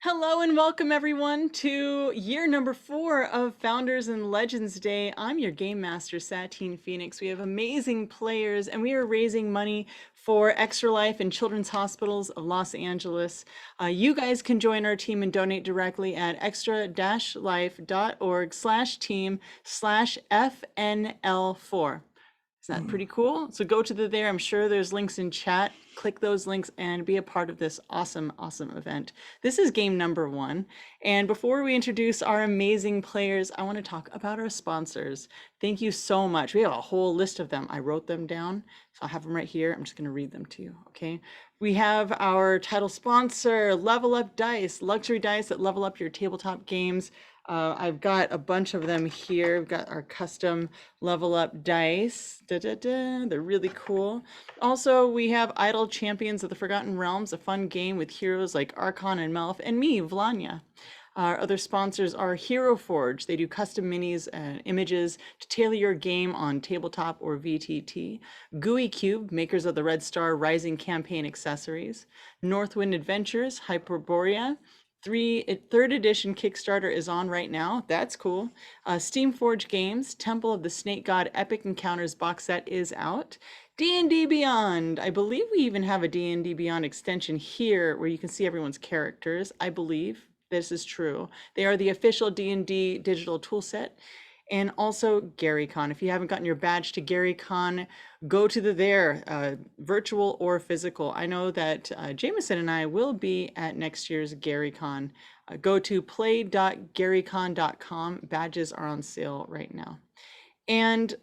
Hello and welcome everyone to year number 4 of Founders and Legends Day. I'm your game master, Satine Phoenix. We have amazing players and we are raising money for Extra Life and Children's Hospitals of Los Angeles. You guys can join our team and donate directly at extra-life.org/team/FNL4. Isn't that pretty cool? So go to there. I'm sure there's links in chat. Click those links and be a part of this awesome, awesome event. This is game number 1. And before we introduce our amazing players, I want to talk about our sponsors. Thank you so much. We have a whole list of them. I wrote them down, so I have them right here. I'm just going to read them to you, okay? We have our title sponsor, Level Up Dice, luxury dice that level up your tabletop games. I've got a bunch of them here. We've got our custom level up dice. They're really cool. Also, we have Idle Champions of the Forgotten Realms, a fun game with heroes like Archon and Melf, and me, Vlanya. Our other sponsors are Hero Forge. They do custom minis and images to tailor your game on tabletop or VTT. GUI Cube, makers of the Red Star Rising campaign accessories. Northwind Adventures, Hyperborea. Third edition Kickstarter is on right now. That's cool. Steamforge Games, Temple of the Snake God Epic Encounters box set is out. D&D Beyond. I believe we even have a D&D Beyond extension here where you can see everyone's characters. I believe this is true. They are the official D&D digital toolset. And also GaryCon. If you haven't gotten your badge to GaryCon, go to virtual or physical. I know that Jameson and I will be at next year's GaryCon. Go to play.garycon.com. Badges are on sale right now. And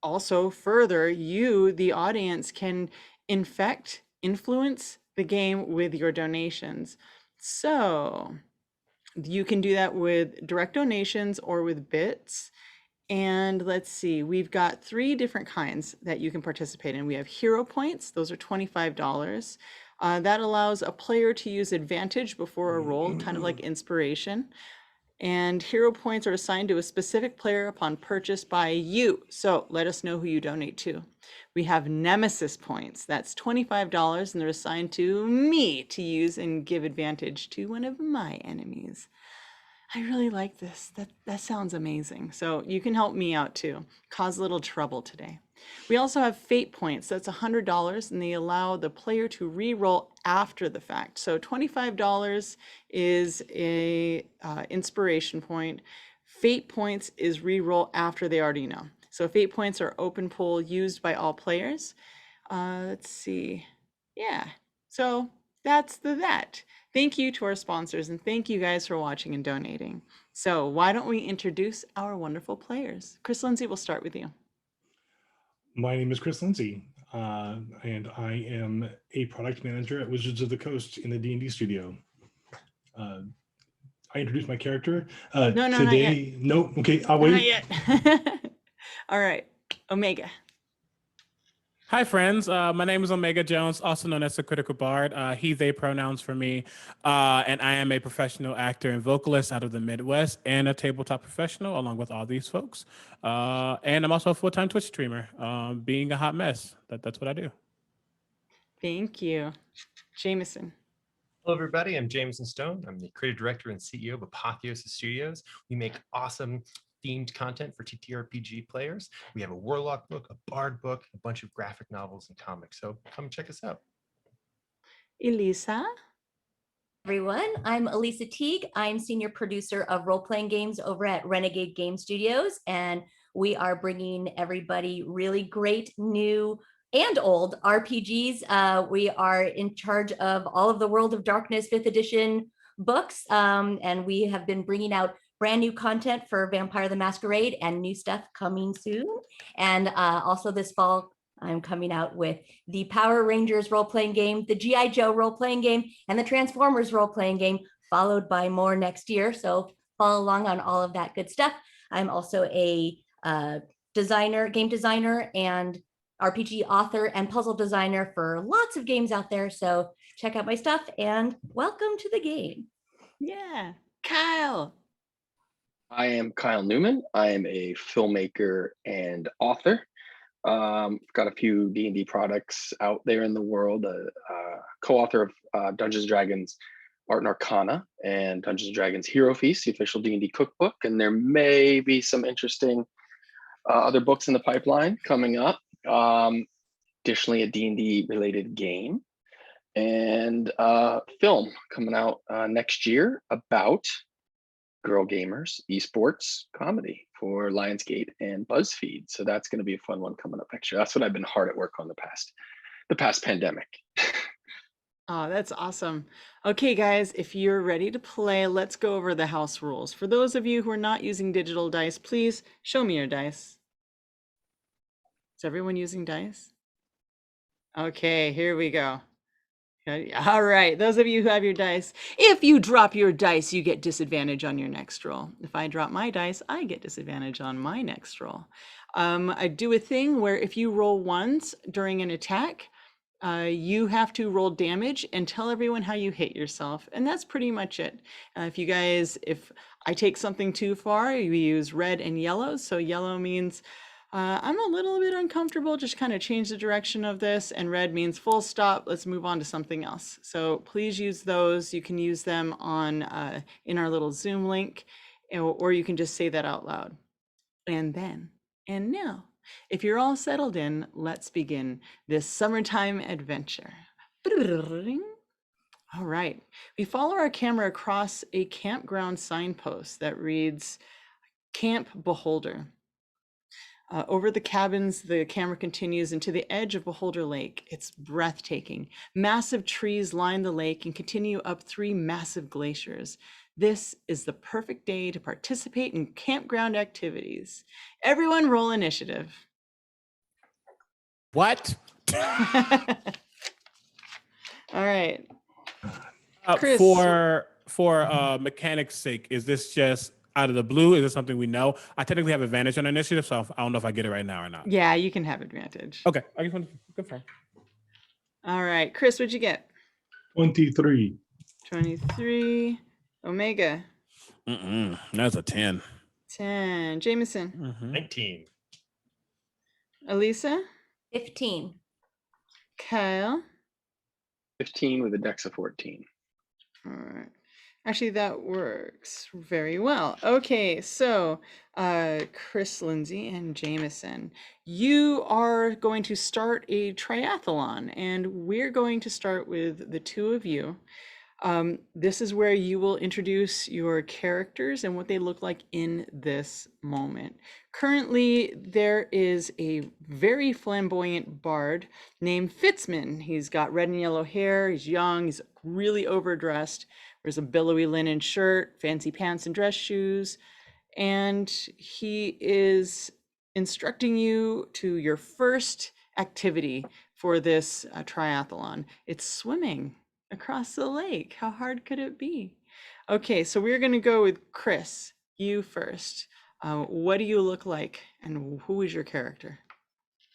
also further, you, the audience, can influence the game with your donations. So you can do that with direct donations or with bits. And let's see, we've got 3 different kinds that you can participate in. We have hero points, those are $25. That allows a player to use advantage before a roll, kind of like inspiration. And hero points are assigned to a specific player upon purchase by you. So let us know who you donate to. We have Nemesis points. That's $25 and they're assigned to me to use and give advantage to one of my enemies. I really like this. That sounds amazing. So you can help me out too. Cause a little trouble today. We also have fate points. That's $100 and they allow the player to re-roll after the fact. So $25 is a inspiration point. Fate points is re-roll after they already know. So fate points are open pool used by all players. Let's see. Yeah. So that's that. Thank you to our sponsors and thank you guys for watching and donating. So why don't we introduce our wonderful players? Chris Lindsay, we'll start with you. My name is Chris Lindsay, and I am a product manager at Wizards of the Coast in the D&D studio. I introduced my character. No, today, not yet. No, okay, I'll wait. Not yet. All right, Omega. Hi, friends. My name is Omega Jones, also known as the Critical Bard. He, they pronouns for me. And I am a professional actor and vocalist out of the Midwest and a tabletop professional, along with all these folks. And I'm also a full-time Twitch streamer, being a hot mess. That's what I do. Thank you. Jameson. Hello, everybody. I'm Jameson Stone. I'm the creative director and CEO of Apotheosis Studios. We make awesome themed content for TTRPG players. We have a Warlock book, a Bard book, a bunch of graphic novels and comics. So come check us out. Elisa. Everyone, I'm Elisa Teague. I'm senior producer of role-playing games over at Renegade Game Studios, and we are bringing everybody really great new and old RPGs. We are in charge of all of the World of Darkness 5th edition books, and we have been bringing out brand new content for Vampire the Masquerade and new stuff coming soon. And also this fall, I'm coming out with the Power Rangers role-playing game, the G.I. Joe role-playing game, and the Transformers role-playing game, followed by more next year. So follow along on all of that good stuff. I'm also a game designer, and RPG author and puzzle designer for lots of games out there. So check out my stuff and welcome to the game. Yeah. Kyle. I am Kyle Newman. I am a filmmaker and author. Got a few D&D products out there in the world, co-author of Dungeons & Dragons Art and Arcana and Dungeons and Dragons Hero Feast, the official D&D cookbook, and there may be some interesting other books in the pipeline coming up. Additionally, a D&D related game and film coming out next year about girl gamers, esports comedy for Lionsgate and BuzzFeed. So that's going to be a fun one coming up next year. That's what I've been hard at work on the past pandemic. Oh, that's awesome. Okay, guys, if you're ready to play, let's go over the house rules. For those of you who are not using digital dice, please show me your dice. Is everyone using dice? Okay, here we go. Okay, all right, those of you who have your dice, if you drop your dice, you get disadvantage on your next roll. If I drop my dice, I get disadvantage on my next roll. I do a thing where if you roll ones during an attack, you have to roll damage and tell everyone how you hit yourself. And that's pretty much it. If I take something too far, we use red and yellow. So yellow means I'm a little bit uncomfortable, just kind of change the direction of this. And red means full stop, let's move on to something else. So please use those. You can use them on in our little Zoom link, or you can just say that out loud. And now, if you're all settled in, let's begin this summertime adventure. All right, we follow our camera across a campground signpost that reads Camp Beholder. Over the cabins, the camera continues into the edge of Beholder Lake. It's breathtaking. Massive trees line the lake and continue up 3 massive glaciers. This is the perfect day to participate in campground activities. Everyone roll initiative. What? All right. Chris. For mechanics' sake, is this just out of the blue? Is it something we know? I technically have advantage on initiative, so I don't know if I get it right now or not. Yeah, you can have advantage. Okay, I just want to confirm. All right, Chris, what'd you get? 23. 23. Omega. That's a 10. 10. Jameson. 19. Elisa. 15. Kyle. 15 with a dex of 14. All right. Actually, that works very well. Okay, so Chris, Lindsay, and Jameson, you are going to start a triathlon, and we're going to start with the two of you. This is where you will introduce your characters and what they look like in this moment. Currently, there is a very flamboyant bard named Fitzman. He's got red and yellow hair, he's young, he's really overdressed. There's a billowy linen shirt, fancy pants and dress shoes, and he is instructing you to your first activity for this triathlon. It's swimming across the lake. How hard could it be? Okay, so we're going to go with Chris. You first. What do you look like, and who is your character?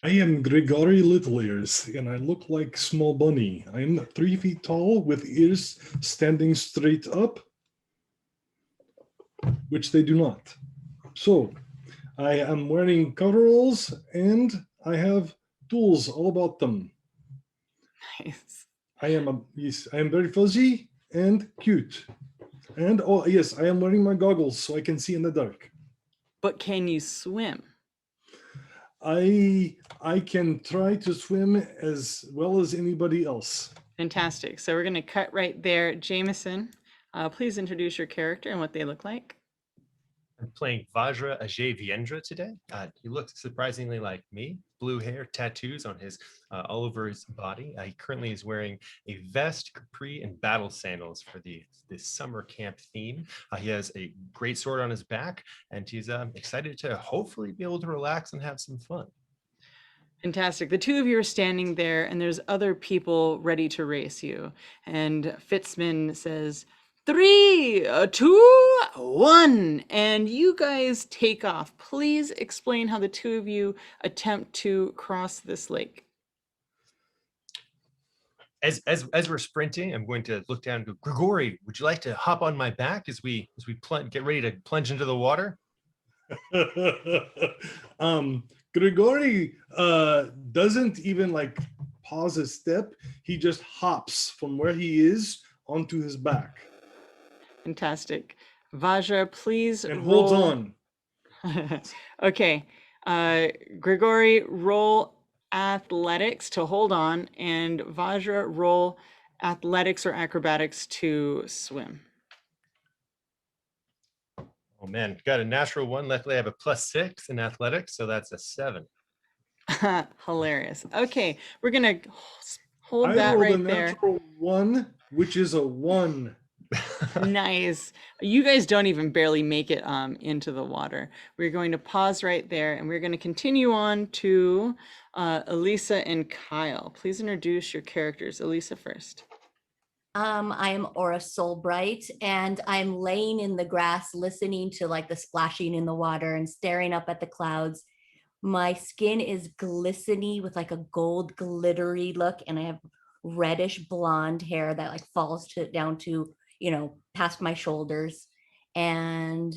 I am Grigori Little Ears, and I look like Small Bunny. I am 3 feet tall with ears standing straight up, which they do not. So, I am wearing coveralls, and I have tools all about them. Nice. I am very fuzzy and cute. And oh yes, I am wearing my goggles so I can see in the dark. But can you swim? I can try to swim as well as anybody else. Fantastic. So we're going to cut right there. Jameson, please introduce your character and what they look like. I'm playing Vajra Ajay Viendra today. He looks surprisingly like me. Blue hair, tattoos on his all over his body. He currently is wearing a vest, capri, and battle sandals for this summer camp theme. He has a great sword on his back, and he's excited to hopefully be able to relax and have some fun. Fantastic. The two of you are standing there, and there's other people ready to race you. And Fitzman says, 3, 2, 1, and you guys take off. Please explain how the two of you attempt to cross this lake. As we're sprinting, I'm going to look down and go, Grigori, would you like to hop on my back as we get ready to plunge into the water? Grigori doesn't even like pause a step. He just hops from where he is onto his back Fantastic. Vajra, please and roll. holds on. Okay. Grigori, roll athletics to hold on, and Vajra, roll athletics or acrobatics to swim. Oh man, got a natural one. Luckily, I have a +6 in athletics, so that's a 7. Hilarious. Okay, we're gonna hold I that rolled a right there. natural 1, which is a 1. Nice. You guys don't even barely make it into the water. We're going to pause right there, and we're going to continue on to Elisa and Kyle. Please introduce your characters. Elisa first. I am Aura Soulbright, and I'm laying in the grass, listening to like the splashing in the water and staring up at the clouds. My skin is glistening with like a gold glittery look, and I have reddish blonde hair that like falls down to, past my shoulders. And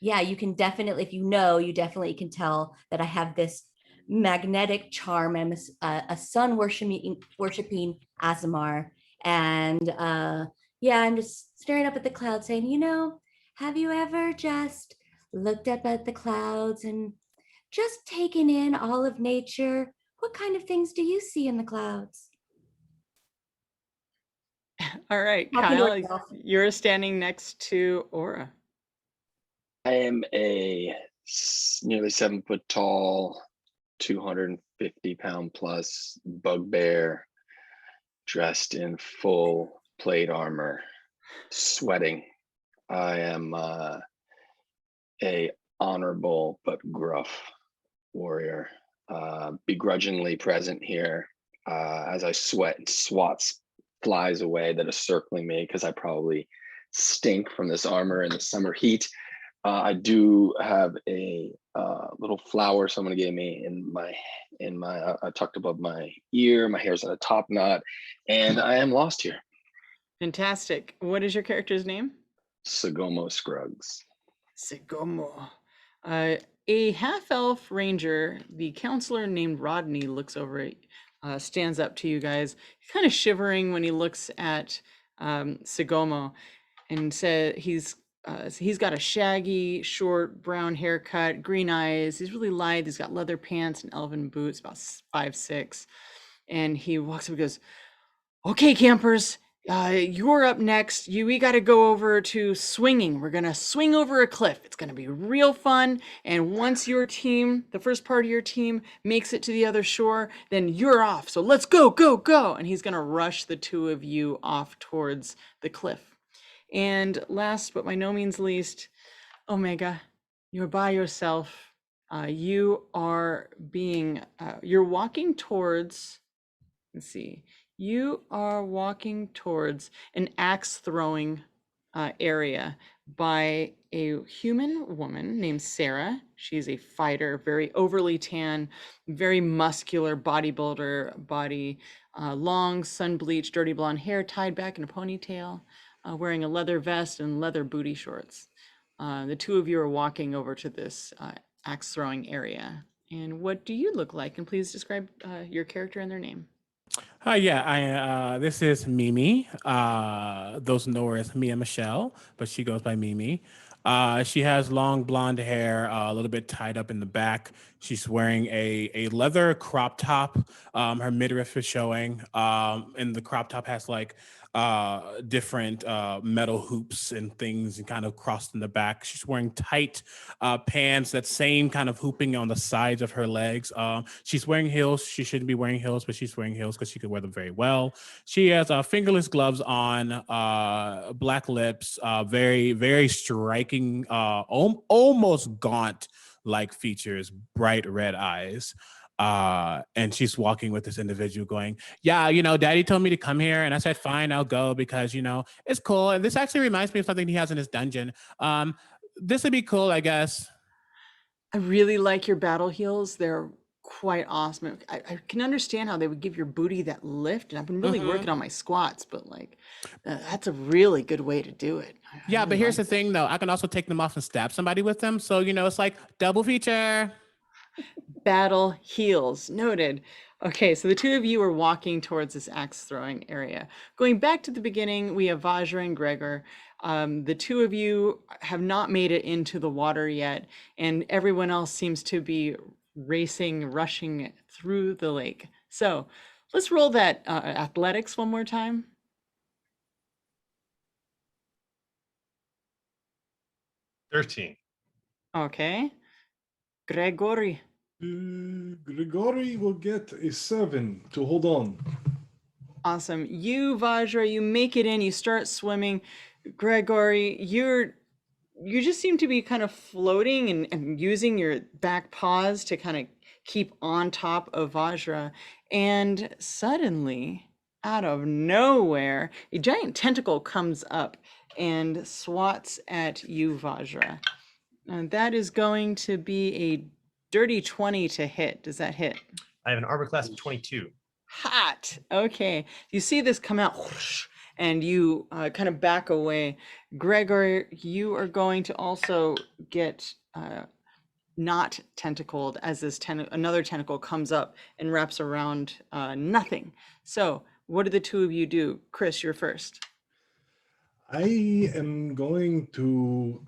yeah, you can definitely, if you definitely can tell that I have this magnetic charm. I'm a sun worshiping Azamar. And yeah, I'm just staring up at the clouds saying, have you ever just looked up at the clouds and just taken in all of nature? What kind of things do you see in the clouds? All right, Talking to Kyle, herself. you're standing next to Aura. I am a nearly 7 foot tall, 250-pound plus bugbear dressed in full plate armor, sweating. I am a honorable but gruff warrior, begrudgingly present here as I sweat and swats flies away that are circling me because I probably stink from this armor in the summer heat. I do have a little flower someone gave me in my tucked above my ear. My hair's in a top knot, and I am lost here. Fantastic. What is your character's name? Sagomo Scruggs. Sigomo. A half-elf ranger, the counselor named Rodney, looks over, stands up to you guys, kind of shivering when he looks at Sigomo, and said he's got a shaggy, short, brown haircut, green eyes. He's really light. He's got leather pants and elven boots, about 5'6", and he walks up and goes, "Okay, campers. You're up next. We got to go over to swinging. We're going to swing over a cliff. It's going to be real fun. And once your team, the first part of your team, makes it to the other shore, then you're off. So let's go, go, go." And he's going to rush the two of you off towards the cliff. And last but by no means least, Omega, you're by yourself. You're walking towards, let's see. You are walking towards an axe throwing area by a human woman named Sarah. She's a fighter, very overly tan, very muscular bodybuilder body, long sun bleached, dirty blonde hair tied back in a ponytail, wearing a leather vest and leather booty shorts. The two of you are walking over to this axe throwing area. And what do you look like? And please describe your character and their name. This is Mimi. Those know her as Mia Michelle, but she goes by Mimi. She has long blonde hair, a little bit tied up in the back. She's wearing a leather crop top. Her midriff is showing, and the crop top has like different metal hoops and things and kind of crossed in the back. She's wearing tight pants, that same kind of hooping on the sides of her legs. She's wearing heels. She shouldn't be wearing heels, but she's wearing heels because she could wear them very well. She has fingerless gloves on, black lips, very, very striking, almost gaunt-like features, bright red eyes. And she's walking with this individual going, "Yeah, daddy told me to come here." And I said, "Fine, I'll go because, it's cool. And this actually reminds me of something he has in his dungeon. This would be cool, I guess." I really like your battle heels. They're quite awesome. I can understand how they would give your booty that lift. And I've been really working on my squats, but that's a really good way to do it. Yeah, but here's the thing, though. I can also take them off and stab somebody with them. So, it's like double feature. Battle heels, noted. Okay, so the two of you are walking towards this axe throwing area. Going back to the beginning, we have Vajra and Gregor. The two of you have not made it into the water yet, and everyone else seems to be racing, rushing through the lake. So let's roll that athletics one more time. 13. Okay. Gregory. Grigori will get a 7 to hold on. Awesome. You, Vajra, you make it in, you start swimming. Gregory, you just seem to be kind of floating and using your back paws to kind of keep on top of Vajra. And suddenly, out of nowhere, a giant tentacle comes up and swats at you, Vajra. And that is going to be a dirty 20 to hit. Does that hit? I have an armor class of 22. Hot. Okay. You see this come out whoosh, and you kind of back away. Gregor, you are going to also get not tentacled as this another tentacle comes up and wraps around nothing. So what do the two of you do? Chris, you're first. I am going to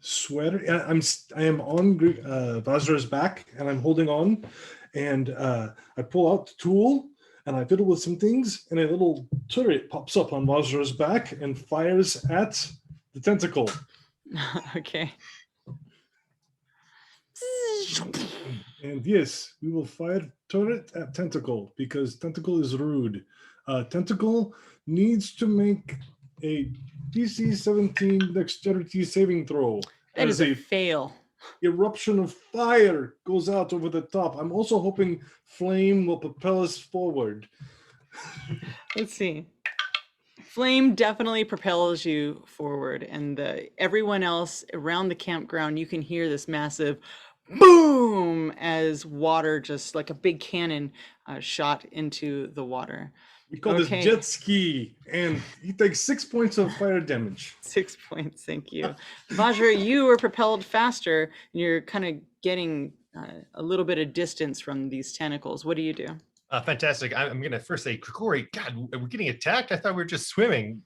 sweat. I am on Vajra's back, and I'm holding on. And I pull out the tool, and I fiddle with some things, and a little turret pops up on Vajra's back and fires at the tentacle. Okay. And yes, we will fire turret at tentacle because tentacle is rude. Tentacle needs to make a DC 17 dexterity saving throw. That as is a fail. eruption of fire goes out over the top. I'm also hoping flame will propel us forward. Let's see. Flame definitely propels you forward, and everyone else around the campground, you can hear this massive boom as water, just like a big cannon, shot into the water. We call this jet ski, and he takes 6 points of fire damage. 6 points, thank you. Vajra, you are propelled faster, and you're kind of getting a little bit of distance from these tentacles. What do you do? Fantastic. I'm going to first say, Grigori, God, we're getting attacked. I thought we were just swimming.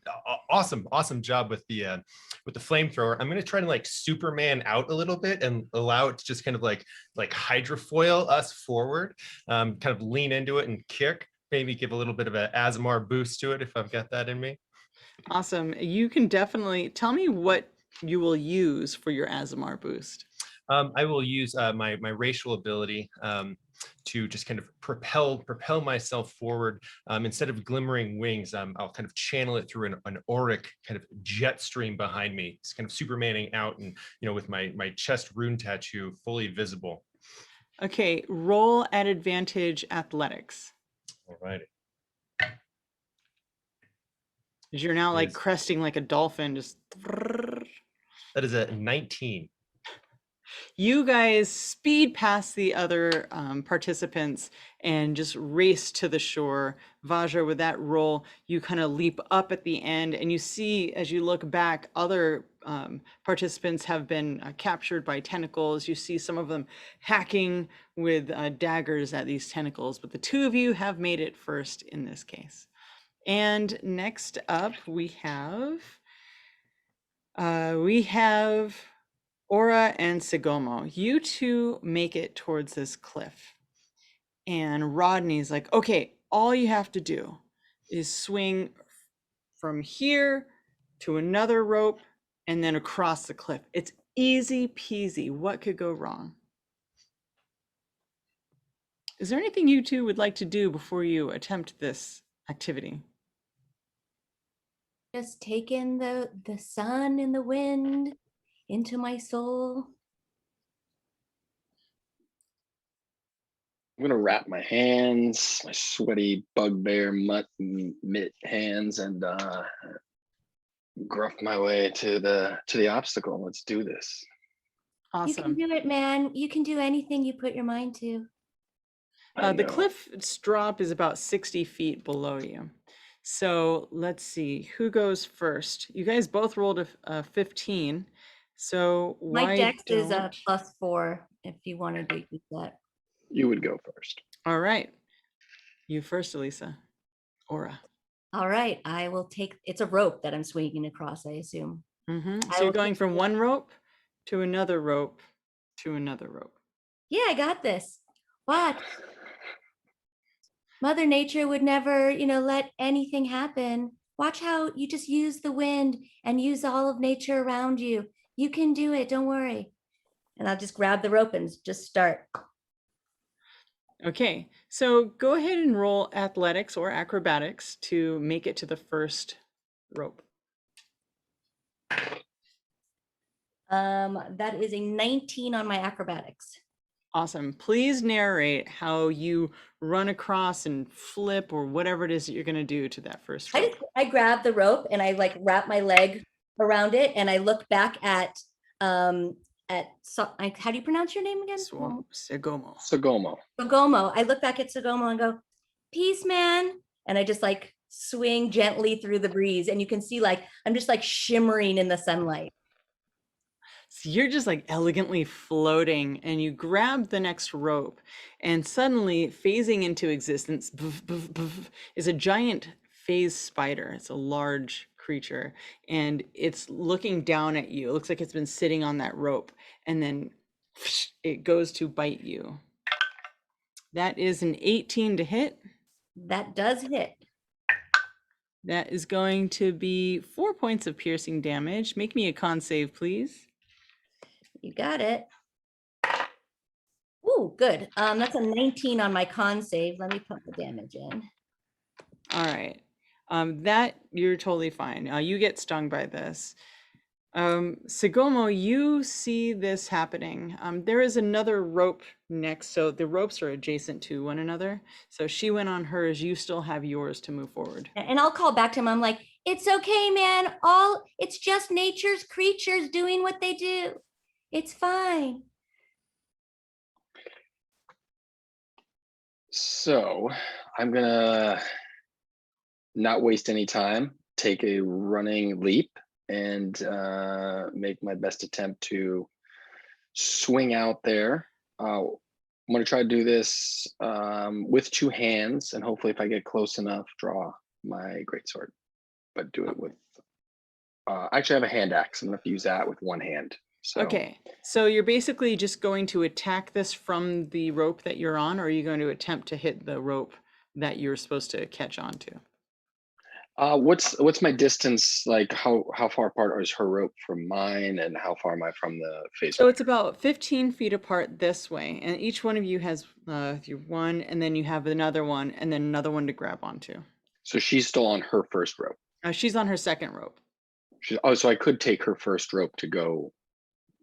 Awesome job with the flamethrower. I'm going to try to like Superman out a little bit and allow it to just kind of like hydrofoil us forward, kind of lean into it and kick, maybe give a little bit of an Azamar boost to it if I've got that in me. Awesome. You can definitely tell me what you will use for your Azamar boost. I will use my racial ability to just kind of propel myself forward. Instead of glimmering wings, I'll kind of channel it through an auric kind of jet stream behind me. It's kind of Supermaning out, and with my chest rune tattoo fully visible. Okay, roll at advantage athletics. All righty. You're now like cresting like a dolphin, just. That is a 19. You guys speed past the other participants and just race to the shore. Vajra, with that roll, you kind of leap up at the end, and you see as you look back, other participants have been captured by tentacles. You see some of them hacking with daggers at these tentacles, but the two of you have made it first in this case. And next up, we have Aura and Sigomo. You two make it towards this cliff. And Rodney's like, okay, all you have to do is swing from here to another rope and then across the cliff. It's easy peasy. What could go wrong? Is there anything you two would like to do before you attempt this activity? Just take in the sun and the wind into my soul. I'm gonna wrap my hands, my sweaty bugbear mitt hands, and gruff my way to the obstacle. Let's do this. Awesome. You can do it, man. You can do anything you put your mind to. The cliff's drop is about 60 feet below you. So let's see, who goes first? You guys both rolled a 15. So my dex is a +4 if you wanted to use that. You would go first. All right. You first, Elisa. Aura. All right, I will take, it's a rope that I'm swinging across, I assume. Mm-hmm. I So you're will going take from the- one rope to another rope to another rope. Yeah, I got this. Watch. Mother Nature would never, let anything happen. Watch how you just use the wind and use all of nature around you. You can do it, don't worry. And I'll just grab the rope and just start. Okay, so go ahead and roll athletics or acrobatics to make it to the first rope. That is a 19 on my acrobatics. Awesome. Please narrate how you run across and flip or whatever it is that you're going to do to that first rope. I grab the rope and I like wrap my leg around it and I look back at how do you pronounce your name again? Segomo. Sagomo. Sogomo. I look back at Sogomo and go, peace, man. And I just like swing gently through the breeze. And you can see like I'm just like shimmering in the sunlight. So you're just like elegantly floating and you grab the next rope and suddenly phasing into existence is a giant phase spider. It's a large creature and it's looking down at you. It looks like it's been sitting on that rope and then it goes to bite you. That is an 18 to hit. That does hit. That is going to be 4 points of piercing damage. Make me a con save, please. You got it. Ooh, good. That's a 19 on my con save. Let me put the damage in. All right. That you're totally fine. You get stung by this. Segomo, you see this happening. There is another rope next, so the ropes are adjacent to one another. So she went on hers. You still have yours to move forward. And I'll call back to him. I'm like, it's okay, man. It's just nature's creatures doing what they do. It's fine. So I'm gonna not waste any time, take a running leap, and make my best attempt to swing out there. I'm gonna try to do this with two hands, and hopefully, if I get close enough, draw my greatsword. But do it with. Actually, I have a hand axe. I'm gonna have to use that with one hand. So. Okay, so you're basically just going to attack this from the rope that you're on, or are you going to attempt to hit the rope that you're supposed to catch onto? What's my distance? Like how far apart is her rope from mine, and how far am I from the face? So it's about 15 feet apart this way, and each one of you has your one, and then you have another one, and then another one to grab onto. So she's still on her first rope. She's on her second rope. So I could take her first rope to go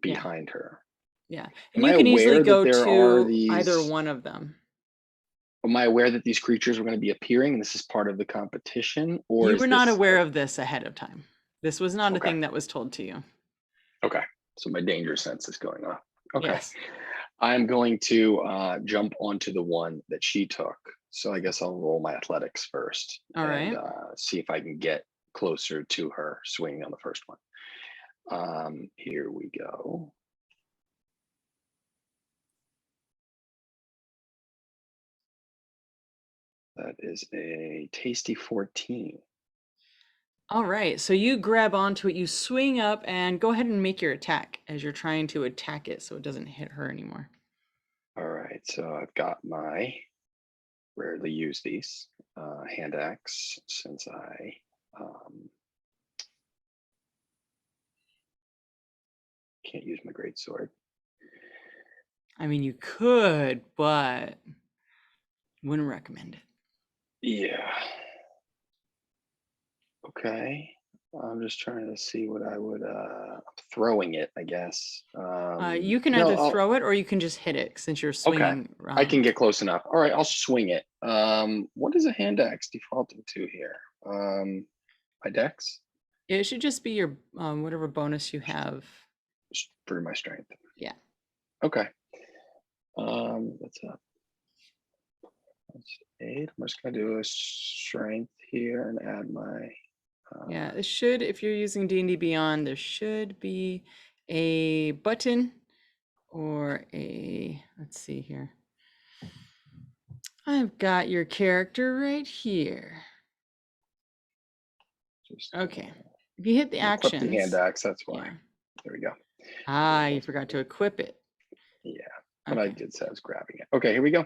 Yeah. behind her. Yeah, Am and you I can easily aware that go there are to these- either one of them. Am I aware that these creatures were going to be appearing? This is part of the competition, or You is were not this aware of this ahead of time. This was not a Okay. thing that was told to you. Okay, so my danger sense is going off. Okay, Yes. I'm going to jump onto the one that she took. So I guess I'll roll my athletics first. All and right. see if I can get closer to her swinging on the first one. Here we go. That is a tasty 14. All right, so you grab onto it, you swing up, and go ahead and make your attack as you're trying to attack it so it doesn't hit her anymore. All right, so I've got my, rarely use these, hand axe since I can't use my great sword. I mean, you could, but wouldn't recommend it. Yeah. Okay. I'm just trying to see what I would throwing it, I guess. You can no, either throw it or you can just hit it since you're swinging. I can get close enough. All right, I'll swing it. What is a hand axe defaulting to here? My dex? It should just be your whatever bonus you have. Just for my strength. Yeah. Okay. What's up? That's 8. I'm just gonna do a strength here and add my Yeah, it should, if you're using D&D Beyond, there should be a button or a, let's see here. I've got your character right here. Just, Okay. If you hit the equip the hand actions. axe. That's why. Yeah. There we go. Ah, you forgot to equip it. Yeah, but I Okay. did say I was grabbing it. Okay, here we go.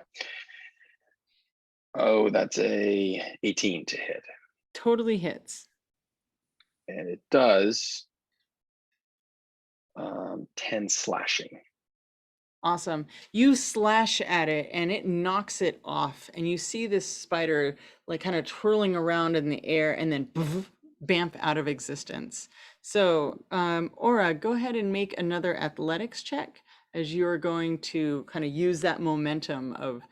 Oh, that's a 18 to hit, Totally hits. and it does 10 slashing. Awesome. You slash at it and it knocks it off. And you see this spider like kind of twirling around in the air and then bamf out of existence. So, Aura, go ahead and make another athletics check as you're going to kind of use that momentum of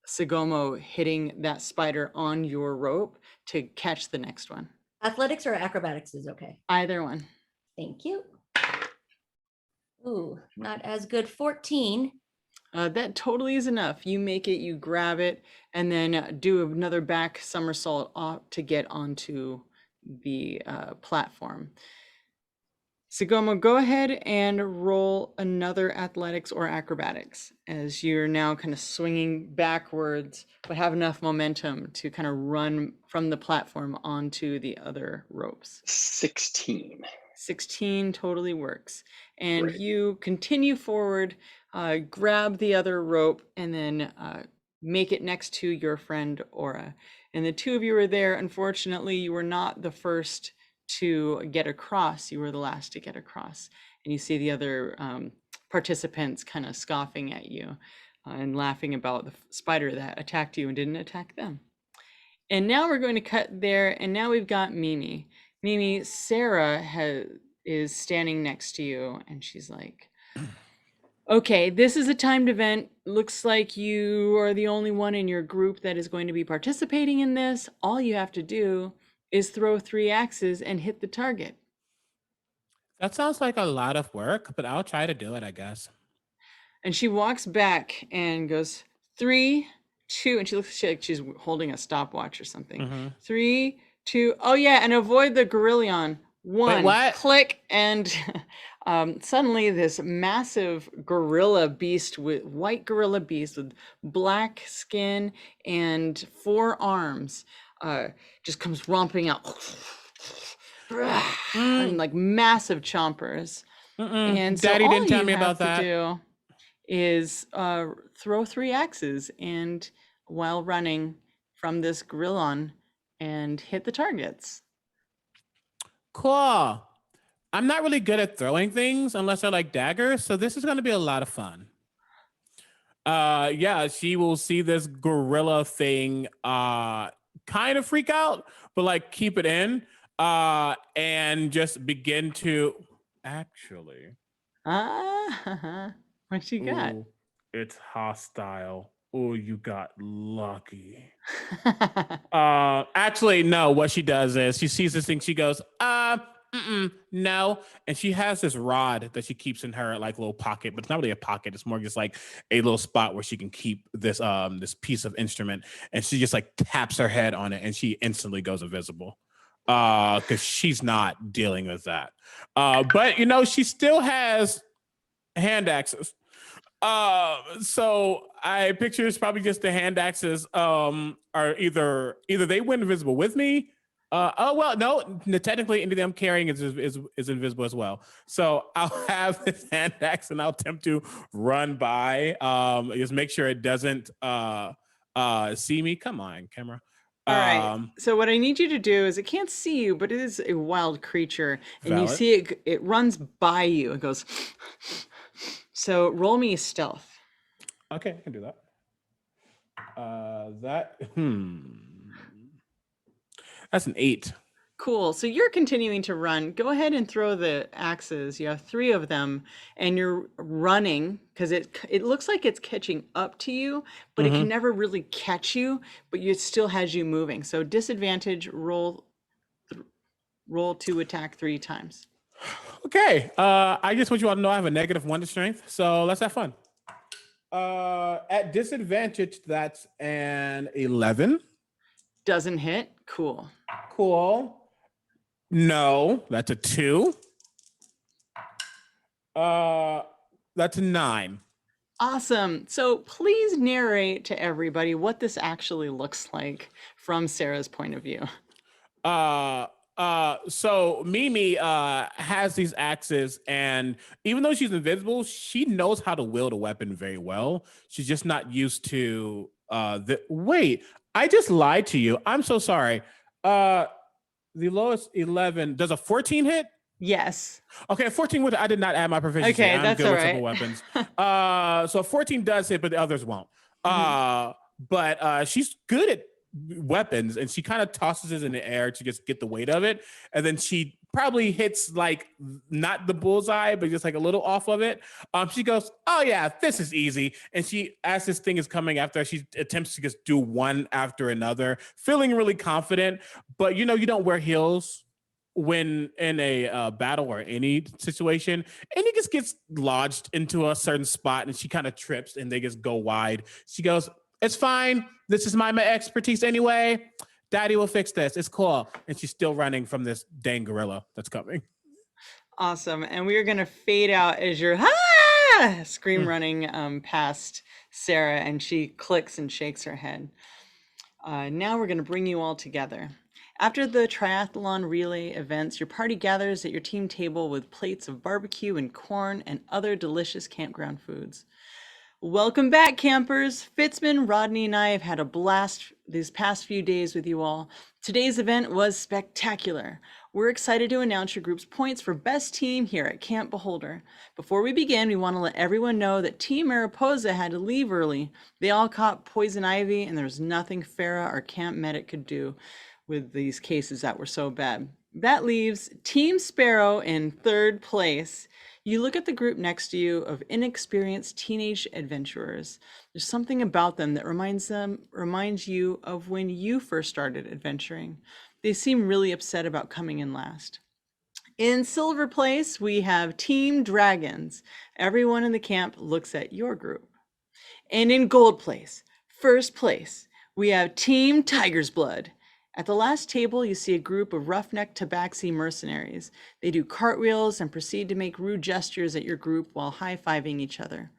Sagomo hitting that spider on your rope to catch the next one. Athletics or acrobatics is okay. Either one. Thank you. Ooh, not as good. 14. That totally is enough. You make it, you grab it, and then do another back somersault off to get onto the platform. Sagomo, go ahead and roll another athletics or acrobatics as you're now kind of swinging backwards, but have enough momentum to kind of run from the platform onto the other ropes. 16. 16 totally works. And Great. you continue forward, grab the other rope, and then make it next to your friend Aura. And the two of you are there. Unfortunately, you were not the first to get across. You were the last to get across. And you see the other participants kind of scoffing at you and laughing about the spider that attacked you and didn't attack them. And now we're going to cut there. And now we've got Mimi. Mimi, Sarah is standing next to you and she's like, okay, this is a timed event. Looks like you are the only one in your group that is going to be participating in this. All you have to do is throw 3 axes and hit the target. That sounds like a lot of work, but I'll try to do it, I guess. And she walks back and goes 3, 2, and she looks like she's holding a stopwatch or something. Mhm. 3, 2, oh yeah, and avoid the Gorillion. 1, what? click, and suddenly this massive gorilla beast with white gorilla beast with black skin and 4 arms just comes romping out and like massive chompers. And so Daddy all didn't tell you me have about to that. do is throw 3 axes and while running from this Gorillon and hit the targets. Cool. I'm not really good at throwing things unless they're like daggers, so this is going to be a lot of fun. Yeah, she will see this gorilla thing kind of freak out, but like keep it in and just begin to actually. What you got? Ooh, it's hostile. Oh, you got lucky. Actually, no. What she does is she sees this thing. She goes, no. And she has this rod that she keeps in her like little pocket, but it's not really a pocket. It's more just like a little spot where she can keep this this piece of instrument. And she just like taps her head on it, and she instantly goes invisible. Because she's not dealing with that. But you know, she still has hand axes. So I picture it's probably just the hand axes are either they went invisible with me. Oh well, no, technically anything I'm carrying is invisible as well. So I'll have this hand axe and I'll attempt to run by. Just make sure it doesn't see me. Come on, camera. All right. So what I need you to do is it can't see you, but it is a wild creature, and you Valid. see it runs by you. It goes. So roll me stealth. Okay, I can do that. That's an 8. Cool. So you're continuing to run. Go ahead and throw the axes. You have 3 of them, and you're running because it looks like it's catching up to you, but it can never really catch you. But it still has you moving. So disadvantage. Roll to attack 3 times. Okay. I just want you all to know I have a -1 to strength, so let's have fun. At disadvantage, that's an 11. Doesn't hit. Cool. Cool. No, that's a 2. That's a 9. Awesome. So please narrate to everybody what this actually looks like from Sarah's point of view. So Mimi has these axes, and even though she's invisible, she knows how to wield a weapon very well. She's just not used to wait, I just lied to you. I'm so sorry. The lowest 11. Does a 14 hit? Yes. Okay, 14 would. I did not add my proficiency. Okay, I'm that's good all with right. simple weapons. So 14 does hit, but the others won't. But she's good at weapons, and she kind of tosses it in the air to just get the weight of it, and then she probably hits like not the bullseye, but just like a little off of it. She goes, "Oh yeah, this is easy," and she, as this thing is coming after, she attempts to just do one after another, feeling really confident. But you don't wear heels when in a battle or any situation, and it just gets lodged into a certain spot, and she kind of trips, and they just go wide. She goes, "It's fine. This is my expertise anyway. Daddy will fix this. It's cool." And she's still running from this dang gorilla that's coming. Awesome. And we are going to fade out as you're scream running past Sarah, and she clicks and shakes her head. Now we're going to bring you all together. After the triathlon relay events, your party gathers at your team table with plates of barbecue and corn and other delicious campground foods. Welcome back, campers. Fitzman, Rodney, and I have had a blast these past few days with you all. Today's event was spectacular. We're excited to announce your group's points for best team here at Camp Beholder. Before we begin, we want to let everyone know that Team Mariposa had to leave early. They all caught poison ivy, and there's nothing Farah or Camp Medic could do with these cases that were so bad. That leaves Team Sparrow in third place. You look at the group next to you of inexperienced teenage adventurers. There's something about them that reminds you of when you first started adventuring. They seem really upset about coming in last. In silver place, we have Team Dragons. Everyone in the camp looks at your group. And in gold place, first place, we have Team Tiger's Blood. At the last table, you see a group of roughneck tabaxi mercenaries. They do cartwheels and proceed to make rude gestures at your group while high-fiving each other.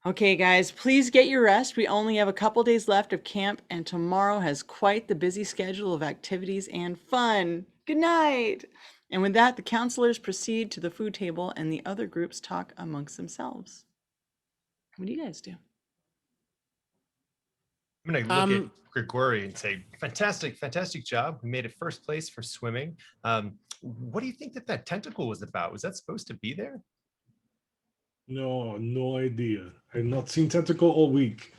Okay, guys, please get your rest. We only have a couple days left of camp, and tomorrow has quite the busy schedule of activities and fun. Good night. And with that, the counselors proceed to the food table, and the other groups talk amongst themselves. What do you guys do? I'm going to look at Grigori and say, fantastic, fantastic job. We made it first place for swimming. What do you think that tentacle was about? Was that supposed to be there? No idea. I've not seen tentacle all week.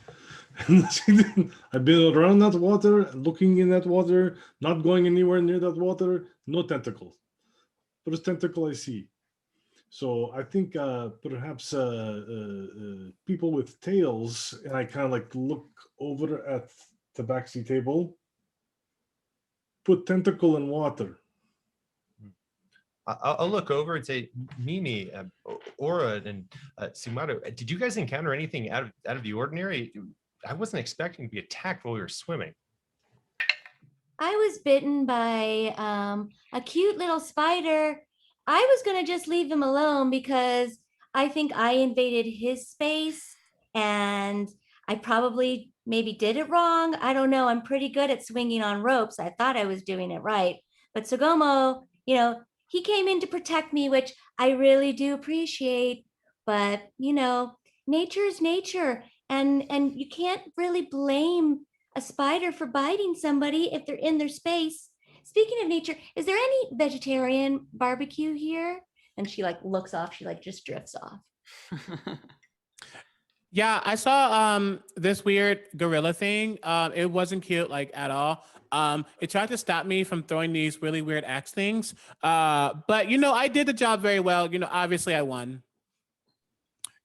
I've been around that water, looking in that water, not going anywhere near that water. No tentacle. First tentacle I see. So I think perhaps people with tails, and I kind of like look over at the backseat table, put tentacle in water. I'll look over and say, Mimi, Aura, and Sumaru, did you guys encounter anything out of the ordinary? I wasn't expecting to be attacked while we were swimming. I was bitten by a cute little spider. I was going to just leave him alone because I think I invaded his space and I probably maybe did it wrong. I don't know. I'm pretty good at swinging on ropes. I thought I was doing it right. But Sogomo, he came in to protect me, which I really do appreciate. But, nature is nature. And you can't really blame a spider for biting somebody if they're in their space. Speaking of nature, is there any vegetarian barbecue here? And she looks off. She just drifts off. Yeah, I saw this weird gorilla thing. It wasn't cute at all. It tried to stop me from throwing these really weird axe things. But I did the job very well. Obviously I won.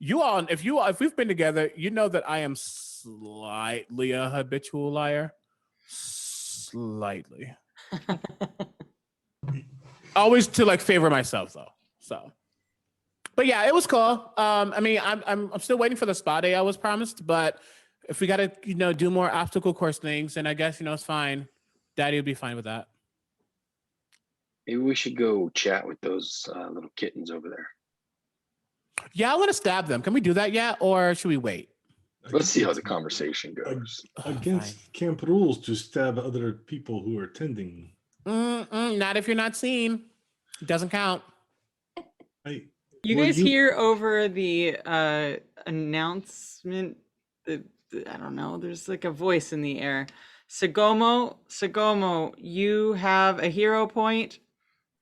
If we've been together, you know that I am slightly a habitual liar. Slightly. Always to favor myself though. So, but yeah, it was cool. I'm still waiting for the spa day I was promised, but if we gotta do more obstacle course things, then I guess it's fine. Daddy would be fine with that. Maybe we should go chat with those little kittens over there. Yeah, I want to stab them. Can we do that yet, or should we wait? Let's see how the conversation goes. Against camp rules to stab other people who are attending. Not if you're not seen. It doesn't count. You guys hear over the announcement, I don't know, there's like a voice in the air. Sagomo, you have a hero point.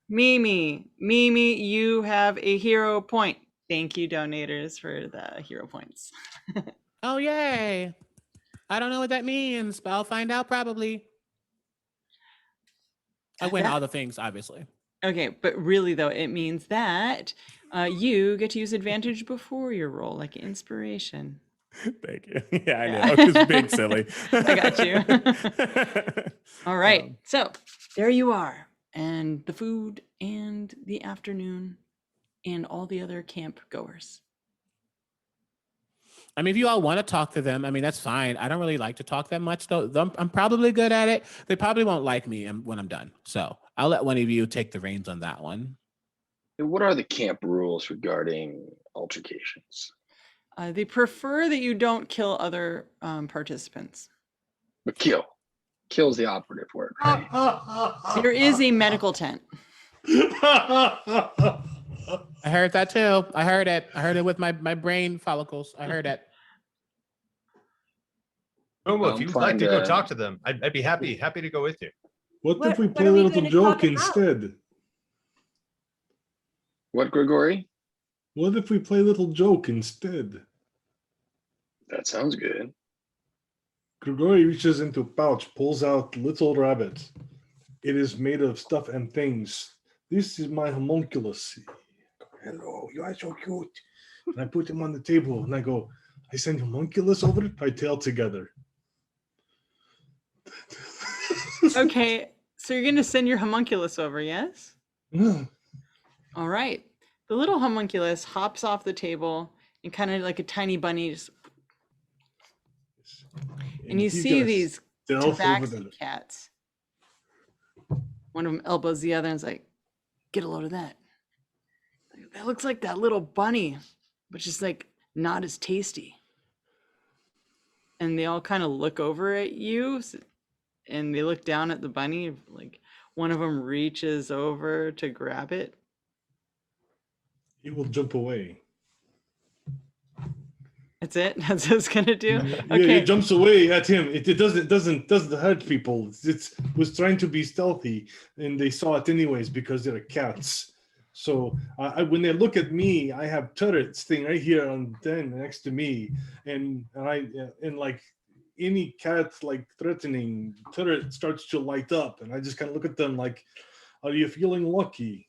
Mimi, you have a hero point. Thank you, donators, for the hero points. Oh, yay. I don't know what that means, but I'll find out probably. I win all the things, obviously. Okay, but really though, it means that you get to use advantage before your roll, like inspiration. Thank you. Yeah, I know. It's big silly. I got you. All right, so there you are, and the food and the afternoon and all the other camp goers. I mean, if you all want to talk to them, I mean, that's fine. I don't really like to talk that much, though. I'm probably good at it. They probably won't like me when I'm done. So I'll let one of you take the reins on that one. What are the camp rules regarding altercations? They prefer that you don't kill other participants. But kill. Kill is the operative word, right? There is a medical tent. I heard that too. I heard it. I heard it with my brain follicles. I heard it. Momo, if you'd like to go talk to them, I'd be happy to go with you. What if we play a little joke instead? What, Grigori? What if we play a little joke instead? That sounds good. Grigori reaches into a pouch, pulls out little rabbit. It is made of stuff and things. This is my homunculus. Hello, you are so cute. And I put him on the table and I go, I send homunculus over it, I tail together. Okay, so you're gonna send your homunculus over, yes? Yeah. All right. The little homunculus hops off the table and kind of like a tiny bunny just, and you see these tabaxi cats. One of them elbows the other and is like, get a load of that. That looks like that little bunny, but just like not as tasty. And they all kind of look over at you and they look down at the bunny. Like one of them reaches over to grab it. He will jump away. That's it? That's what it's gonna do? Yeah, Okay. it jumps away at him. It doesn't hurt people. It was trying to be stealthy, and they saw it anyways because they're cats. So when they look at me, I have turrets thing right here on den next to me, and like any cat like threatening turret starts to light up, and I just kind of look at them like, "Are you feeling lucky?"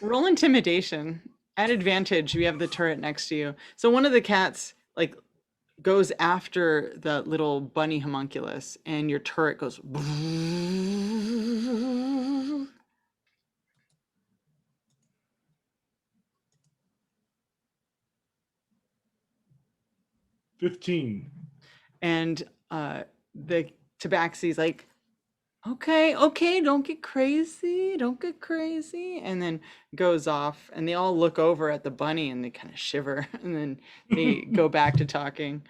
Roll intimidation. At advantage, we have the turret next to you. So one of the cats like goes after the little bunny homunculus, and your turret goes. 15. And the tabaxi's like, okay, don't get crazy, and then goes off, and they all look over at the bunny and they kind of shiver, and then they go back to talking.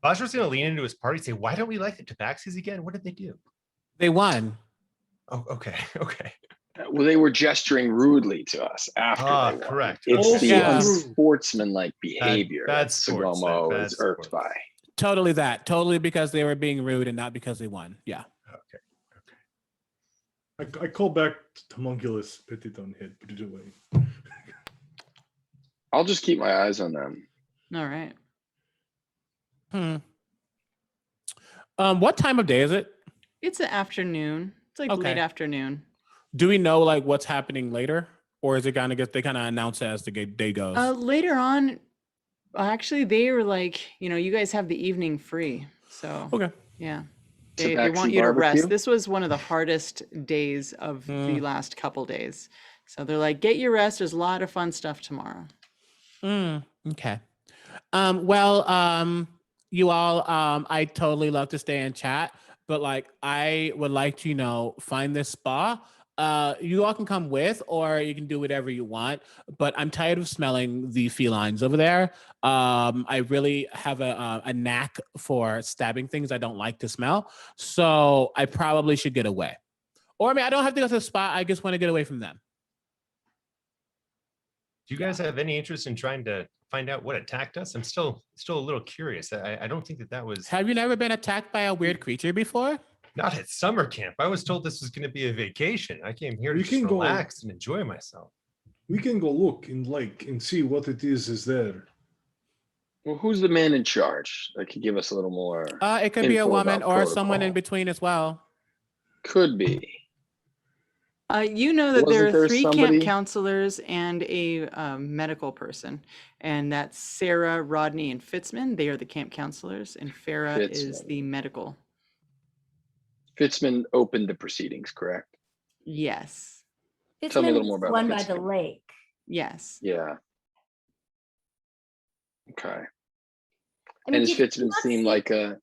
Bosworth's gonna lean into his party and say, why don't we like the Tabaxis again? What did they do? They won. Oh, okay. Well, they were gesturing rudely to us after they won. Correct. It's the Yeah. unsportsmanlike behavior Bad that sports, Sagomo bad is irked sports. by. Totally because they were being rude and not because they won. Yeah. I call back homunculus, put it on head, put it away. I'll just keep my eyes on them. All right. What time of day is it? It's an afternoon. It's like late afternoon. Do we know like what's happening later, or is it kind of they kind of announce it as the day goes? Later on, actually, they were like, you guys have the evening free, so Okay. yeah, It's a they want you to barbecue? rest. This was one of the hardest days of the last couple days, so they're like, get your rest. There's a lot of fun stuff tomorrow. Okay. You all, I totally love to stay and chat, but like I would like to, find this spa You all can come with, or you can do whatever you want. But I'm tired of smelling the felines over there. I really have a knack for stabbing things I don't like to smell. So I probably should get away. Or I mean, I don't have to go to the spot. I just want to get away from them. Do you guys have any interest in trying to find out what attacked us? I'm still a little curious. I don't think that was Have you never been attacked by a weird creature before? not at summer camp. I was told this was going to be a vacation. I came here to We just can go- relax and enjoy myself. We can go look in lake and see what it is there. Well, who's the man in charge that could give us a little more? It could be a info woman about or someone in protocol? between as well. Could be. You know that there Wasn't are there 3 somebody- camp counselors and a medical person, and that's Sarah, Rodney, and Fitzman. They are the camp counselors, and Farah is Fitzman. the medical. Fitzman opened the proceedings, correct? Yes. Tell me a Fitzman little more was about one by the Fitzman. lake. Yes. Yeah. Okay. I And mean, does did you Fitzman not seem see- like a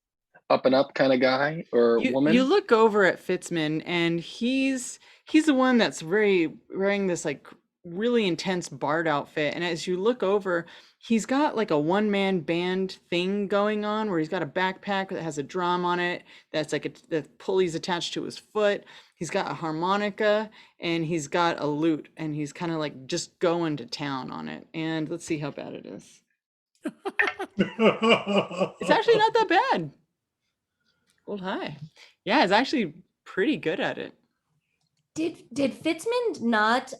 up and up kind of guy or woman? You look over at Fitzman, and he's the one that's wearing this like really intense bard outfit. And as you look over, he's got like a one-man band thing going on where he's got a backpack that has a drum on it that's like the pulley's attached to his foot. He's got a harmonica and he's got a lute, and he's kind of like just going to town on it. And let's see how bad it is. It's actually not that bad. Gold high. Yeah, it's actually pretty good at it. Did Fitzman not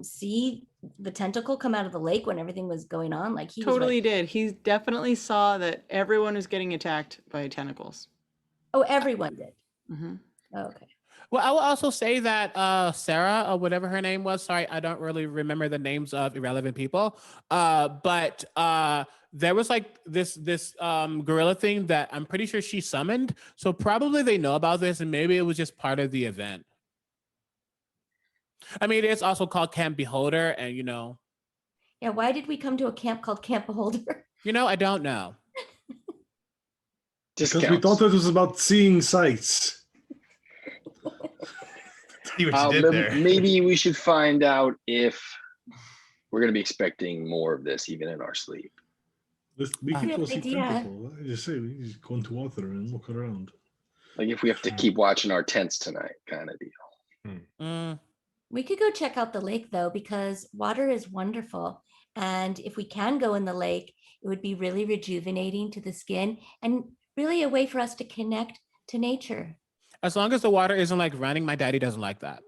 see the tentacle come out of the lake when everything was going on? Like he Totally was did. He definitely saw that everyone was getting attacked by tentacles. oh, everyone did. Hmm. Oh, okay. Well, I will also say that Sarah, or whatever her name was, sorry, I don't really remember the names of irrelevant people. But there was like this gorilla thing that I'm pretty sure she summoned. So probably they know about this, and maybe it was just part of the event. I mean, it's also called Camp Beholder, and Yeah, why did we come to a camp called Camp Beholder? I don't know. Because we Discounts. thought it was about seeing sights. See what you did there. Maybe we should find out if we're going to be expecting more of this even in our sleep. We I can have go an see idea. tentacle. I just say we just go into water and look around. Like if we have to keep watching our tents tonight, kind of deal. Mm. We could go check out the lake though, because water is wonderful. And if we can go in the lake, it would be really rejuvenating to the skin and really a way for us to connect to nature. As long as the water isn't like running, my daddy doesn't like that.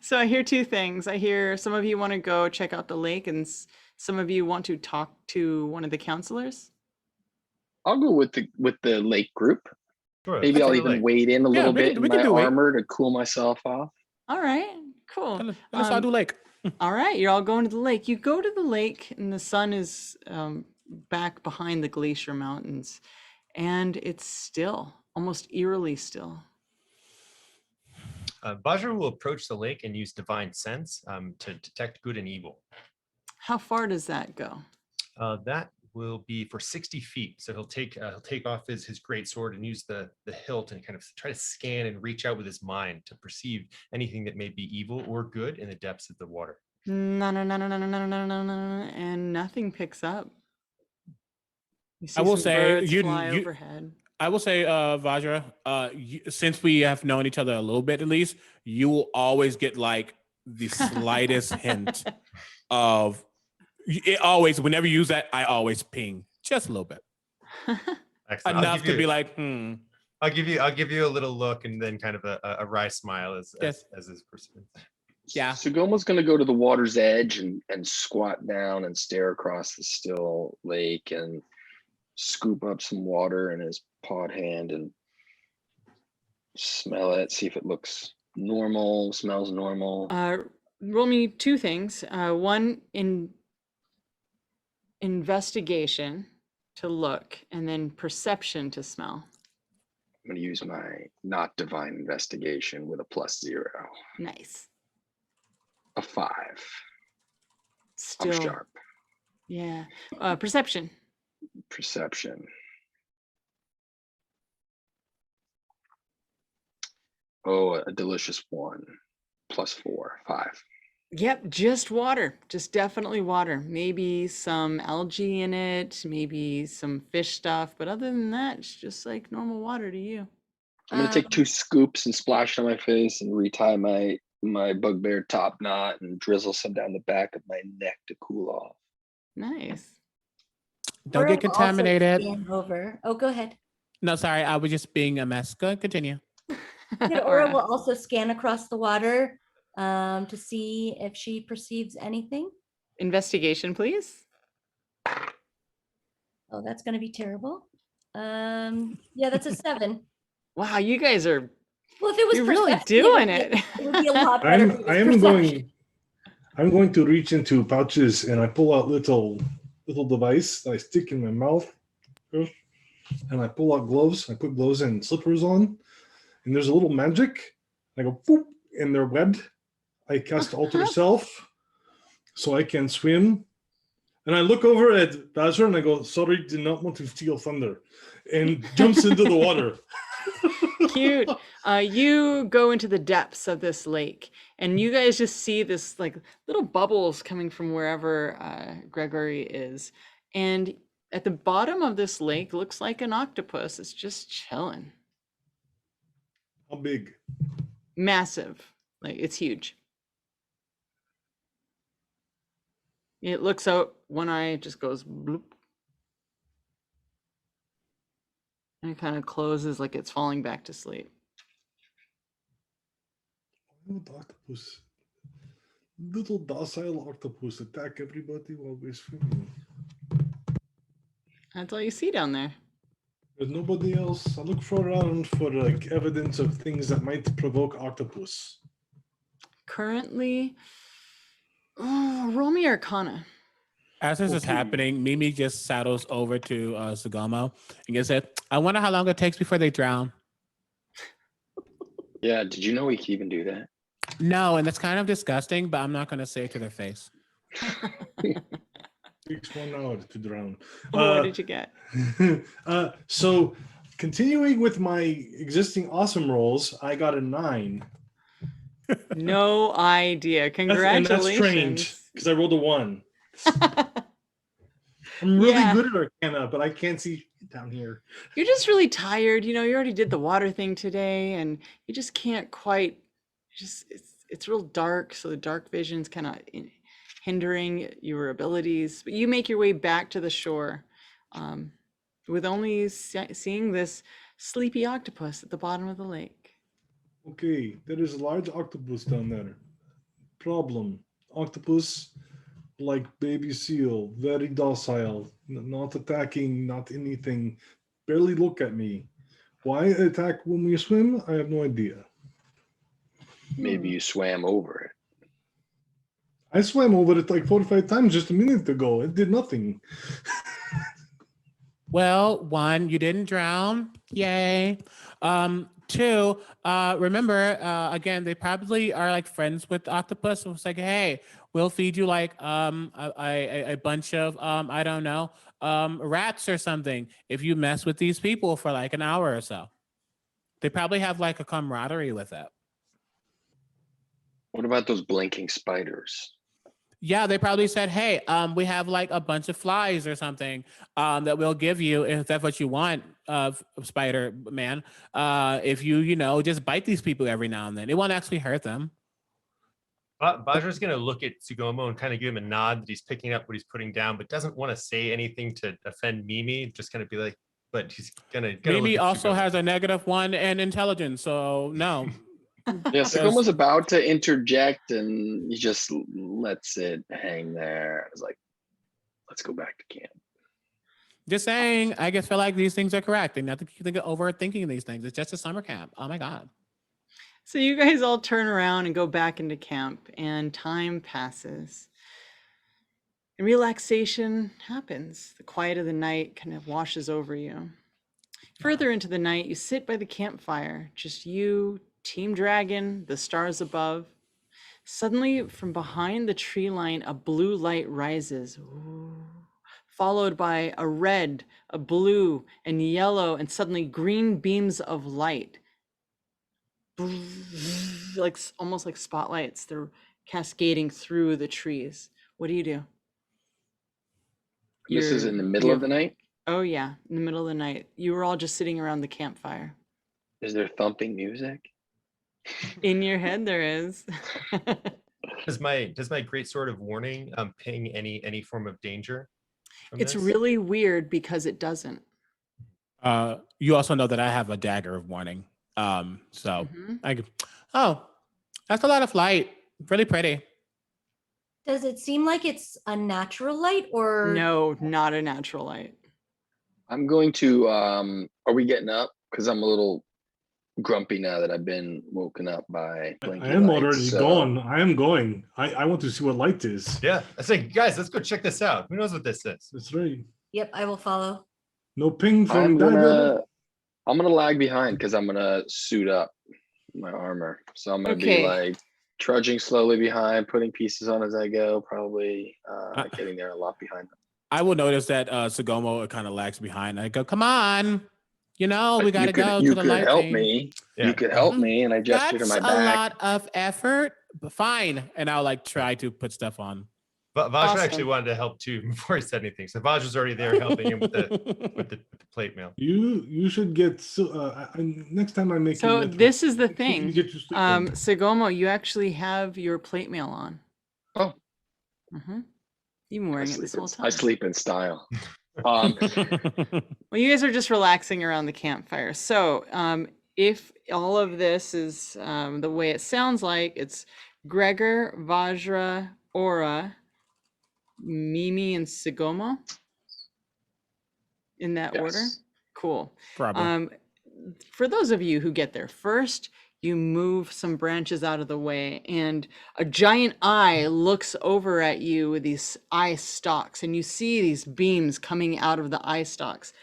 So I hear 2 things. I hear some of you want to go check out the lake, and some of you want to talk to one of the counselors. I'll go with the lake group. Sure, Maybe let's I'll take a even look. wade in a Yeah, little we bit can- we in can my do it. armor to cool myself off. All right, cool. Let's all do lake. All right, you're all going to the lake. You go to the lake, and the sun is back behind the glacier mountains, and it's still, almost eerily still. Bajra will approach the lake and use divine sense to detect good and evil. How far does that go? That will be for 60 feet. So he'll take off his great sword and use the hilt and kind of try to scan and reach out with his mind to perceive anything that may be evil or good in the depths of the water. No, no, no, no, no, no, no, no, no, no, and nothing picks up. You see I will some say, birds you- fly you- overhead. I will say, Vajra, since we have known each other a little bit at least, you will always get like the slightest hint of it. Always, whenever you use that, I always ping just a little bit, Excellent. I'll enough give to you- be like, I'll give you a little look and then kind of a wry smile as Yes. his pursuit. Yeah. Sugomo's going to go to the water's edge and squat down and stare across the still lake and scoop up some water in his pawed hand and smell it, see if it looks normal, smells normal. Roll me 2 things. One in investigation to look, and then perception to smell. I'm going to use my not divine investigation with a +0. Nice. A 5. I'm Still, sharp. yeah. Perception. Perception. Oh, a delicious 1. +4, 5. Yep, just water, just definitely water. Maybe some algae in it, maybe some fish stuff, but other than that, it's just like normal water to you. I'm gonna take 2 scoops and splash on my face and retie my bugbear top knot and drizzle some down the back of my neck to cool off. Nice. Don't get Aura will also contaminated. scan over. Oh, go ahead. No, sorry, I was just being a mess. Go ahead, continue. Aura Aura. will also scan across the water to see if she perceives anything. Investigation, please. Oh, that's going to be terrible. Yeah, that's a 7. Wow, you guys are Well, if it was you're really perception, doing it it. would be a lot better. if it was perception. I'm going to reach into pouches and I pull out little device that I stick in my mouth, and I pull out gloves. I put gloves and slippers on, and there's a little magic. I go boop, and they're webbed. I cast alter self, so I can swim. And I look over at Bazar and I go, "Sorry, did not want to steal thunder," and jumps into the water. Cute. You go into the depths of this lake, and you guys just see this like little bubbles coming from wherever Gregory is. And at the bottom of this lake looks like an octopus. It's just chilling. How big? Massive. Like it's huge. It looks out, one eye just goes bloop. And it kind of closes like it's falling back to sleep. Why would octopus, little docile octopus, attack everybody while we're swimming? That's all you see down there. There's nobody else. I look around for like evidence of things that might provoke octopus. Currently, roll me Arcana. As this is Okay. happening, Mimi just saddles over to Sugamo and gets it. I wonder how long it takes before they drown. Yeah, did you know we can even do that? No, and that's kind of disgusting, but I'm not going to say it to their face. Takes 1 hour to drown. What did you get? So, continuing with my existing awesome rolls, I got a 9. No idea. And Congratulations. that's strange because I rolled a 1. I'm really Yeah. good at Arcana, but I can't see down here. You're just really tired. You know, you already did the water thing today, and you just can't quite. It's real dark, so the dark vision's kind of hindering your abilities. But you make your way back to the shore, with only seeing this sleepy octopus at the bottom of the lake. Okay, there is a large octopus down there. Problem: octopus, like baby seal, very docile, not attacking, not anything. Barely look at me. Why attack when we swim? I have no idea. Maybe you swam over it. I swam over it like 4 or 5 times just a minute ago. It did nothing. Well, 1, you didn't drown. Yay. 2, remember, again, they probably are like friends with the octopus. So it's like, hey, we'll feed you like a bunch of, I don't know, rats or something if you mess with these people for like an hour or so. They probably have like a camaraderie with it. What about those blinking spiders? Yeah, they probably said, hey, we have like a bunch of flies or something that we'll give you if that's what you want, Spider-Man. If you know, just bite these people every now and then. It won't actually hurt them. Bajra's going to look at Tsugomo and kind of give him a nod that he's picking up what he's putting down, but doesn't want to say anything to offend Mimi. Just going to be like, but he's going to. Mimi also has a -1 in intelligence, so no. Yeah, Tsugomo's about to interject and he just lets it hang there. I was like, let's go back to camp. Just saying, I just feel like these things are correct. And not to think of overthinking these things. It's just a summer camp. Oh my God. So you guys all turn around and go back into camp, and time passes. And relaxation happens. The quiet of the night kind of washes over you. Further into the night, you sit by the campfire, just you, Team Dragon, the stars above. Suddenly, from behind the tree line, a blue light rises, followed by a red, a blue, and yellow, and suddenly green beams of light. like almost like spotlights. They're cascading through the trees. What do you do? This is in the middle you of the night. Oh yeah, in the middle of the night. You were all just sitting around the campfire. Is there thumping music? In your head there is. Does my great sword of warning ping any form of danger from It's this? really weird because it doesn't. You also know that I have a dagger of warning. So Mhm. I could, oh, that's a lot of light. Really pretty. Does it seem like it's a natural light or No, not a natural light. I'm going to. Are we getting up? Because I'm a little grumpy now that I've been woken up by I blinky am lights. already So gone. I am going. I want to see what light is. Yeah, I say, guys, let's go check this out. Who knows what this is? That's right. Yep, I will follow. No ping from I'm dagger. gonna lag behind because I'm gonna suit up my armor. So I'm gonna be Okay. like trudging slowly behind, putting pieces on as I go. Probably getting there a lot behind them. I will notice that Sagomo kind of lags behind. I go, come on. You know, we But got to go you to the could light help thing. me. Yeah. You could help me, and I gesture to That's my a back. lot of effort, but fine. And I'll like try to put stuff on. Vaj Awesome. actually wanted to help too before he said anything. So Vaj was already there helping him with the plate mail. You should get next time I make So you network, this is the you thing. get to sleep in. Sagomo, you actually have your plate mail on. Oh, Mm-hmm. You've been wearing it this whole time. I sleep in style. Well, you guys are just relaxing around the campfire. So if all of this is the way it sounds like, it's Gregor, Vajra, Aura, Mimi, and Sagomo in that order. Yes. Cool. Probably. For those of you who get there first, you move some branches out of the way, and a giant eye looks over at you with these eye stalks, and you see these beams coming out of the eye stalks.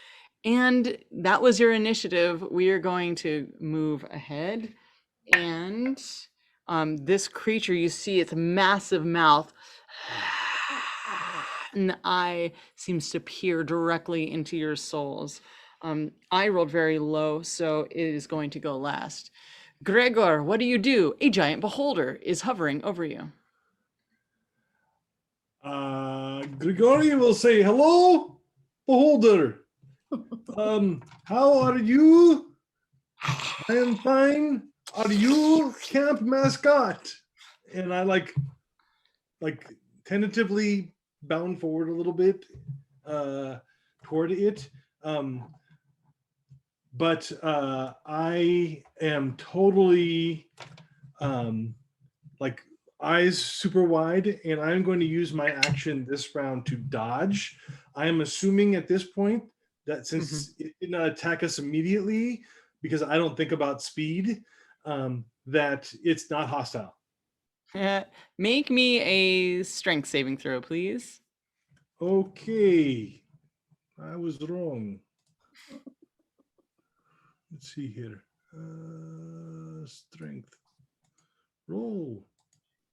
And that was your initiative. We are going to move ahead. And this creature, you see its massive mouth, and the eye seems to peer directly into your souls. I rolled very low, so it is going to go last. Gregor, what do you do? A giant beholder is hovering over you. Grigori will say, hello, beholder. How are you? I am fine. Are you camp mascot? And I like tentatively bound forward a little bit toward it. But I am totally like eyes super wide, and I'm going to use my action this round to dodge. I am assuming at this point that since it did not attack us immediately, because I don't think about speed, that it's not hostile. Make me a strength saving throw, please. Okay, I was wrong. Let's see here. Strength. Roll.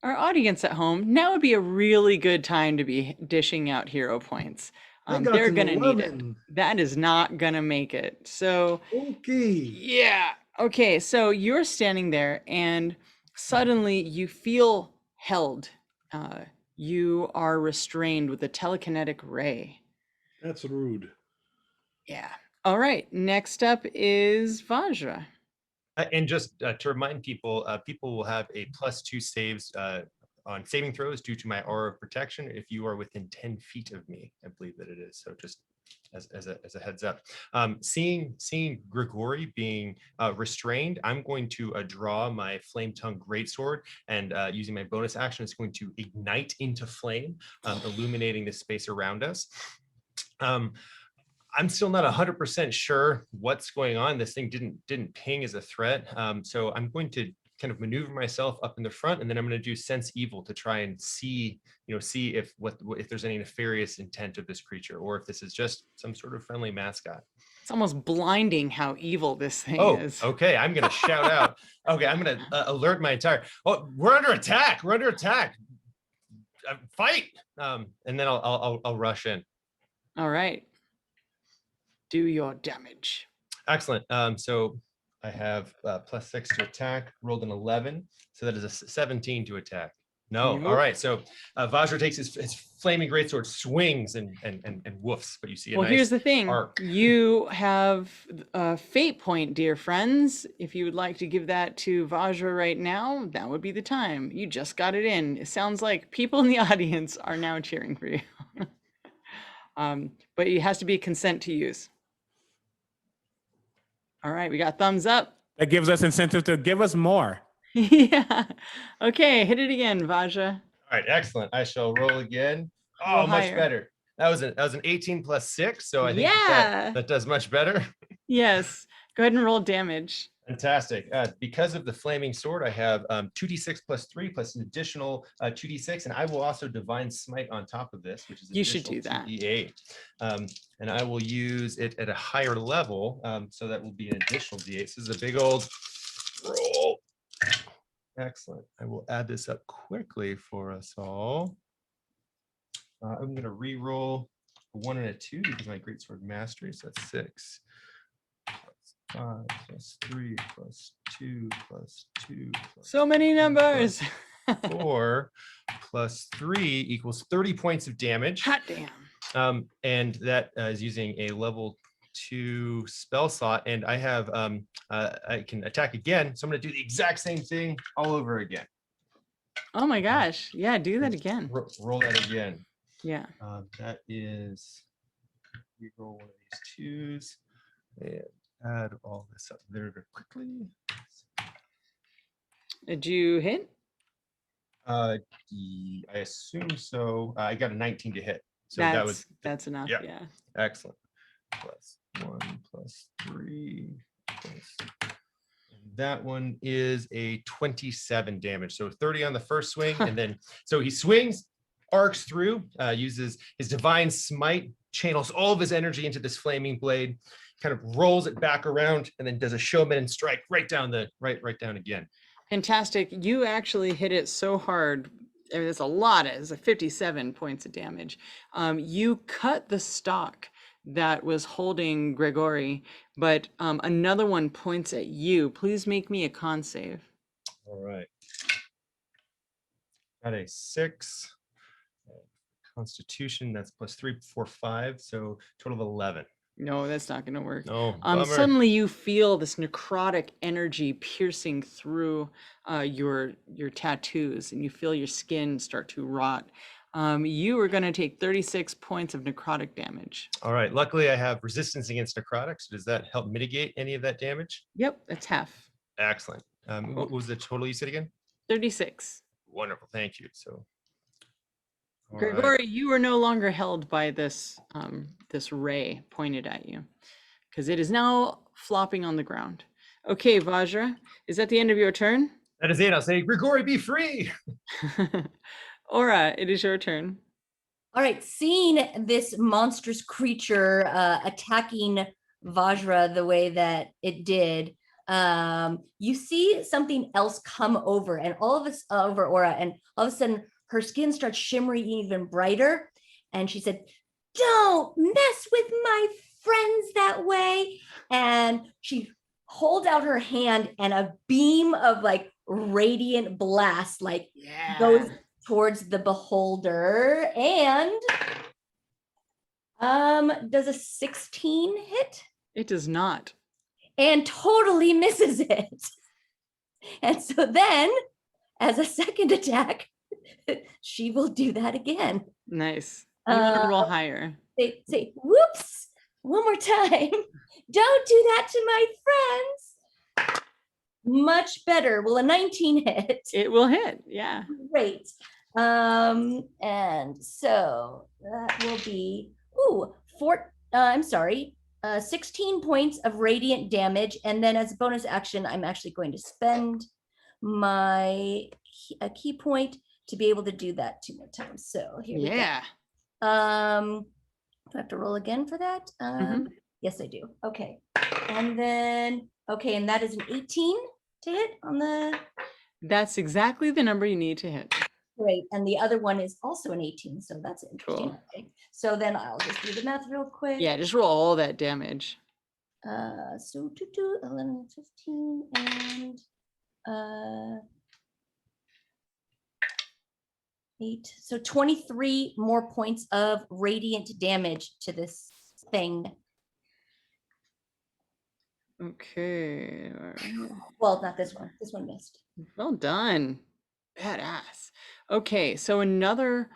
Our audience at home, now would be a really good time to be dishing out hero points. I got They're an gonna need it. 11. That is not gonna make it. So Okay. yeah. Okay, so you're standing there and suddenly you feel held. You are restrained with a telekinetic ray. That's rude. Yeah. All right. Next up is Vajra. And just to remind people, people will have a +2 saves on saving throws due to my aura of protection if you are within 10 feet of me. I believe that it is. So just as a heads up. Seeing Grigori being restrained, I'm going to draw my flame tongue greatsword, and using my bonus action, it's going to ignite into flame, illuminating the space around us. I'm still not 100% sure what's going on. This thing didn't ping as a threat, so I'm going to kind of maneuver myself up in the front, and then I'm going to do sense evil to try and see if there's any nefarious intent of this creature, or if this is just some sort of friendly mascot. It's almost blinding how evil this thing is. Okay. I'm going to shout out. Okay, I'm going to alert my entire. Oh, we're under attack. We're under attack. Fight. And then I'll rush in. All right. Do your damage. Excellent. So I have +6 to attack, rolled an 11. So that is a 17 to attack. No. All Nope. right. So Vajra takes his flaming greatsword, swings and woofs, but you see a Well, nice here's the thing. arc. You have a fate point, dear friends. If you would like to give that to Vajra right now, that would be the time. You just got it in. It sounds like people in the audience are now cheering for you. But it has to be consent to use. All right, we got thumbs up. That gives us incentive to give us more. Yeah. Okay, hit it again, Vajra. All right, excellent. I shall roll again. Roll Oh, much higher. better. That was an 18 +6, so I think Yeah. that does much better. Yes. Go ahead and roll damage. Fantastic. Because of the flaming sword, I have 2d6 +3 plus an additional 2d6, and I will also divine smite on top of this, which is You should do additional that. 2d8. And I will use it at a higher level, so that will be an additional d8. So this is a big old roll. Excellent. I will add this up quickly for us all. I'm going to re-roll a 1 and a 2 because my greatsword mastery. So that's 6 + 5 + 3 + 2 + 2 So many numbers. 4 + 3 equals 30 points of damage. Hot damn. And that is using a level 2 spell slot, and I have I can attack again. So I'm going to do the exact same thing all over again. Oh my gosh. Yeah, do that again. Roll that again. Yeah. That is, we roll one of these 2s and add all this up very, very quickly. Did you hit? I assume so. I got a 19 to hit. So that was that's enough. yeah. Yeah. Excellent. +1 + 3 plus. And that one is a 27 damage. So 30 on the first swing, and then so he swings, arcs through, uses his divine smite, channels all of his energy into this flaming blade, kind of rolls it back around, and then does a showman strike right down again. Fantastic. You actually hit it so hard. I mean, it's a lot. It's like 57 points of damage. You cut the stalk that was holding Gregory, but another one points at you. Please make me a con save. All right. Got a 6. Constitution, that's +3, 4, 5. So total of 11. No, that's not going to work. Oh, bummer. Suddenly you feel this necrotic energy piercing through your tattoos, and you feel your skin start to rot. You are going to take 36 points of necrotic damage. All right. Luckily, I have resistance against necrotics. Does that help mitigate any of that damage? Yep, that's half. Excellent. What was the total you said again? 36. Wonderful. Thank you. So, all Gregory, right. you are no longer held by this this ray pointed at you, because it is now flopping on the ground. Okay, Vajra, is that the end of your turn? That is it. I'll say, Grigori, be free. Aura, it is your turn. All right, seeing this monstrous creature attacking Vajra the way that it did, you see something else come over, and all of us over Aura, and all of a sudden her skin starts shimmering even brighter, and she said, "Don't mess with my friends that way." And she holds out her hand, and a beam of like radiant blast like goes towards the beholder, and does a 16 hit? It does not. And totally misses it. And so then, as a second attack, she will do that again. Nice. You want to roll higher. Say, whoops, one more time. Don't do that to my friends. Much better. Will a 19 hit? It will hit. Yeah. Great. And so that will be 16 points of radiant damage, and then as a bonus action, I'm actually going to spend my key point to be able to do that 2 more times. So here we go. Do I have to roll again for that? Yes, I do. Okay, and then and that is an 18 to hit on the. That's exactly the number you need to hit. Great, and the other one is also an 18, so that's interesting. Cool. Okay. So then I'll just do the math real quick. Yeah, just roll all that damage. So 11, 15, and 8. So 23 more points of radiant damage to this thing. Okay. All right. Well, not this one. This one missed. Well done. Badass. Okay, so another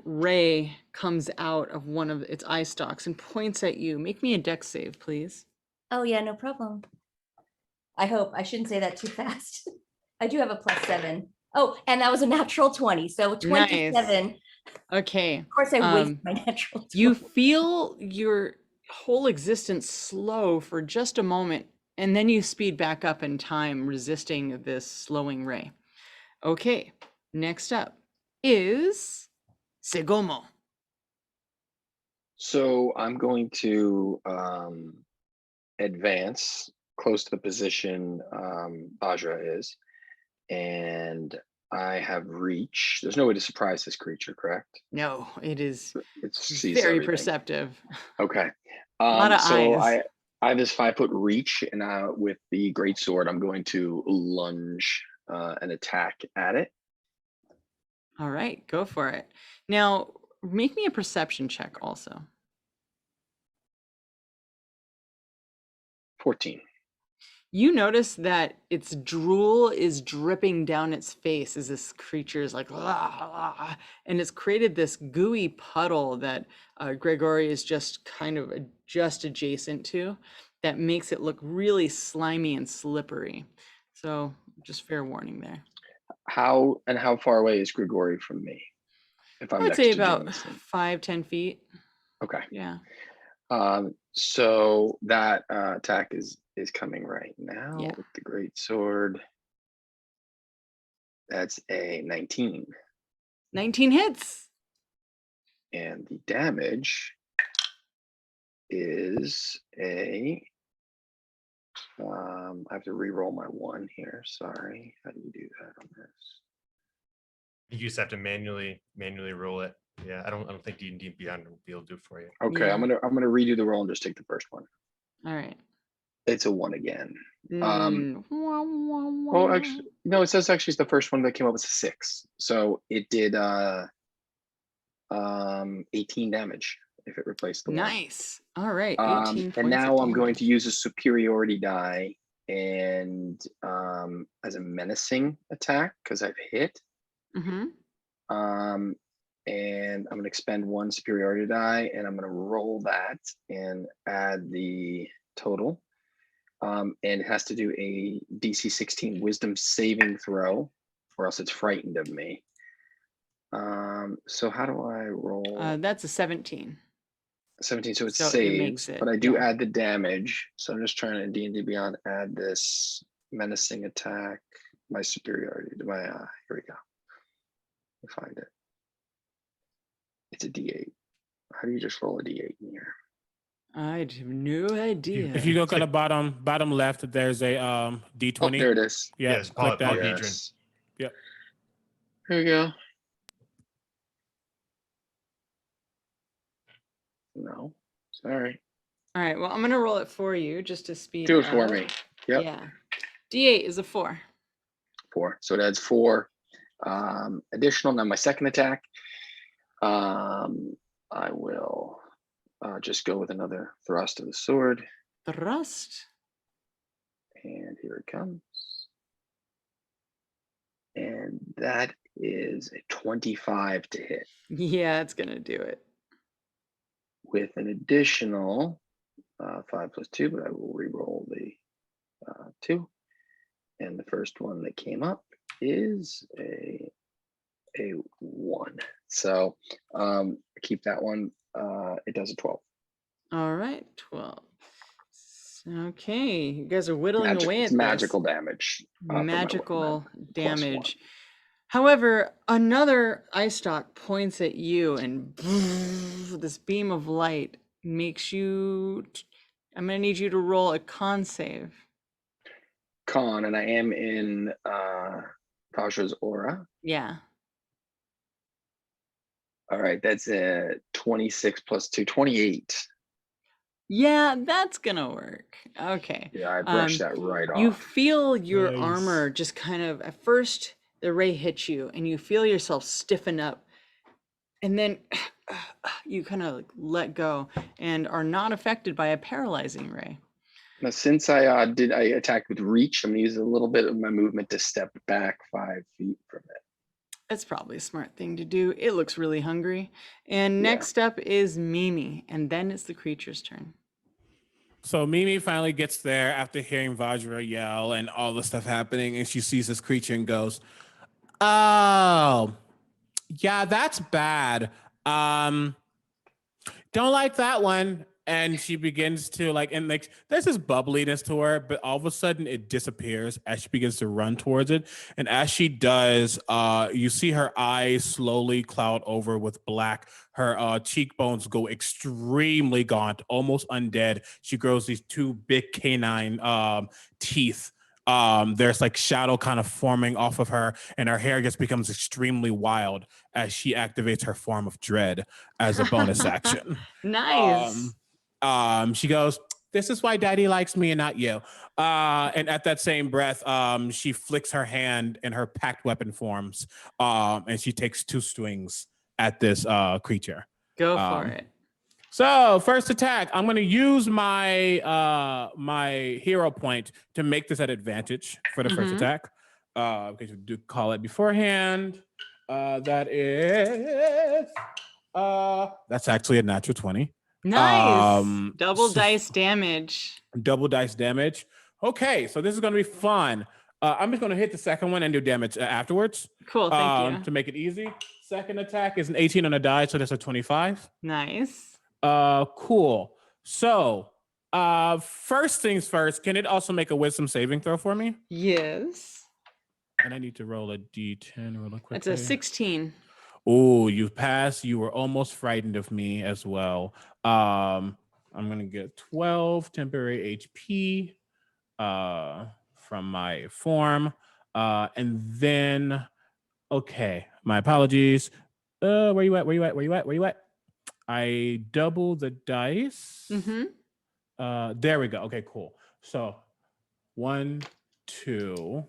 ray comes out of one of its eye stalks and points at you. Make me a dex save, please. Oh yeah, no problem. I hope I shouldn't say that too fast. I do have a +7. Oh, and that was a natural 20. So 27. Okay. Of course, I wasted my natural 20. You feel your whole existence slow for just a moment, and then you speed back up in time, resisting this slowing ray. Okay, next up is Segomo. So I'm going to advance close to the position Bajra is, and I have reach. There's no way to surprise this creature, correct? No, it is It sees very everything. perceptive. Okay. A lot of So eyes. I have this 5-foot reach, and with the great sword, I'm going to lunge an attack at it. All right, go for it. Now, make me a perception check also. 14. You notice that its drool is dripping down its face as this creature is like, "Ah, ah," and it's created this gooey puddle that Gregory is just kind of just adjacent to that makes it look really slimy and slippery. So just fair warning there. How far away is Grigori from me? If I'm I would next say to doing about this thing. 5-10 feet. Okay. Yeah. So that attack is coming right now Yeah. with the great sword. That's a 19. 19 hits. And the damage is a I have to re-roll my 1 here. Sorry. How do you do that on this? You just have to manually roll it. Yeah, I don't think D&D Beyond will be able to do it for you. Okay, Yeah. I'm gonna redo the roll and just take the first one. All right. It's a 1 again. Well, Well, actually, no, it says actually it's the first one that came up with a 6. So it did 18 damage if it replaced the 1. nice. All right. 18 And points of now I'm going damage. to use a superiority die and as a menacing attack because I've hit. Mm-hmm. And I'm going to expend 1 superiority die and I'm going to roll that and add the total. And it has to do a DC 16 wisdom saving throw or else it's frightened of me. So how do I roll? That's a 17. 17, so it So it saves, makes it, but I do yeah. add the damage. So I'm just trying to D&D Beyond add this menacing attack, my superiority to my, here we go. Let me find it. It's a D8. How do you just roll a D8 in here? I have no idea. If you look at the bottom left, there's a D20. Oh, there it is. Yeah, Yes, click that. polyhedron. Yes. Yep. Here we go. No, sorry. All right. Well, I'm going to roll it for you just to speed Do it for up. me. Yep. Yeah. D8 is a 4. 4. So it adds 4 additional. Now my second attack, I will just go with another thrust of the sword. Thrust. And here it comes. And that is a 25 to hit Yeah, it's going to do it. with an additional 5 plus 2, but I will re-roll the 2. And the first one that came up is a 1. So keep that one. It does a 12. All right. 12. Okay. You guys are whittling away at It's this. magical damage. Magical +1. damage. However, another eye stalk points at you and this beam of light makes you, I'm going to need you to roll a con save. Con, and I am in Vajra's aura. Yeah. All right, that's a 26 plus 2, 28. Yeah, that's gonna work. Okay. Yeah, I brushed that right You off. feel your Nice. armor just kind of, at first, the ray hits you, and you feel yourself stiffen up, and then you kind of let go and are not affected by a paralyzing ray. Now, since I attacked with reach, I'm gonna use a little bit of my movement to step back 5 feet from it. That's probably a smart thing to do. It looks really hungry. And Yeah. next up is Mimi, and then it's the creature's turn. So Mimi finally gets there after hearing Vajra yell and all the stuff happening, and she sees this creature and goes, "Oh, yeah, that's bad. Um, don't like that one." And she begins to there's this bubbliness to her, but all of a sudden it disappears as she begins to run towards it. And as she does, you see her eyes slowly cloud over with black. Her cheekbones go extremely gaunt, almost undead. She grows these two big canine teeth. There's like shadow kind of forming off of her, and her hair just becomes extremely wild as she activates her form of dread as a bonus action. Nice. She goes, "This is why daddy likes me and not you." And at that same breath, she flicks her hand and her packed weapon forms. And she takes 2 swings at this creature. Go for it. So first attack, I'm going to use my my hero point to make this at advantage for the first attack. Because you do call it beforehand. That is that's actually a natural 20. Nice. Double dice damage. Double dice damage. Okay, so this is going to be fun. I'm just going to hit the second one and do damage afterwards. Cool, thank you. To make it easy. Second attack is an 18 on a die, so that's a 25. Nice. Cool. So, first things first, can it also make a wisdom saving throw for me? Yes. And I need to roll a d10 really quickly. It's a 16. Oh, you passed. You were almost frightened of me as well. I'm gonna get 12 temporary HP from my form. And then okay, my apologies. Where you at? Where you at? Where you at? Where you at? I double the dice. There we go. Okay, cool. So 1, 2,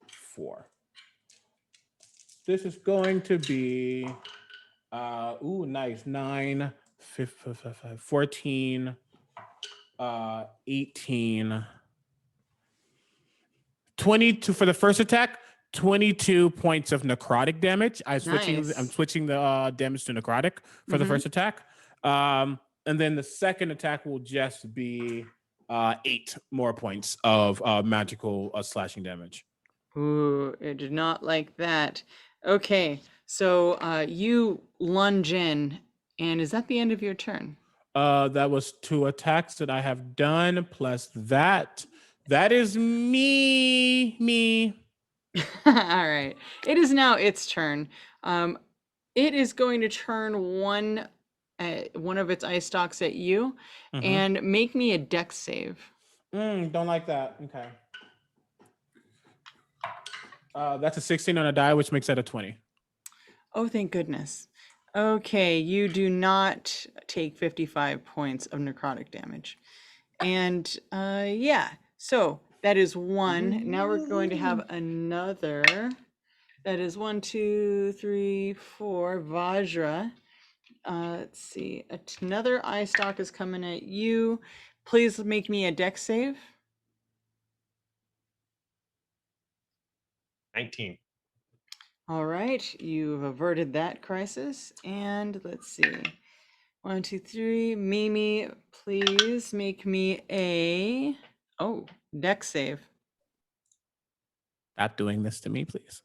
4. This is going to be nice. 9, 14, 18, 22 for the first attack. 22 points of necrotic damage. I'm switching the damage to necrotic for the first attack. And then the second attack will just be 8 more points of magical slashing damage. Ooh, I did not like that. Okay, so you lunge in, and is that the end of your turn? That was 2 attacks that I have done, plus that. That is me. All right. It is now its turn. It is going to turn one of its eye stalks at you and make me a dex save. Don't like that. Okay. That's a 16 on a die, which makes that a 20. Oh, thank goodness. Okay, you do not take 55 points of necrotic damage. And yeah, so that is 1. Now we're going to have another. That is 1, 2, 3, 4. Vajra. Let's see. Another eye stalk is coming at you. Please make me a dex save. 19. All right, you've averted that crisis. And let's see. 1, 2, 3. Mimi, please make me a dex save. Stop doing this to me, please.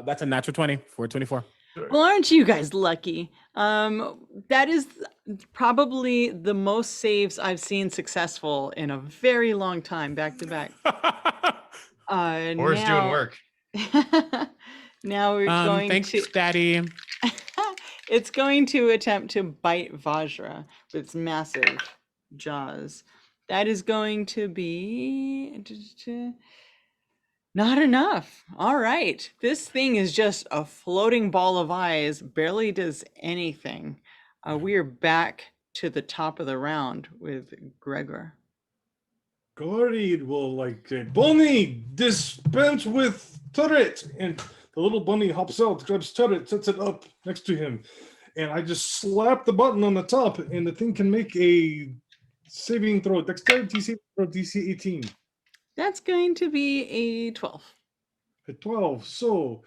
That's a natural 20 for 24. Well, aren't you guys lucky? That is probably the most saves I've seen successful in a very long time, back to back. Or is doing work. Now we're going thanks, to. Daddy. It's going to attempt to bite Vajra with its massive jaws. That is going to be not enough. All right. This thing is just a floating ball of eyes, barely does anything. We are back to the top of the round with Gregor. Gorid will like say, Bunny, dispense with turret. And the little bunny hops out, grabs turret, sets it up next to him. And I just slap the button on the top, and the thing can make a saving throw, dexterity saving throw, DC 18. That's going to be a 12. A 12. So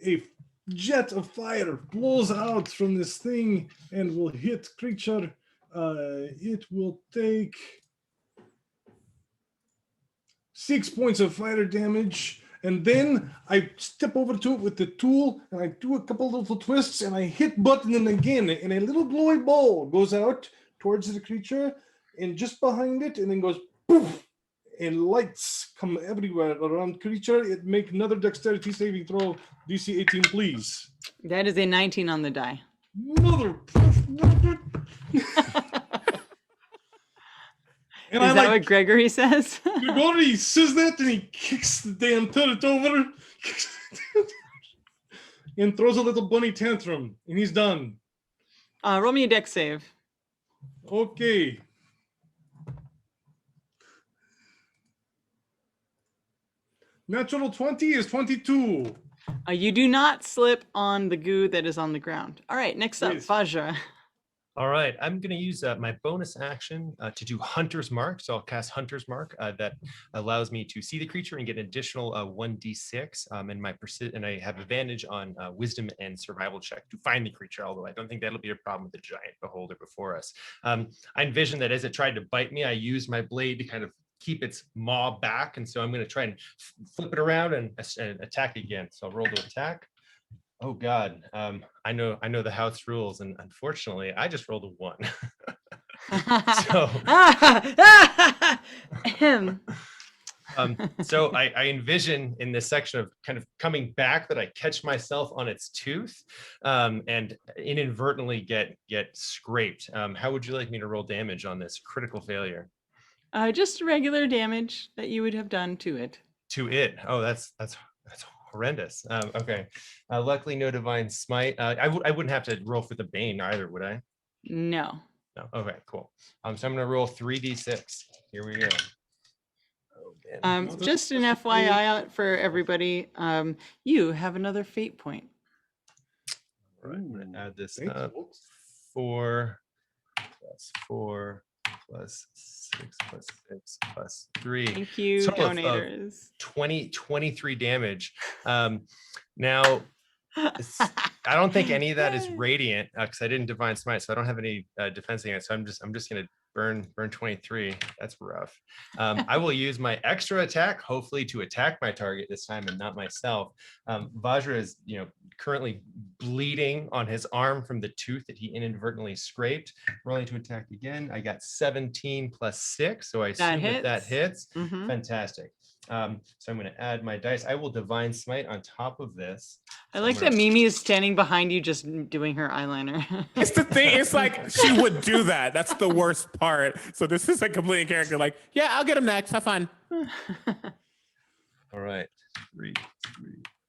a jet of fire blows out from this thing and will hit creature. It will take 6 points of fire damage. And then I step over to it with the tool and I do a couple little twists and I hit button and again, and a little glowy ball goes out towards the creature and just behind it, and then goes poof, and lights come everywhere around creature. It make another dexterity saving throw, DC 18, please. That is a 19 on the die. Mother. And Is I that like what Gregory says? Grigori says that, and he kicks the damn turret over and throws a little bunny tantrum, and he's done. Roll me a dex save. Okay. Natural 20 is 22. You do not slip on the goo that is on the ground. All right, next up, Please. Vajra. All right, I'm going to use my bonus action to do Hunter's Mark. So I'll cast Hunter's Mark that allows me to see the creature and get an additional 1d6. And I have advantage on Wisdom and Survival check to find the creature, although I don't think that'll be a problem with the giant beholder before us. I envision that as it tried to bite me, I used my blade to kind of keep its maw back. And so I'm going to try and flip it around and attack again. So I'll roll to attack. Oh God, I know the house rules, and unfortunately, I just rolled a 1. So I envision in this section of kind of coming back that I catch myself on its tooth, and inadvertently get scraped. How would you like me to roll damage on this critical failure? Just regular damage that you would have done to it. To it? Oh, that's horrendous. Okay. Luckily, no divine smite. I wouldn't have to roll for the bane either, would I? No. No. Okay, cool. So I'm going to roll 3d6. Here we go. Oh, man. Just an FYI out for everybody. You have another fate point. All right, I'm going to add this Thanks, up. folks. 4 plus 4 plus 6 plus 6 plus 3. Thank you, Total of donators. 23 damage. Now, I don't think any of that is radiant because I didn't divine smite, so I don't have any defense against it. So I'm just gonna burn 23. That's rough. I will use my extra attack, hopefully to attack my target this time and not myself. Vajra is currently bleeding on his arm from the tooth that he inadvertently scraped. Rolling to attack again. I got 17 plus 6, so I assume that hits. Mhm. Fantastic. So I'm going to add my dice. I will divine smite on top of this. I like that Mimi is standing behind you just doing her eyeliner. It's the thing. It's like she would do that. That's the worst part. So this is a complete character. Like, yeah, I'll get him next. Have fun. All right. 3,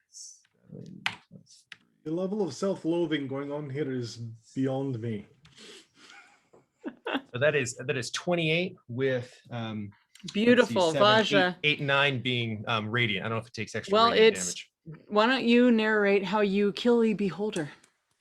7 plus The level of self-loathing going on here is beyond me. So that is 28 with Beautiful, Vajra. 8 and 9 being radiant. I don't know if it takes extra Well, radiant it's. damage. Why don't you narrate how you kill the beholder?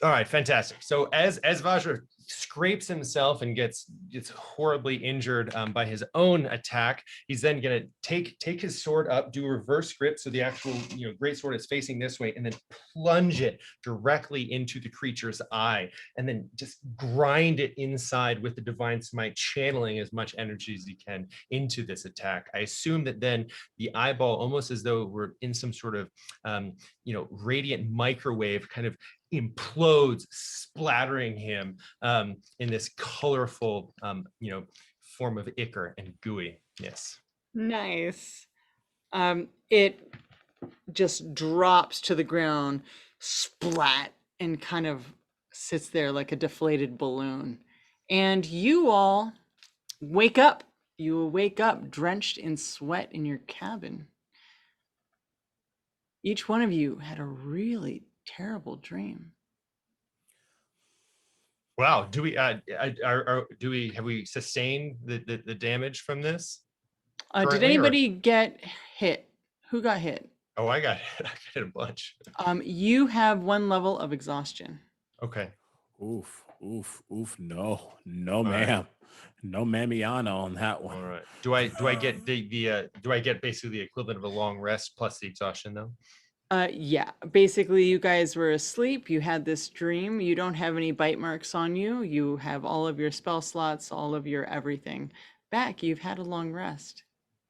All right, fantastic. So as Vajra scrapes himself and gets horribly injured by his own attack, he's then going to take his sword up, do a reverse grip, so the actual great sword is facing this way, and then plunge it directly into the creature's eye, and then just grind it inside with the divine smite, channeling as much energy as he can into this attack. I assume that then the eyeball, almost as though we're in some sort of radiant microwave, kind of implodes, splattering him in this colorful form of ichor and gooey. Yes. Nice. It just drops to the ground, splat, and kind of sits there like a deflated balloon. And you all wake up. You wake up drenched in sweat in your cabin. Each one of you had a really terrible dream. Wow. Do we have we sustained the damage from this? Did Currently, or- anybody get hit? Who got hit? Oh, I got hit. I got hit a bunch. You have 1 level of exhaustion. Okay. Oof, oof, oof. No, no, right. ma'am. No mamiana on that one. All right. Do I get do I get basically the equivalent of a long rest plus the exhaustion though? Yeah, basically you guys were asleep. You had this dream. You don't have any bite marks on you. You have all of your spell slots, all of your everything back. You've had a long rest.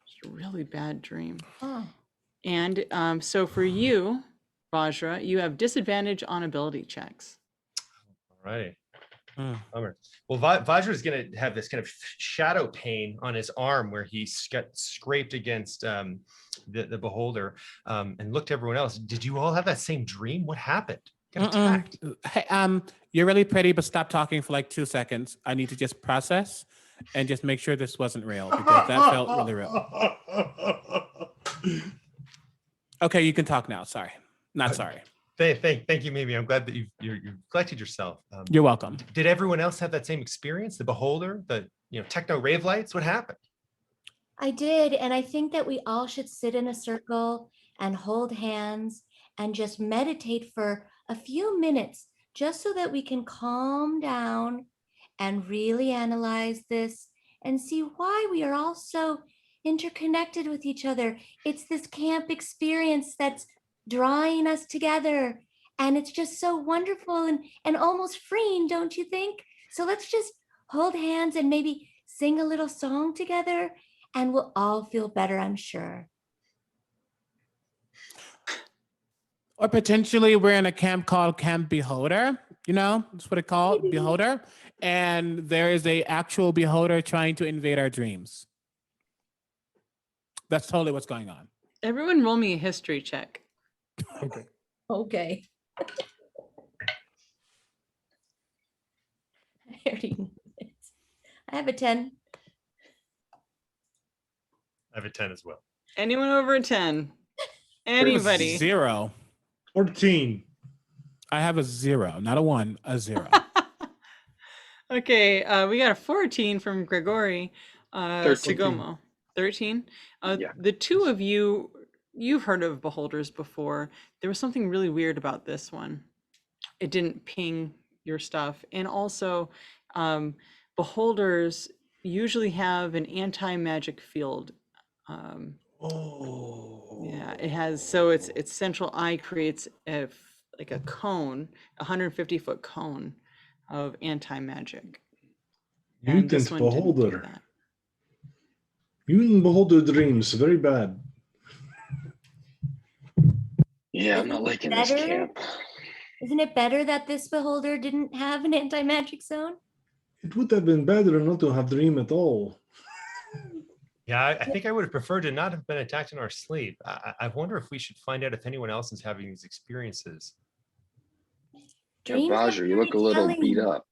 It's a really bad dream. Oh. And so for you, Vajra, you have disadvantage on ability checks. All right. Hmm. Bummer. Well, Vajra is going to have this kind of shadow pain on his arm where he got scraped against the beholder and looked at everyone else. Did you all have that same dream? What happened? Got attacked. Hey, you're really pretty, but stop talking for like 2 seconds. I need to just process and just make sure this wasn't real because that felt really real. Okay, you can talk now. Sorry, not sorry. Thank you, Mimi. I'm glad that you collected yourself. You're welcome. Did everyone else have that same experience? The beholder, the techno rave lights. What happened? I did, and I think that we all should sit in a circle and hold hands and just meditate for a few minutes, just so that we can calm down and really analyze this and see why we are all so interconnected with each other. It's this camp experience that's drawing us together, and it's just so wonderful and almost freeing, don't you think? So let's just hold hands and maybe sing a little song together, and we'll all feel better, I'm sure. Or potentially we're in a camp called Camp Beholder. That's what it's called, Maybe. Beholder. And there is a actual beholder trying to invade our dreams. That's totally what's going on. Everyone roll me a history check. Okay. I already knew this. I have a 10. I have a 10 as well. Anyone over a 10? Anybody? 0. 14. I have a 0, not a 1, a 0. Okay, we got a 14 from Gregory 13. Sugomo. 13? Yeah. The two of you, you've heard of beholders before. There was something really weird about this one. It didn't ping your stuff. And also, beholders usually have an anti-magic field. Yeah, it has, so its central eye creates like a cone, 150-foot cone of anti-magic. And this Mutant one didn't do beholder. that. Mutant beholder dreams, very bad. Yeah, I'm not liking this Better? camp. Isn't it better that this beholder didn't have an anti-magic zone? It would have been better not to have dream at all. Yeah, I think I would have preferred to not have been attacked in our sleep. I wonder if we should find out if anyone else is having these experiences. Yeah, Dreams are Vajra, you look a very little telling. beat up.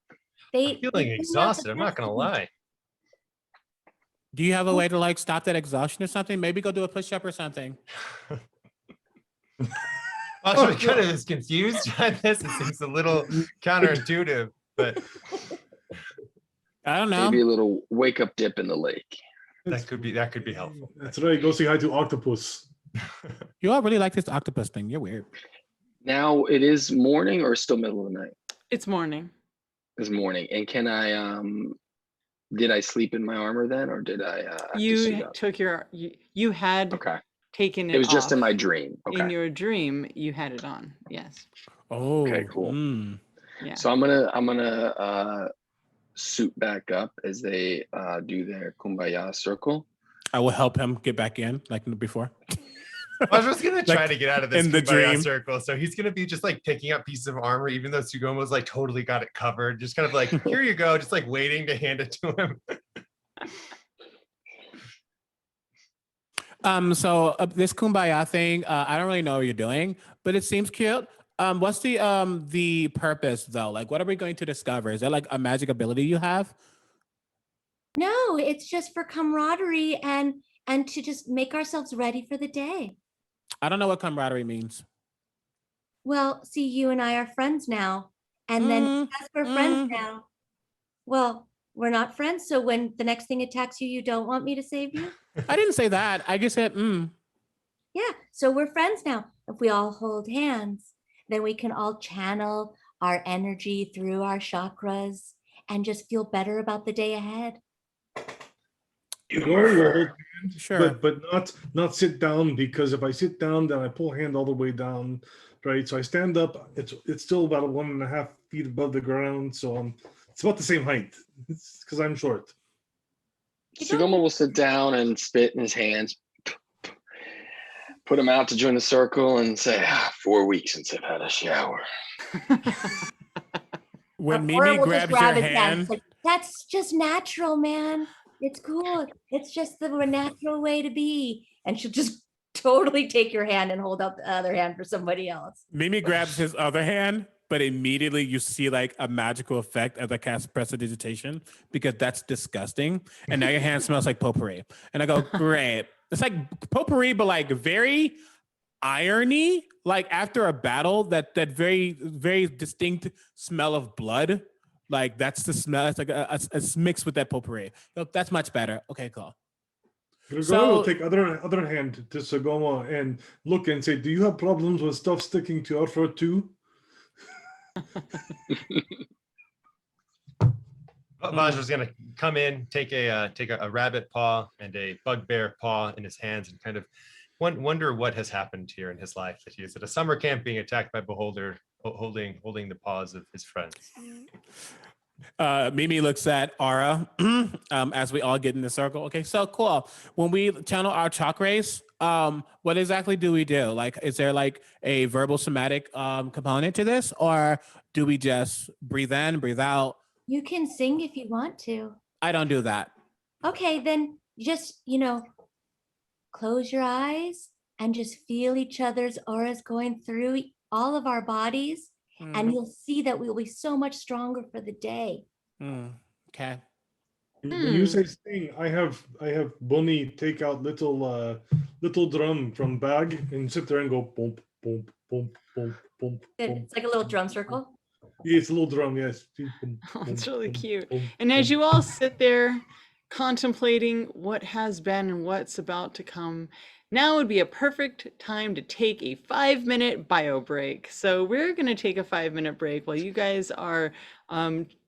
I'm feeling exhausted. I'm not going to lie. Do you have a way to like stop that exhaustion or something? Maybe go do a push-up or something. Vajra kind of is confused by this. It seems a little counterintuitive, but I don't know. Maybe a little wake up dip in the lake. that could be helpful. That's right. Go say hi to Octopus. You all really like this octopus thing. You're weird. Now it is morning or still middle of the night? It's morning. It's morning. And can I did I sleep in my armor then, or did I have to suit You up? took you had Okay. taken it It was just in off. my dream. In Okay. your dream, you had it on. Yes. Oh, Okay, cool. Yeah. So I'm gonna suit back up as they do their kumbaya circle. I will help him get back in like before. Vajra's going to try Like, to get out of this in the kumbaya dream. circle. So he's going to be just like picking up pieces of armor, even though Sugomo's like totally got it covered. Just kind of like, here you go. Just like waiting to hand it to him. So this kumbaya thing, I don't really know what you're doing, but it seems cute. What's the purpose though? Like, what are we going to discover? Is that like a magic ability you have? No, it's just for camaraderie and to just make ourselves ready for the day. I don't know what camaraderie means. Well, see, you and I are friends now, And then Mm, because we're friends mm. now, well, we're not friends. So when the next thing attacks you, you don't want me to save you? I didn't say that. I just said, Yeah, so we're friends now. If we all hold hands, then we can all channel our energy through our chakras and just feel better about the day ahead. We'll hold hands, Sure. but not sit down, because if I sit down, then I pull hand all the way down, right? So I stand up. It's still about 1.5 feet above the ground, so it's about the same height. It's because I'm short. You don't Sugoma will sit down and spit in his hands, put him out to join the circle, and say, 4 weeks since I've had a shower. When Or Mimi we'll just grabs your grab his hand. It's hand, like, that's just natural, man. It's cool. It's just the natural way to be. And she'll just totally take your hand and hold out the other hand for somebody else. Mimi grabs his other hand, but immediately you see like a magical effect of the cast prestidigitation because that's disgusting. And now your hand smells like potpourri. And I go, great. It's like potpourri, but like very irony. Like after a battle, that very, very distinct smell of blood. Like that's the smell. It's like it's mixed with that potpourri. So that's much better. Okay, cool. Gregory will So take other hand to Sugoma and look and say, "Do you have problems with stuff sticking to your throat too?" Vajra's gonna come in, take a rabbit paw and a bugbear paw in his hands, and kind of wonder what has happened here in his life. That he is at a summer camp being attacked by Beholder, holding the paws of his friends. Mimi looks at Aura as we all get in the circle. Okay, so cool. When we channel our chakras, what exactly do we do? Like, is there like a verbal somatic component to this, or do we just breathe in, breathe out? You can sing if you want to. I don't do that. Okay, then just, close your eyes and just feel each other's auras going through all of our bodies. And you'll see that we'll be so much stronger for the day. Okay. When you say sing, I have Bunny take out little drum from bag and sit there and go boom boom boom boom boom. Good. It's like a little drum circle. Yeah, it's a little drum, yes. Oh, it's really cute. boom, And as boom. you all sit there contemplating what has been and what's about to come, now would be a perfect time to take a 5-minute bio break. So we're going to take a 5-minute break while you guys are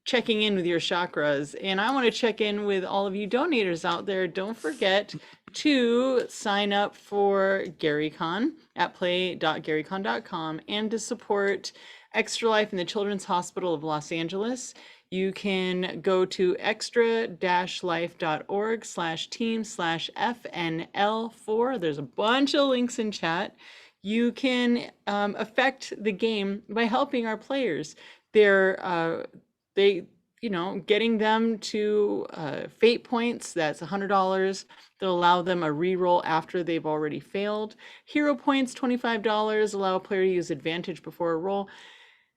checking in with your chakras. And I want to check in with all of you donators out there. Don't forget to sign up for GaryCon at play.garycon.com and to support Extra Life in the Children's Hospital of Los Angeles. You can go to extra-life.org/team/FNL4. There's a bunch of links in chat. You can affect the game by helping our players. Getting them to fate points, that's $100. They'll allow them a reroll after they've already failed. Hero points, $25, allow a player to use advantage before a roll.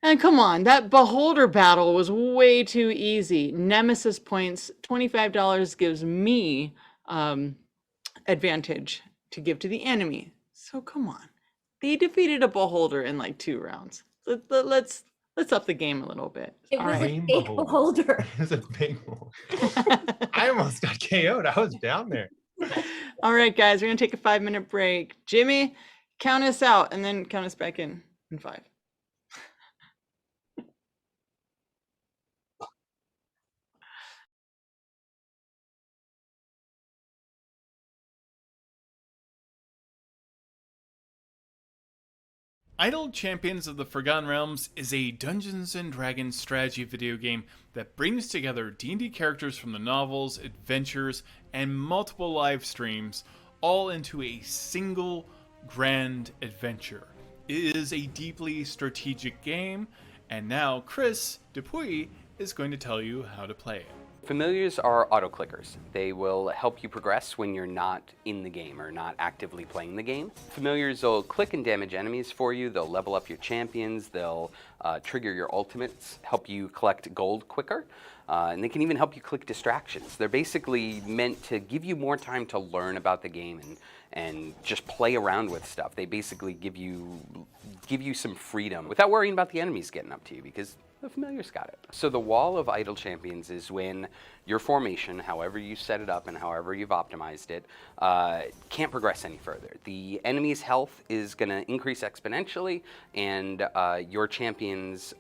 And come on, that Beholder battle was way too easy. Nemesis points, $25 gives me advantage to give to the enemy. So come on. They defeated a Beholder in like 2 rounds. Let's up the game a little bit. It All was right. a fake beholder. It was a big one. I almost got KO'd. I was down there. All right, guys, we're going to take a 5-minute break. Jimmy, count us out and then count us back in 5. Idle Champions of the Forgotten Realms is a Dungeons & Dragons strategy video game that brings together D&D characters from the novels, adventures, and multiple live streams all into a single grand adventure. It is a deeply strategic game, and now Chris Dupuy is going to tell you how to play it. Familiars are auto-clickers. They will help you progress when you're not in the game or not actively playing the game. Familiars will click and damage enemies for you. They'll level up your champions. They'll trigger your ultimates, help you collect gold quicker. And they can even help you click distractions. They're basically meant to give you more time to learn about the game and just play around with stuff. They basically give you some freedom without worrying about the enemies getting up to you, because The familiar's got it. So the wall of idle champions is when your formation, however you set it up and however you've optimized it, can't progress any further. The enemy's health is going to increase exponentially, and your champion's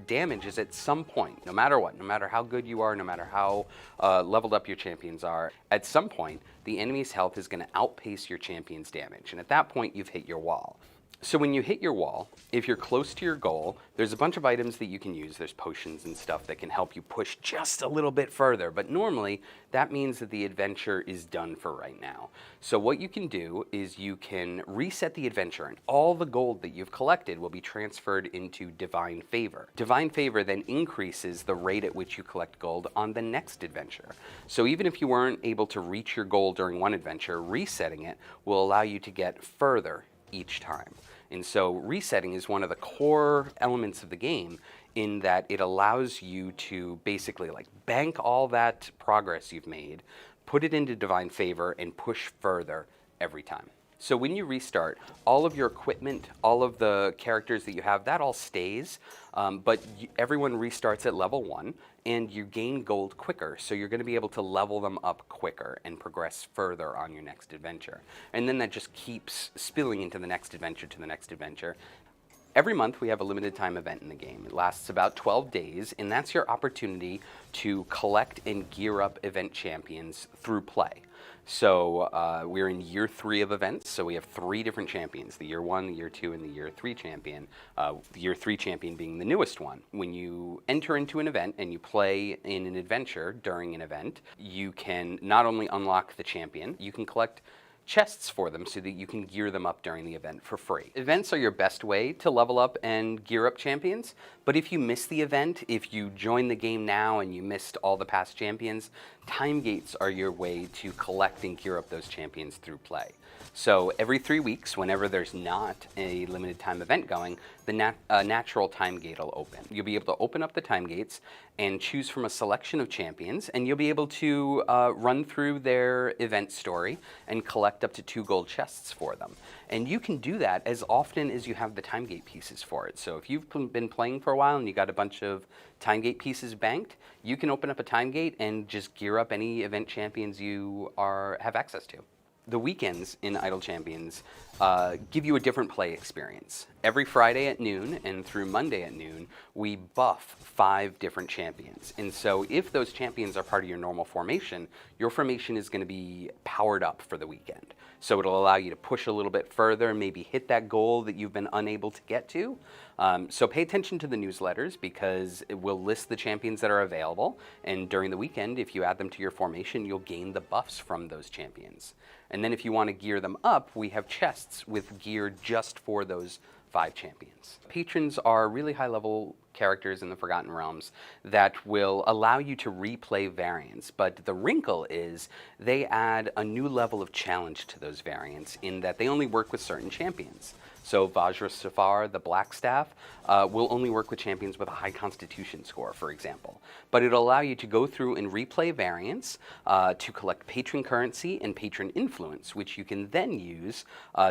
damage is at some point, no matter what, no matter how good you are, no matter how leveled up your champions are, at some point, the enemy's health is going to outpace your champion's damage. And at that point, you've hit your wall. So when you hit your wall, if you're close to your goal, there's a bunch of items that you can use. There's potions and stuff that can help you push just a little bit further. But normally, that means that the adventure is done for right now. So what you can do is you can reset the adventure, and all the gold that you've collected will be transferred into Divine Favor. Divine Favor then increases the rate at which you collect gold on the next adventure. So even if you weren't able to reach your goal during one adventure, resetting it will allow you to get further each time. And so resetting is one of the core elements of the game in that it allows you to basically like bank all that progress you've made, put it into Divine Favor, and push further every time. So when you restart, all of your equipment, all of the characters that you have, that all stays, but everyone restarts at level 1, and you gain gold quicker, so you're going to be able to level them up quicker and progress further on your next adventure. And then that just keeps spilling into the next adventure to the next adventure. Every month we have a limited time event in the game. It lasts about 12 days, and that's your opportunity to collect and gear up event champions through play. So we're in year 3 of events, so we have 3 different champions, the year 1, the year 2, and the year 3 champion, the year 3 champion being the newest one. When you enter into an event and you play in an adventure during an event, you can not only unlock the champion, you can collect chests for them so that you can gear them up during the event for free. Events are your best way to level up and gear up champions, but if you miss the event, if you join the game now and you missed all the past champions, time gates are your way to collect and gear up those champions through play. So every 3 weeks, whenever there's not a limited time event going, the natural time gate will open. You'll be able to open up the time gates and choose from a selection of champions, and you'll be able to run through their event story and collect up to 2 gold chests for them. And you can do that as often as you have the time gate pieces for it. So if you've been playing for a while and you got a bunch of time gate pieces banked, you can open up a time gate and just gear up any event champions you have access to. The weekends in Idle Champions give you a different play experience. Every Friday at noon and through Monday at noon, we buff 5 different champions. And so if those champions are part of your normal formation, your formation is going to be powered up for the weekend. So it'll allow you to push a little bit further, maybe hit that goal that you've been unable to get to. So pay attention to the newsletters because it will list the champions that are available. And during the weekend, if you add them to your formation, you'll gain the buffs from those champions. And then if you want to gear them up, we have chests with gear just for those 5 champions. Patrons are really high-level characters in the Forgotten Realms that will allow you to replay variants, but the wrinkle is they add a new level of challenge to those variants in that they only work with certain champions. So Vajra Safar, the Black Staff, will only work with champions with a high constitution score, for example. But it'll allow you to go through and replay variants to collect patron currency and patron influence, which you can then use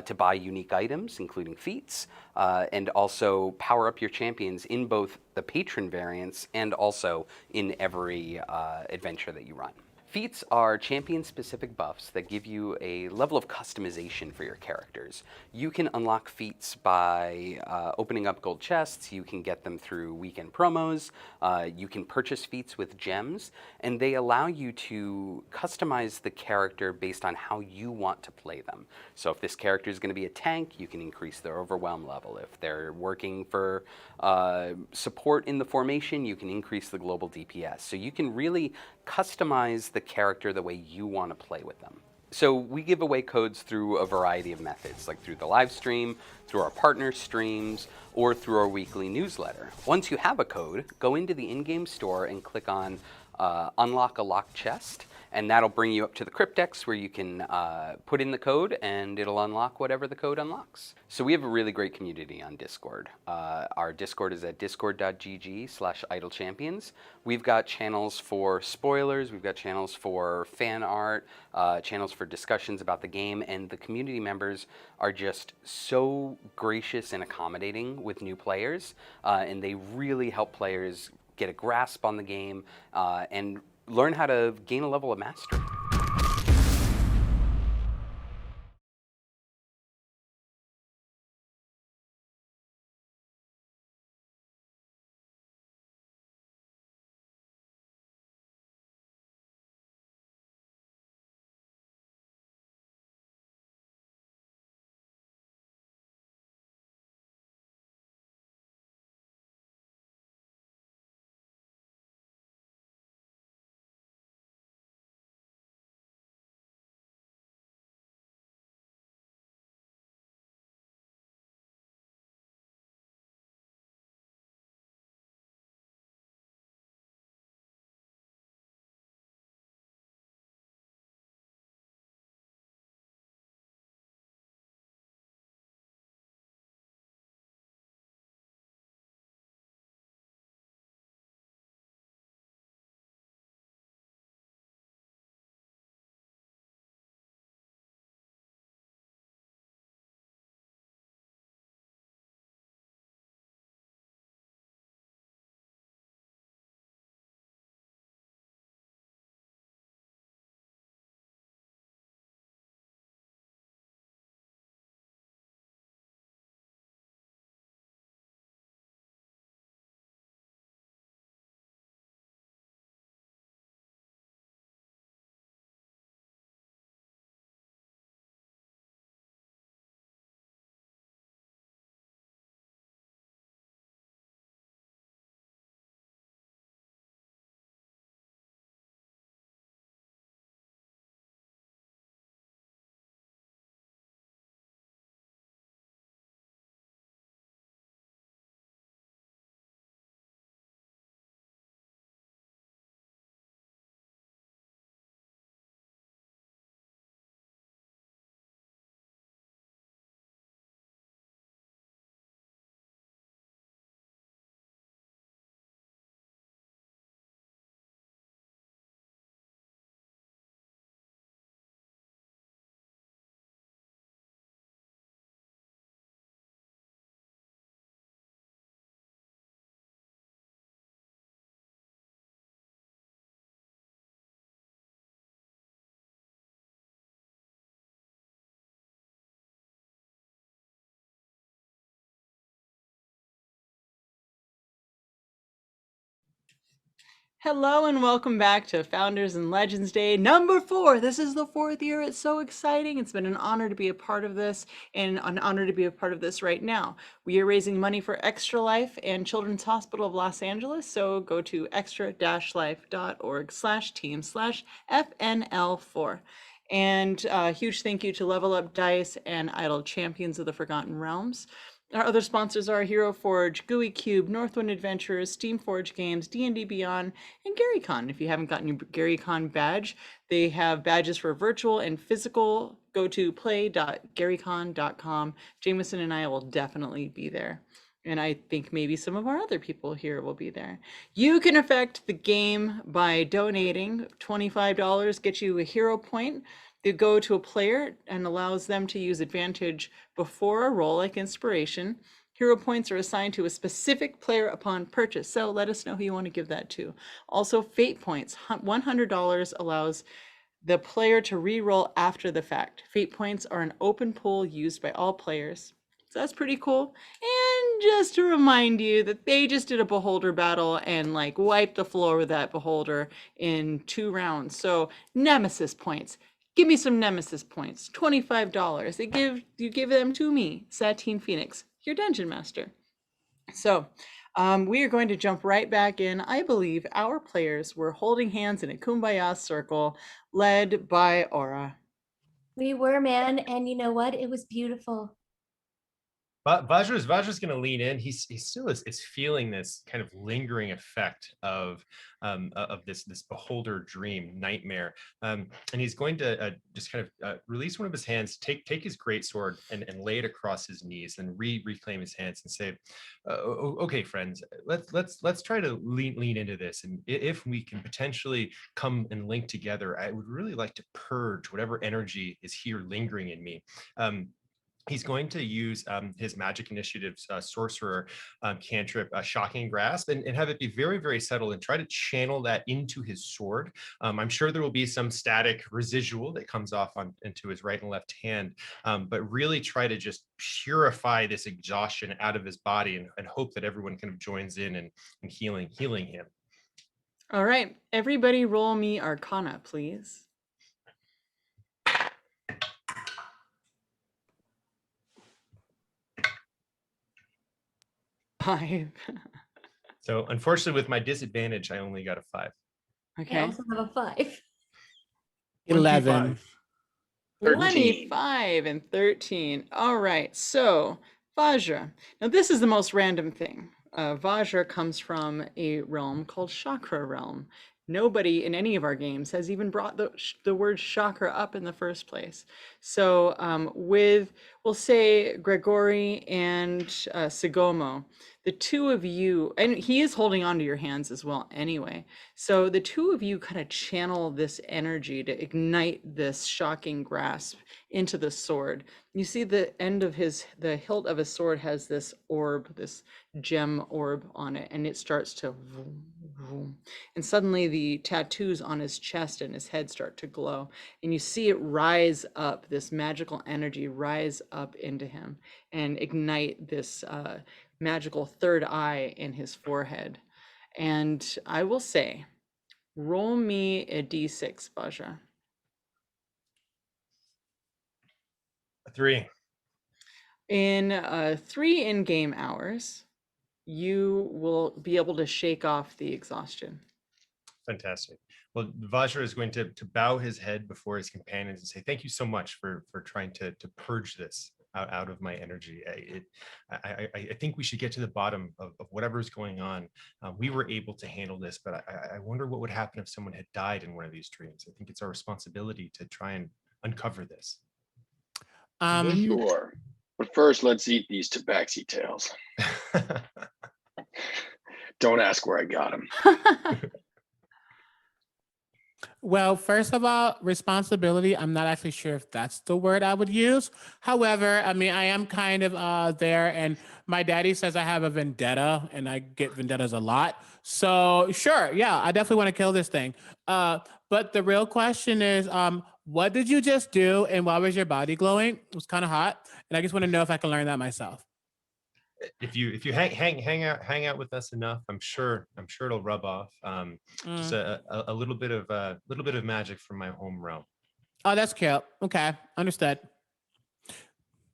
to buy unique items, including feats, and also power up your champions in both the patron variants and also in every adventure that you run. Feats are champion-specific buffs that give you a level of customization for your characters. You can unlock feats by opening up gold chests, you can get them through weekend promos, you can purchase feats with gems, and they allow you to customize the character based on how you want to play them. So if this character is going to be a tank, you can increase their overwhelm level. If they're working for support in the formation, you can increase the global DPS. So you can really customize the character the way you want to play with them. So we give away codes through a variety of methods, like through the live stream, through our partner streams, or through our weekly newsletter. Once you have a code, go into the in-game store and click on unlock a locked chest, and that'll bring you up to the cryptex where you can put in the code and it'll unlock whatever the code unlocks. So we have a really great community on Discord. Our Discord is at discord.gg/idlechampions. We've got channels for spoilers, we've got channels for fan art, channels for discussions about the game, and the community members are just so gracious and accommodating with new players, and they really help players get a grasp on the game and learn how to gain a level of mastery. Hello and welcome back to Founders and Legends Day number 4. This is the 4th year. It's so exciting. It's been an honor to be a part of this and an honor to be a part of this right now. We are raising money for Extra Life and Children's Hospital of Los Angeles. So go to extra-life.org/team/FNL4. And a huge thank you to Level Up Dice and Idle Champions of the Forgotten Realms. Our other sponsors are Hero Forge, GUI Cube, Northwind Adventures, Steamforge Games, D&D Beyond, and GaryCon. If you haven't gotten your GaryCon badge, they have badges for virtual and physical. Go to play.garycon.com. Jameson and I will definitely be there. And I think maybe some of our other people here will be there. You can affect the game by donating. $25 gets you a hero point. You go to a player and allows them to use advantage before a roll like inspiration. Hero points are assigned to a specific player upon purchase, so let us know who you want to give that to. Also, fate points. $100 allows the player to re-roll after the fact. Fate points are an open pool used by all players. So that's pretty cool. And just to remind you that they just did a beholder battle and like wiped the floor with that beholder in 2 rounds. So nemesis points. Give me some nemesis points. $25. You give them to me, Satine Phoenix, your dungeon master. So we are going to jump right back in. I believe our players were holding hands in a kumbaya circle led by Aura. We were, man. And you know what? It was beautiful. But Vajra's going to lean in. He still is feeling this kind of lingering effect of this beholder dream nightmare, and he's going to just kind of release one of his hands, take his greatsword and lay it across his knees, and reclaim his hands and say, "Okay, friends, let's try to lean into this, and if we can potentially come and link together, I would really like to purge whatever energy is here lingering in me." He's going to use his magic initiative's sorcerer cantrip, Shocking Grasp, and have it be very, very subtle, and try to channel that into his sword. I'm sure there will be some static residual that comes off into his right and left hand, but really try to just purify this exhaustion out of his body, and hope that everyone kind of joins in and healing him. All right, everybody roll me Arcana, please. 5. So unfortunately, with my disadvantage, I only got a 5. I Okay. also have a 5. 11. 25 and 13. All right, so Vajra. Now this is the most random thing. Vajra comes from a realm called Chakra Realm. Nobody in any of our games has even brought the word chakra up in the first place. So we'll say Gregory and Sigomo, the two of you, and he is holding on to your hands as well anyway. So the two of you kind of channel this energy to ignite this shocking grasp into the sword. You see the end of the hilt of his sword has this orb, this gem orb on it, and it starts to vroom, vroom. And suddenly the tattoos on his chest and his head start to glow, and you see it rise up, this magical energy rise up into him and ignite this magical third eye in his forehead. And I will say, roll me a d6, Vajra. 3. In 3 in-game hours, you will be able to shake off the exhaustion. Fantastic. Well, Vajra is going to bow his head before his companions and say, "Thank you so much for trying to purge this out of my energy. I think we should get to the bottom of whatever is going on. We were able to handle this, but I wonder what would happen if someone had died in one of these dreams. I think it's our responsibility to try and uncover this." Sure. But first, let's eat these tabaxi tails. Don't ask where I got them. Well, first of all, responsibility, I'm not actually sure if that's the word I would use. However, I mean, I am kind of there, and my daddy says I have a vendetta, and I get vendettas a lot. So sure, yeah, I definitely want to kill this thing. But the real question is, what did you just do, and why was your body glowing? It was kind of hot, and I just want to know if I can learn that myself. If you hang out with us enough, I'm sure it'll rub off. Just a little bit of magic from my home realm. Oh, that's cute. Okay, understood.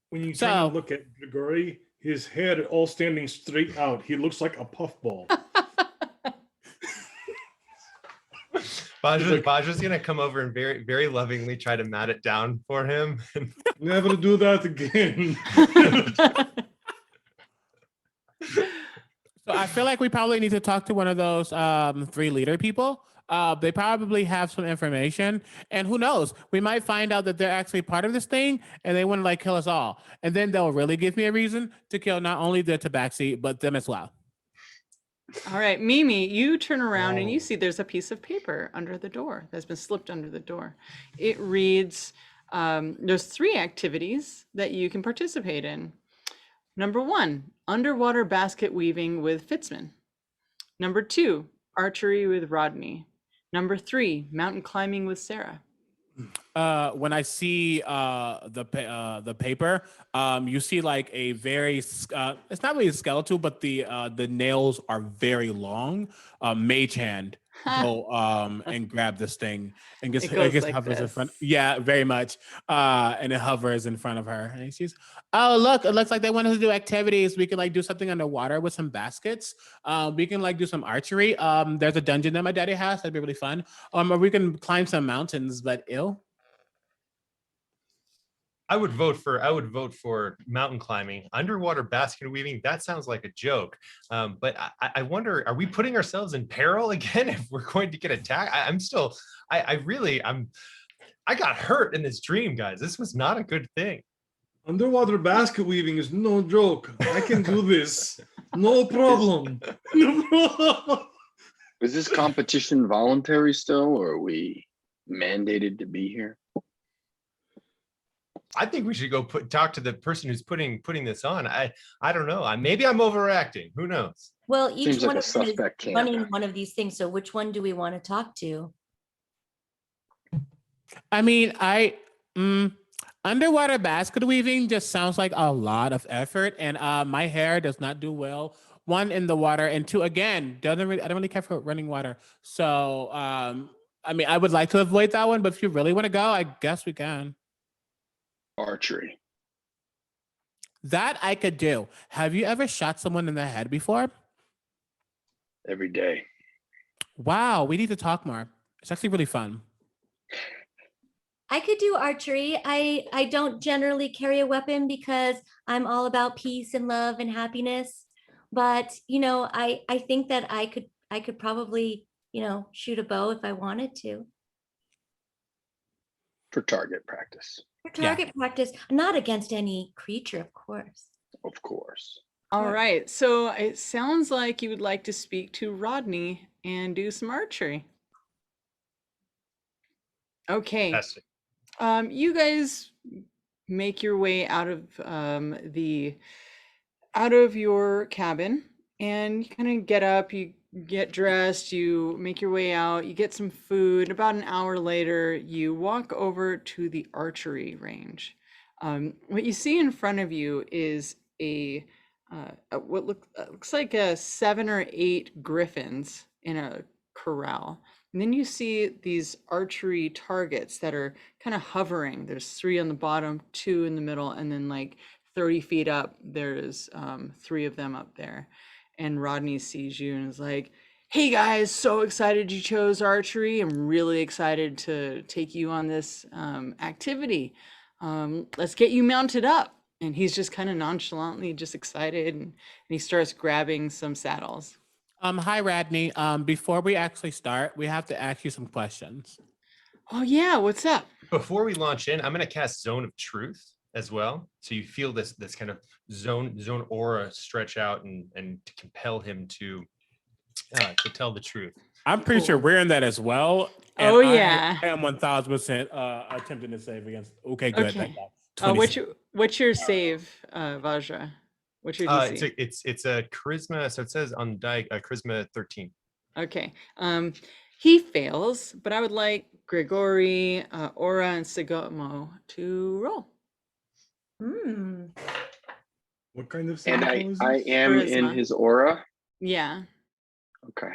When you turn and look at Grigori, his head all standing straight out. He looks like a puffball. Vajra's gonna come over and very, very lovingly try to mat it down for him. Never do that again. So I feel like we probably need to talk to one of those 3 leader people. They probably have some information, and who knows, we might find out that they're actually part of this thing and they want to like kill us all. And then they'll really give me a reason to kill not only the tabaxi, but them as well. All right, Mimi, you turn around and you see there's a piece of paper under the door that's been slipped under the door. It reads, there's 3 activities that you can participate in. Number 1, underwater basket weaving with Fitzman. Number 2, archery with Rodney. Number 3, mountain climbing with Sarah. When I see the paper, you see like a very it's not really skeletal, but the nails are very long. Mage hand go and grab this thing and It goes like hovers in this. front. Yeah, very much. And it hovers in front of her, and she's, "Oh, look! It looks like they want us to do activities. We can like do something underwater with some baskets. We can like do some archery. There's a dungeon that my daddy has. That'd be really fun. Or we can climb some mountains, but ill." I would vote for mountain climbing. Underwater basket weaving, that sounds like a joke. But I wonder, are we putting ourselves in peril again if we're going to get attacked? I got hurt in this dream, guys. This was not a good thing. Underwater basket weaving is no joke. I can do this. No problem. No problem. Is this competition voluntary still, or are we mandated to be here? I think we should go talk to the person who's putting this on. I don't know. Maybe I'm overacting. Who knows? Well, each Seems like one a of them is suspect camp. running one of these things. So which one do we want to talk to? I mean, underwater basket weaving just sounds like a lot of effort, and my hair does not do well. One, in the water, and two, again, I don't really care for running water. So, I mean, I would like to avoid that one, but if you really want to go, I guess we can. Archery. That I could do. Have you ever shot someone in the head before? Every day. Wow, we need to talk more. It's actually really fun. I could do archery. I don't generally carry a weapon because I'm all about peace and love and happiness. But I think that I could probably shoot a bow if I wanted to. For target practice. For target practice, not against any creature, of course. Of course. All right. So it sounds like you would like to speak to Rodney and do some archery. Okay. Fantastic. You guys make your way out of your cabin, and you kind of get up, you get dressed, you make your way out, you get some food. About an hour later, you walk over to the archery range. What you see in front of you is what looks like 7 or 8 griffins in a corral. And then you see these archery targets that are kind of hovering. There's 3 on the bottom, 2 in the middle, and then like 30 feet up, there's 3 of them up there. And Rodney sees you and is like, "Hey guys, so excited you chose archery. I'm really excited to take you on this activity. Let's get you mounted up." And he's just kind of nonchalantly just excited, and he starts grabbing some saddles. Hi, Rodney. Before we actually start, we have to ask you some questions. Oh yeah, what's up? Before we launch in, I'm going to cast Zone of Truth as well. So you feel this kind of zone aura stretch out and to compel him to tell the truth. I'm pretty sure we're in that as well. Oh, yeah. I am 1000% attempting to save against. Okay, good. Okay. That guy. What's your save, Vajra? What's your DC? It's a charisma. So it says on the die, charisma 13. Okay. He fails, but I would like Grigori, Aura, and Sigomo to roll. What kind of And sample is I this? am in Charisma. his aura. Yeah. Okay.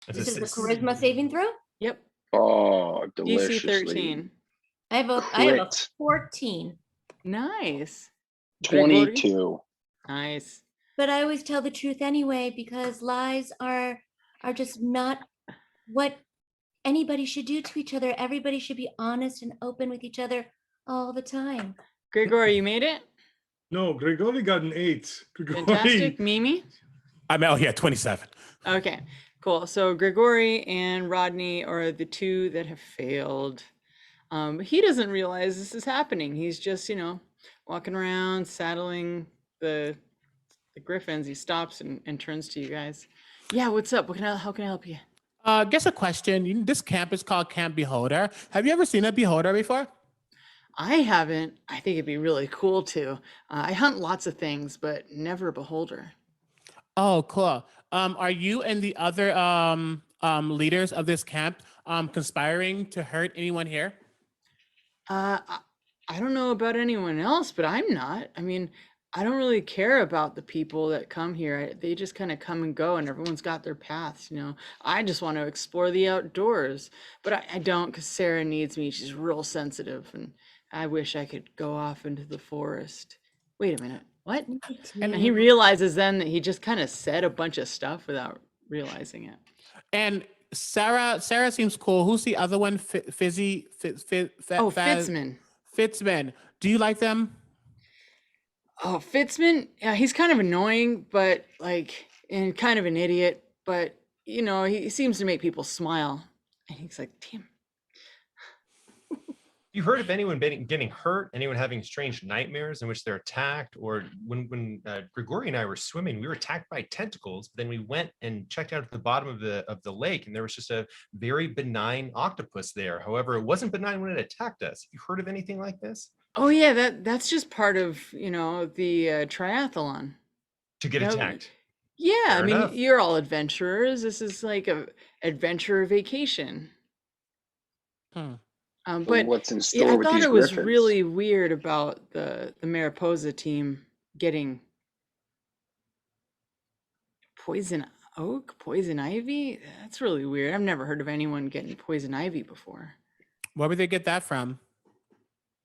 This is a charisma saving throw. Yep. Oh, DC deliciously. 13. I have a Crit. 14. Nice. Grigori? 22. Nice. But I always tell the truth anyway because lies are just not what anybody should do to each other. Everybody should be honest and open with each other all the time. Grigori, you made it? No, Grigori got an 8. Grigori. Fantastic. Mimi? I'm 27. Okay, cool. So Grigori and Rodney are the 2 that have failed. He doesn't realize this is happening. He's just, walking around, saddling the griffins. He stops and turns to you guys. Yeah, what's up? How can I help you? Guess a question. This camp is called Camp Beholder. Have you ever seen a beholder before? I haven't. I think it'd be really cool to. I hunt lots of things, but never a beholder. Oh, cool. Are you and the other leaders of this camp conspiring to hurt anyone here? I don't know about anyone else, but I'm not. I mean, I don't really care about the people that come here. They just kind of come and go, and everyone's got their paths, I just want to explore the outdoors, but I don't, because Sarah needs me. She's real sensitive, and I wish I could go off into the forest. Wait a minute. What? And he realizes then that he just kind of said a bunch of stuff without realizing it. And Sarah seems cool. Who's the other one? Fizzy? Fitzman. Fitzman, do you like them? Oh, Fitzman, yeah, he's kind of annoying, but like, and kind of an idiot, but you know, he seems to make people smile. And he's like, damn. You heard of anyone getting hurt? Anyone having strange nightmares in which they're attacked? Or when Grigori and I were swimming, we were attacked by tentacles. But then we went and checked out at the bottom of the lake, and there was just a very benign octopus there. However, it wasn't benign when it attacked us. You heard of anything like this? Oh yeah, that's just part of, you know, the triathlon. To get No, attacked. Yeah, I Fair mean, enough. you're all adventurers. This is like a adventure vacation. Hmm. But What's in yeah, store I with thought these it was griffins? really weird about the Mariposa team getting poison oak, poison ivy. That's really weird. I've never heard of anyone getting poison ivy before. Where would they get that from?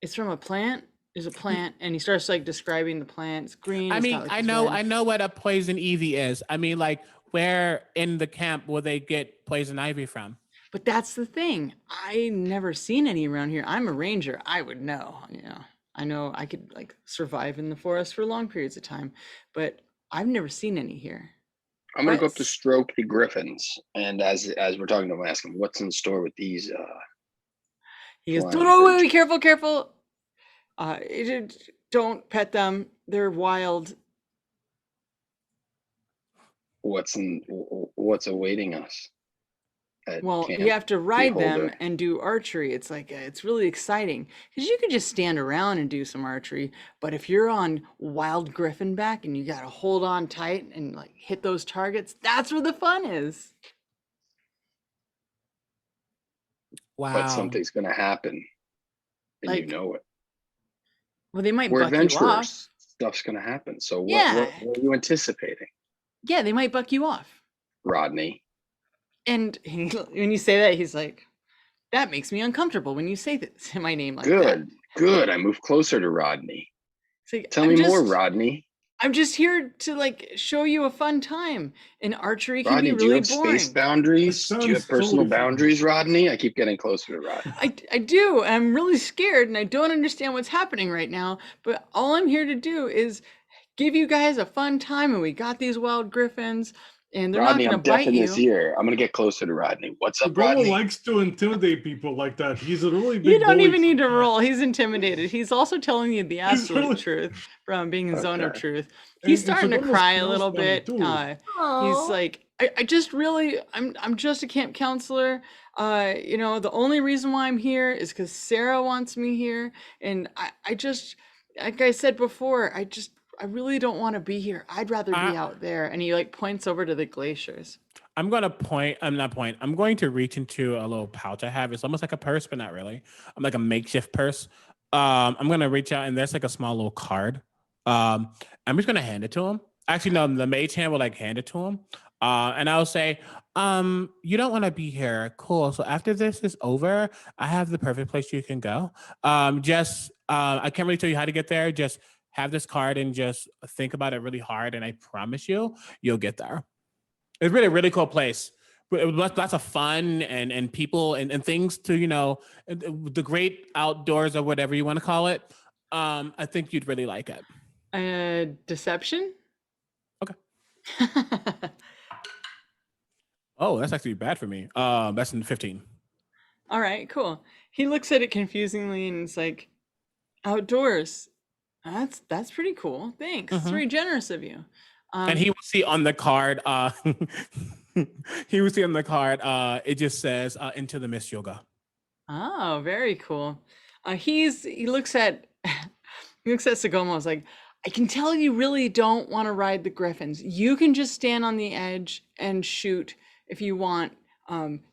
It's from a plant. There's a plant, and he starts like describing the plant. It's green. I It's mean, got like I this know red. what a poison ivy is. I mean, like, where in the camp will they get poison ivy from? But that's the thing. I never seen any around here. I'm a ranger. I would know, you know. I know I could like survive in the forest for long periods of time, but I've never seen any here. I'm gonna go up to But stroke the griffins, and as we're talking to them, ask them what's in store with these he goes, flying "Oh, wait, creatures. careful, careful. Don't pet them. They're wild." What's awaiting us at Well, Camp you have to ride them Beholder? and do archery. It's like it's really exciting because you could just stand around and do some archery, but if you're on wild griffin back and you got to hold on tight and like hit those targets, that's where the fun is. Wow. But something's gonna happen, and you Like, know it. well, they might We're buck you off. adventurers. Stuff's gonna happen. So Yeah, what are you anticipating, yeah, they might buck you off. Rodney? And when you say that, he's like, "That makes me uncomfortable when you say this, my name like that." Good. I move closer to Rodney. It's like, Tell me more, Rodney. I'm just here to like show you a fun time. And archery can be Rodney, do you really have space boring. boundaries? That Do you have sounds personal totally fun. boundaries, Rodney? I keep getting closer to Rodney. I do. I'm really scared and I don't understand what's happening right now. But all I'm here to do is give you guys a fun time. And we got these wild griffins and they're not Rodney, going to I'm deaf bite in this you. ear. I'm gonna get closer to Rodney. What's up, Sugomo Rodney? likes to intimidate people like that. He's a really big You don't bully even need to sometimes. roll. He's intimidated. He's also telling you the absolute really- truth from being a zone of Okay. truth. He's And starting to Sugomo's cry a smells little funny, bit. too. He's Aw. like, I just really, I'm just a camp counselor. You know, the only reason why I'm here is because Sarah wants me here. And I just, like I said before, I really don't want to be here. I'd rather be out there. And he like points over to the glaciers. I'm going to point. I'm not point. I'm going to reach into a little pouch I have. It's almost like a purse, but not really. I'm like a makeshift purse. I'm going to reach out and there's like a small little card. I'm just going to hand it to him. Actually, no, the mage hand will like hand it to him. And I'll say, you don't want to be here. Cool. So after this is over, I have the perfect place you can go. I can't really tell you how to get there. Just have this card and just think about it really hard. And I promise you'll get there. It's really a really cool place. But it was lots of fun and people and things to, you know, the great outdoors or whatever you want to call it. I think you'd really like it. Deception? Okay. Oh, that's actually bad for me. That's in 15. All right, cool. He looks at it confusingly and it's like, outdoors. That's pretty cool. Thanks. It's very generous of you. And he will see on the card, it just says into the mist yoga. Oh, very cool. He looks at Sugomo. Is like, I can tell you really don't want to ride the griffins. You can just stand on the edge and shoot if you want.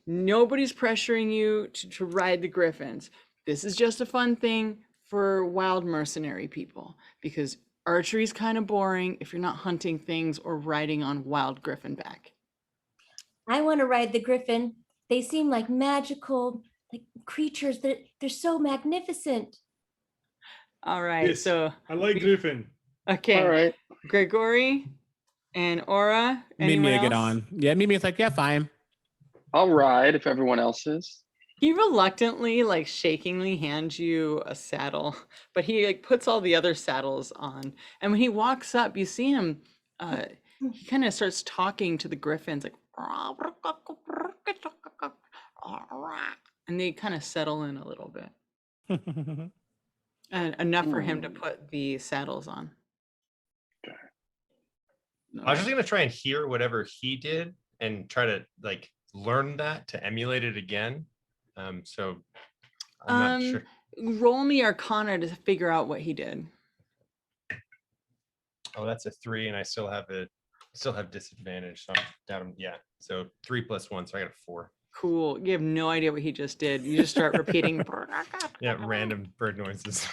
Nobody's pressuring you to ride the griffins. This is just a fun thing for wild mercenary people because archery is kind of boring if you're not hunting things or riding on wild griffin back. I want to ride the griffin. They seem like magical, like creatures that they're so magnificent. All right, Yes, so I like Griffin. okay, All right. Gregory and Aura. Mimi Anyone to get else? on. Yeah, Mimi's like, yeah, fine. I'll ride if everyone else is. He reluctantly, like shakingly hands you a saddle, but he like puts all the other saddles on. And when he walks up, you see him, he kind of starts talking to the griffins, like, and they kind of settle in a little bit. And enough for him to put the saddles on. Okay. I was just gonna try and hear whatever he did and try to like learn that to emulate it again. So I'm not sure. Roll me Arcana to figure out what he did. Oh, that's a 3, and I still have disadvantage. So I'm down. Yeah. So 3 + 1, so I got a 4. Cool. You have no idea what he just did. You just start repeating. Yeah, random bird noises.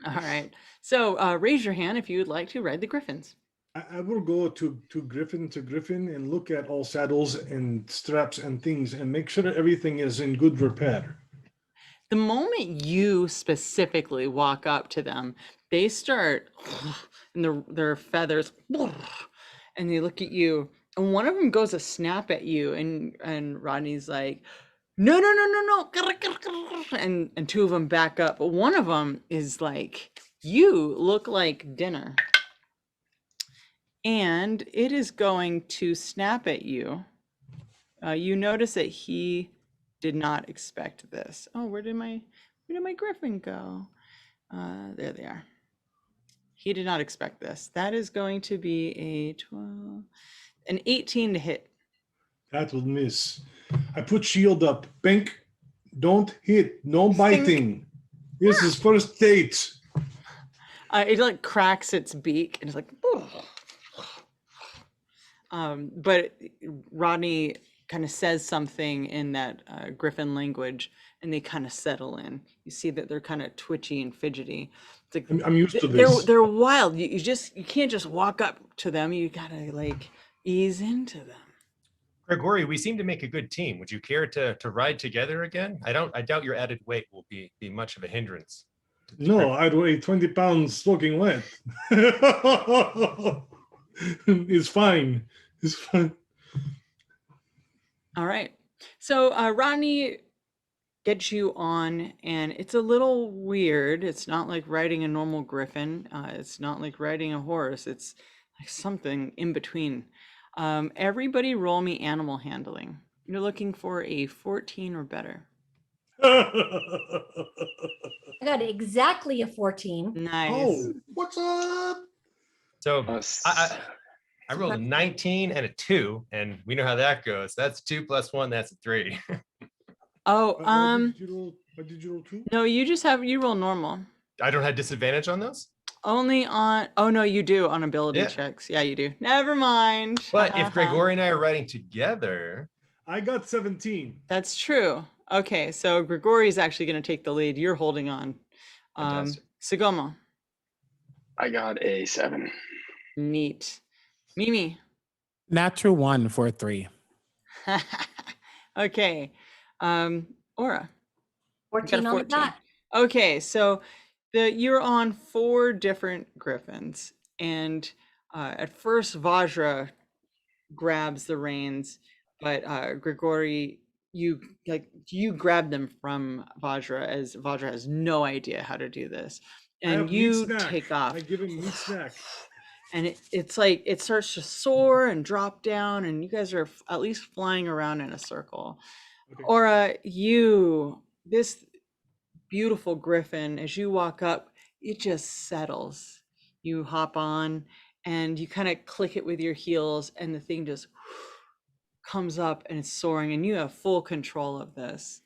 All right. So raise your hand if you would like to ride the griffins. I will go to Griffin and look at all saddles and straps and things and make sure that everything is in good repair. The moment you specifically walk up to them, they start, and their feathers, and they look at you, and one of them goes to snap at you, and Rodney's like, no, no, no, no, no, and two of them back up, but one of them is like, you look like dinner, and it is going to snap at you. You notice that he did not expect this. Oh, where did my griffin go? There they are. He did not expect this. That is going to be a 12, an 18 to hit. That will miss. I put shield up. Bank, don't hit. No biting. This is first date. It like cracks its beak and it's like, but Rodney kind of says something in that Griffin language, and they kind of settle in. You see that they're kind of twitchy and fidgety. It's like, I'm used to this. They're wild. You can't just walk up to them. You gotta like ease into them. Gregory, we seem to make a good team. Would you care to ride together again? I doubt your added weight will be much of a hindrance. No, I'd weigh 20 pounds soaking wet. It's fine. It's fine. All right. So Rodney gets you on, and it's a little weird. It's not like riding a normal griffin. It's not like riding a horse. It's like something in between. Everybody roll me animal handling. You're looking for a 14 or better. I got exactly a 14. Nice. Oh, what's up? So I rolled a 19 and a 2, and we know how that goes. That's 2 + 1. That's a 3. Oh, What did you roll 2? no, you roll normal. I don't have disadvantage on those. Only on, oh no, you do on ability checks. Yeah, you do. Never mind. But if Gregory and I are riding together, I got 17. That's true. Okay, so Grigori's actually going to take the lead. You're holding on. Fantastic. Sagoma. I got a 7. Neat. Mimi. Natural 1 for a 3. Okay. Aura. 14 on the dot. Okay, so you're on 4 different griffins, and at first Vajra grabs the reins, but Grigori, you grab them from Vajra, as Vajra has no idea how to do this, and you take off. I give him meat snack. And it's like it starts to soar and drop down, and you guys are at least flying around in a circle. Okay. Aura, this beautiful griffin, as you walk up, it just settles. You hop on and you kind of click it with your heels, and the thing just comes up and it's soaring, and you have full control of this.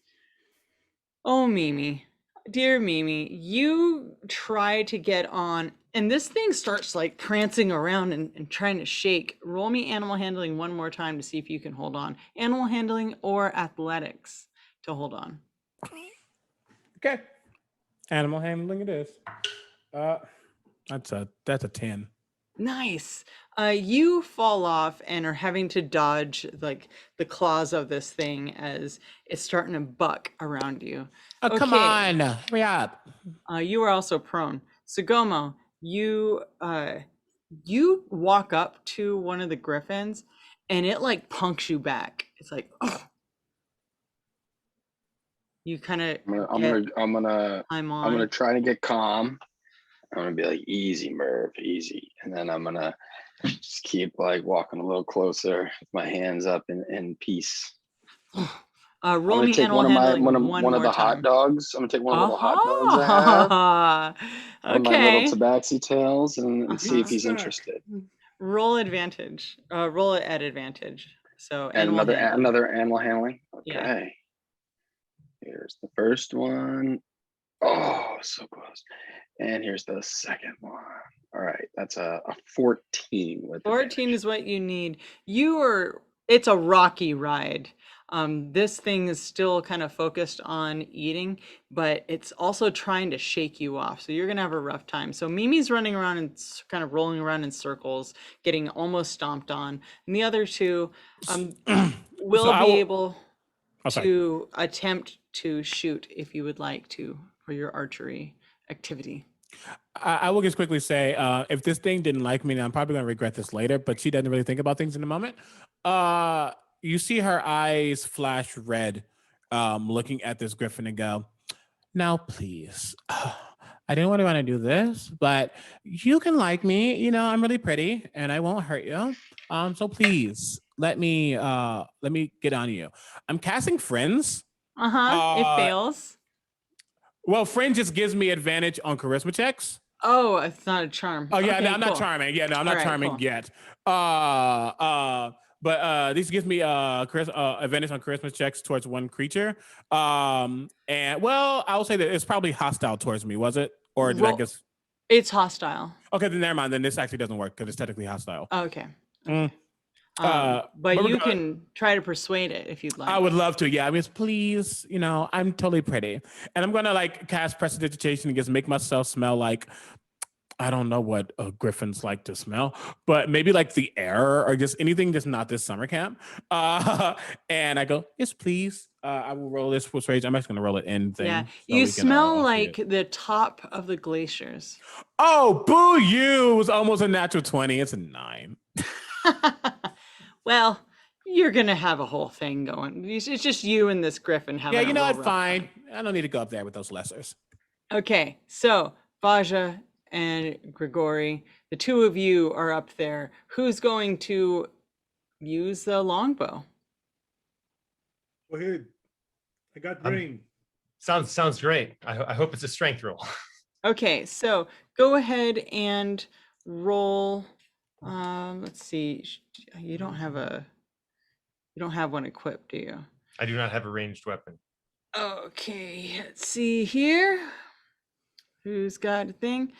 Oh, Mimi, dear Mimi, you try to get on, and this thing starts like prancing around and trying to shake. Roll me animal handling one more time to see if you can hold on. Animal handling or athletics to hold on. Okay. Animal handling it is. That's a 10. Nice. You fall off and are having to dodge like the claws of this thing as it's starting to buck around you. Oh, come on. Hurry up. You are also prone. Sugomo, you walk up to one of the griffins and it like punks you back. It's like, oh. You kind of I'm gonna I'm on. try to get calm. I'm gonna be like, easy, Merv, easy. And then I'm gonna just keep like walking a little closer with my hands up in peace. I'm Roll gonna me take animal one of my handling one of more the hot time. dogs. I'm gonna take one of the little hot dogs I have. Aha! One of my little Okay. tabaxi tails and see if Uh-huh. he's Snack. interested. Roll advantage. Roll it at advantage. So And animal handling. another animal handling. Yeah. Okay. Here's the first one. Oh, so close. And here's the second one. All right, that's a 14 with 14 advantage. is what you need. It's a rocky ride. This thing is still kind of focused on eating, but it's also trying to shake you off. So you're gonna have a rough time. So Mimi's running around and kind of rolling around in circles, getting almost stomped on. And the other two will I be will- able Oh, sorry. to attempt to shoot if you would like to for your archery activity. I will just quickly say, if this thing didn't like me, then I'm probably gonna regret this later. But she doesn't really think about things in the moment. You see her eyes flash red, looking at this griffin and go, "Now, please, I didn't want to do this, but you can like me. You know, I'm really pretty, and I won't hurt you. So please let me get on you. I'm casting friends. It fails. Well, friend just gives me advantage on charisma checks. Oh, it's not a charm. Oh yeah, Okay, no, I'm not cool. charming. Yeah, no, I'm All not right, charming cool. yet. But this gives me advantage on charisma checks towards one creature. And well, I will say that it's probably hostile towards me. Was it, or did I Roll- guess? It's hostile. Okay, then never mind. Then this actually doesn't work because it's technically hostile. Okay. Mm. But but you regard- can try to persuade it if you'd like. I would love to. Yeah, I mean, please, you know, I'm totally pretty, and I'm gonna like cast prestidigitation and just make myself smell like, I don't know what griffins like to smell, but maybe like the air or just anything just not this summer camp. And I go, yes, please. I will roll this persuasion. I'm actually going to roll it in thing. Yeah, so you we can, smell all see like it. the top of the glaciers. Oh, boo you. It was almost a natural 20. It's a 9. Well, you're going to have a whole thing going. It's just you and this griffin having Yeah, you know a what? real rough Fine. time. I don't need to go up there with those lessers. Okay, so Baja and Grigori, the two of you are up there. Who's going to use the longbow? Go ahead. I got brain. Sounds great. I hope it's a strength roll. Okay, so go ahead and roll. Let's see. You don't have one equipped, do you? I do not have a ranged weapon. Okay, let's see here. Who's got a thing?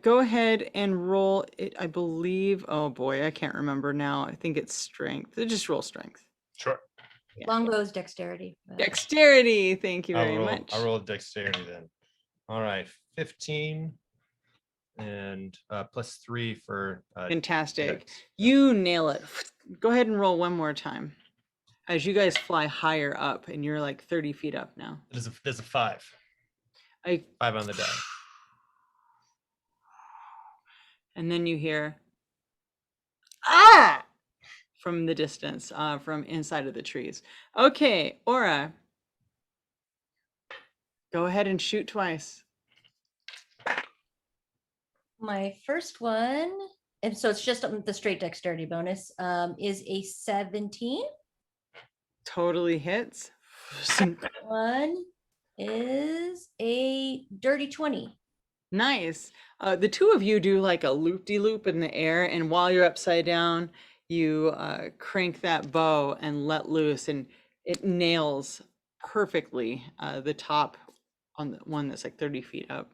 Go ahead and roll it. I believe. Oh boy, I can't remember now. I think it's strength. Just roll strength. Sure. Yeah. Longbow's dexterity. Dexterity. Thank you very much. I'll roll dexterity then. All right, 15 and +3 for Fantastic. dex. You nail it. Go ahead and roll one more time. As you guys fly higher up, and you're like 30 feet up now. There's a 5. 5 on the die. And then you hear, ah, from the distance, from inside of the trees. Okay, Aura, go ahead and shoot twice. My first one, and so it's just the straight dexterity bonus, is a 17. Totally hits. One is a dirty 20. Nice. The two of you do like a loop-de-loop in the air, and while you're upside down, you crank that bow and let loose, and it nails perfectly the top on the one that's like 30 feet up.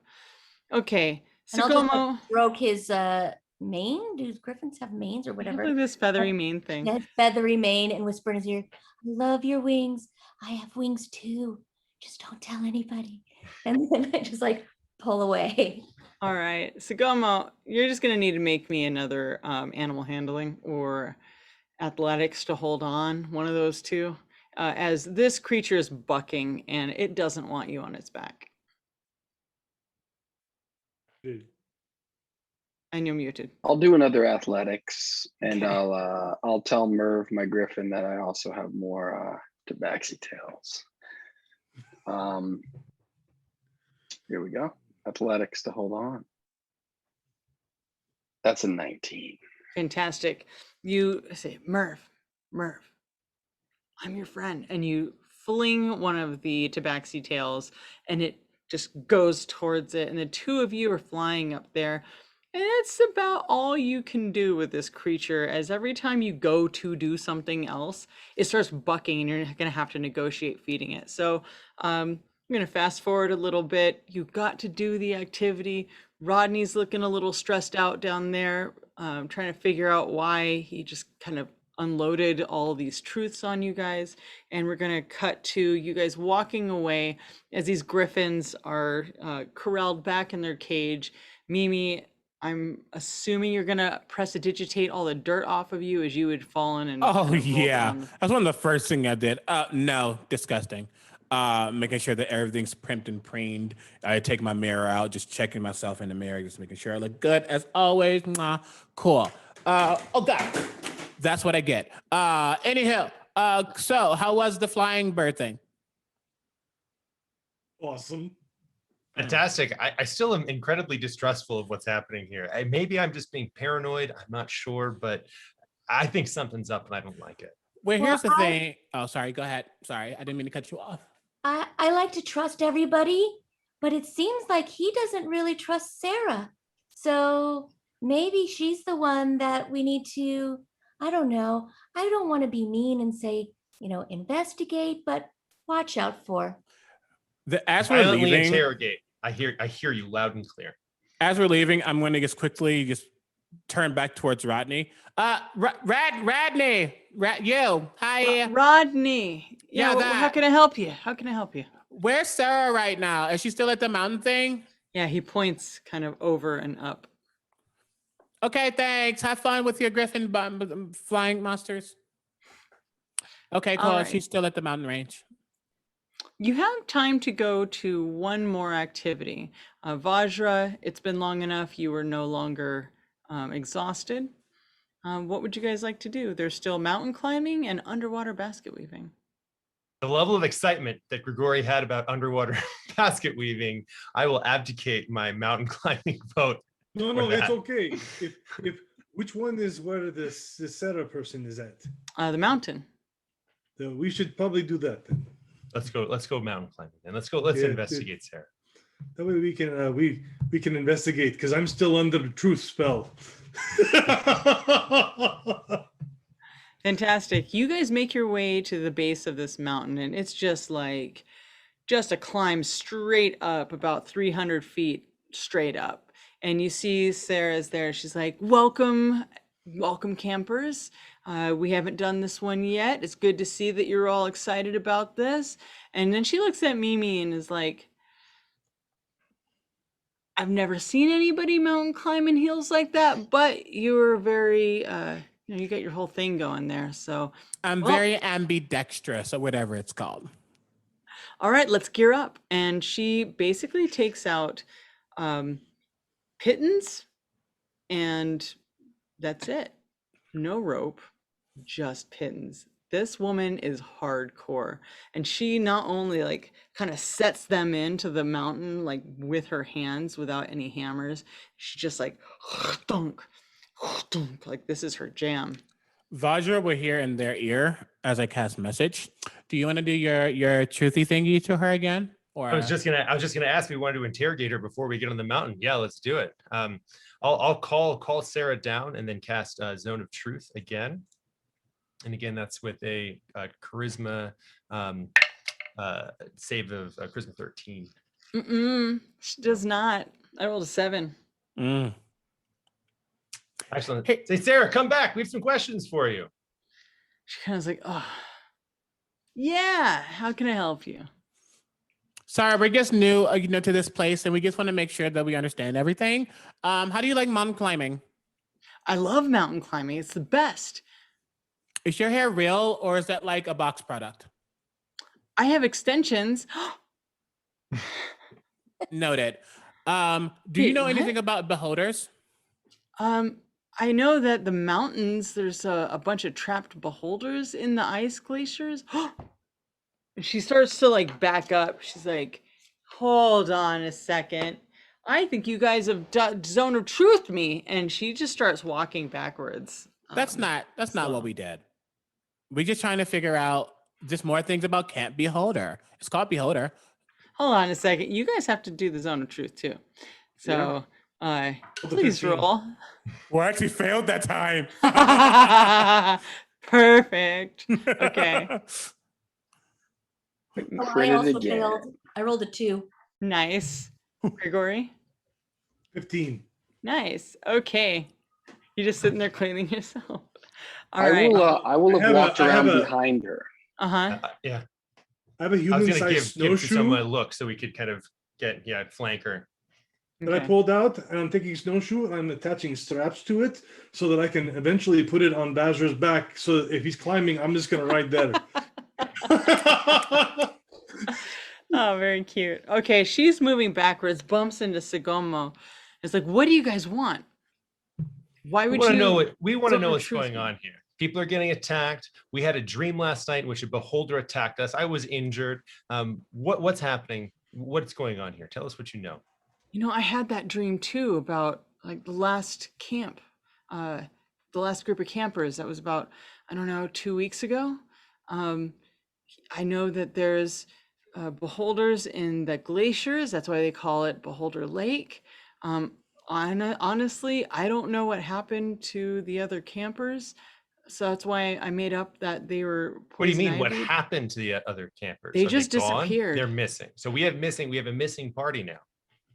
Okay, And I'll just Sugomo. like, stroke his mane. Do griffins have manes or whatever? Like this feathery mane thing. That feathery mane, and whisper in his ear, I love your wings. I have wings too. Just don't tell anybody. And then I just like pull away. All right, Sugomo, you're just gonna need to make me another animal handling or athletics to hold on, one of those two, as this creature is bucking and it doesn't want you on its back. Dude. And you're muted. I'll do another athletics, and Okay. I'll tell Merv, my griffin, that I also have more tabaxi tails. Here we go. Athletics to hold on. That's a 19. Fantastic. You say, Merv, I'm your friend. And you fling one of the tabaxi tails and it just goes towards it. And the two of you are flying up there. And it's about all you can do with this creature, as every time you go to do something else, it starts bucking and you're going to have to negotiate feeding it. So I'm going to fast forward a little bit. You got to do the activity. Rodney's looking a little stressed out down there, trying to figure out why he just kind of unloaded all these truths on you guys. And we're going to cut to you guys walking away as these griffins are corralled back in their cage. Mimi, I'm assuming you're gonna prestidigitate all the dirt off of you as you had fallen and Oh kind of rolled yeah, down. that's one of the first thing I did. No, disgusting. Making sure that everything's primed and preened. I take my mirror out, just checking myself in the mirror, just making sure I look good as always. Mwah. Cool. Oh god, that's what I get. Anyhow, so how was the flying bird thing? Awesome. Fantastic. I still am incredibly distrustful of what's happening here. Maybe I'm just being paranoid. I'm not sure, but I think something's up and I don't like it. Well, Well, here's the thing. Oh, sorry. Go ahead. Sorry, I didn't mean to cut you off. I like to trust everybody, but it seems like he doesn't really trust Sarah. So maybe she's the one that we need to, I don't know. I don't want to be mean and say, investigate, but watch out for. As we're Violently leaving, interrogate. I hear you loud and clear. as we're leaving, I'm going to just quickly turn back towards Rodney. Rodney, you. Hi. Rodney, Yeah, how that. can I help you? How can I help you? Where's Sarah right now? Is she still at the mountain thing? Yeah, he points kind of over and up. Okay, thanks. Have fun with your griffin flying monsters. Okay, cool. All right. She's still at the mountain range. You have time to go to one more activity. Vajra, it's been long enough. You are no longer exhausted. What would you guys like to do? There's still mountain climbing and underwater basket weaving. The level of excitement that Grigori had about underwater basket weaving, I will abdicate my mountain climbing vote. No, for it's that. okay. If which one is where this Sarah person is at? The mountain. Then we should probably do that then. Let's go mountain climbing and let's Yeah, investigate Sarah. That way we can investigate because I'm still under the truth spell. Fantastic. You guys make your way to the base of this mountain, and it's just a climb straight up, about 300 feet straight up. And you see Sarah's there. She's like, welcome campers. We haven't done this one yet. It's good to see that you're all excited about this. And then she looks at Mimi and is like, I've never seen anybody mountain climb in heels like that, but you're very, you got your whole thing going there. So I'm very ambidextrous or whatever it's called. all right, let's gear up. And she basically takes out pittons, and that's it. No rope, just pittons. This woman is hardcore, and she not only kind of sets them into the mountain with her hands without any hammers. She just thunk, thunk, this is her jam. Vajra will hear in their ear as I cast message. Do you want to do your truthy thingy to her again? Or I was just gonna ask if we wanted to interrogate her before we get on the mountain. Yeah, let's do it. I'll call Sarah down and then cast Zone of Truth again. And again, that's with a charisma save of charisma 13. She does not. I rolled a 7. Excellent. Hey. Say, Sarah, come back. We have some questions for you. She kind of like, oh, yeah. How can I help you? Sorry, we're just new, to this place, and we just want to make sure that we understand everything. How do you like mountain climbing? I love mountain climbing. It's the best. Is your hair real, or is that like a box product? I have extensions. Noted. Do you know anything about beholders? I know that the mountains, there's a bunch of trapped beholders in the ice glaciers. And she starts to like back up. She's like, hold on a second. I think you guys have zone of truthed me. And she just starts walking backwards. That's not so- what we did. We just trying to figure out just more things about Camp Beholder. It's called Beholder. Hold on a second. You guys have to do the zone of truth too. So please 15. roll. Well, I actually failed that time. Perfect. Okay. Oh, I Crit it also again. failed. I rolled a 2. Nice. Gregory. 15. Nice. Okay. You're just sitting there cleaning yourself. All I right. will I have walked have around a- behind her. Uh-huh. Yeah. I have a I was human-sized gonna give snowshoe someone a look so we could kind of flank her. that I Okay. pulled out, and I'm taking snowshoe and I'm attaching straps to it so that I can eventually put it on Bazra's back. So if he's climbing, I'm just gonna ride there. Oh, very cute. Okay, she's moving backwards, bumps into Sagomo. It's like, what do you guys want? Why We would want to you? know what's truth going me? on here. People are getting attacked. We had a dream last night in which a beholder attacked us. I was injured. What's happening? What's going on here? Tell us what you know. You know, I had that dream too about like the last camp, the last group of campers. That was about, I don't know, 2 weeks ago. I know that there's beholders in the glaciers. That's why they call it Beholder Lake. Honestly, I don't know what happened to the other campers. So that's why I made up that they were What do you poison mean? What ivied. happened to the other campers? They Are just gone? disappeared. They're missing. So we have a missing party now,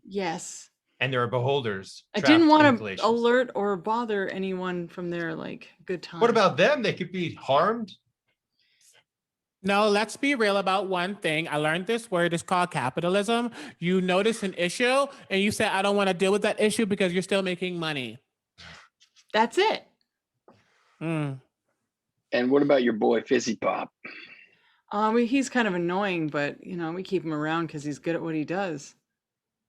Yes. and there are beholders I trapped didn't in want to glaciers. alert or bother anyone from their like good time. What about them? They could be harmed. No, let's be real about one thing. I learned this word is called capitalism. You notice an issue and you say, I don't want to deal with that issue because you're still making money. That's it. Mm. And what about your boy Fizzy Pop? He's kind of annoying, but you know, we keep him around because he's good at what he does.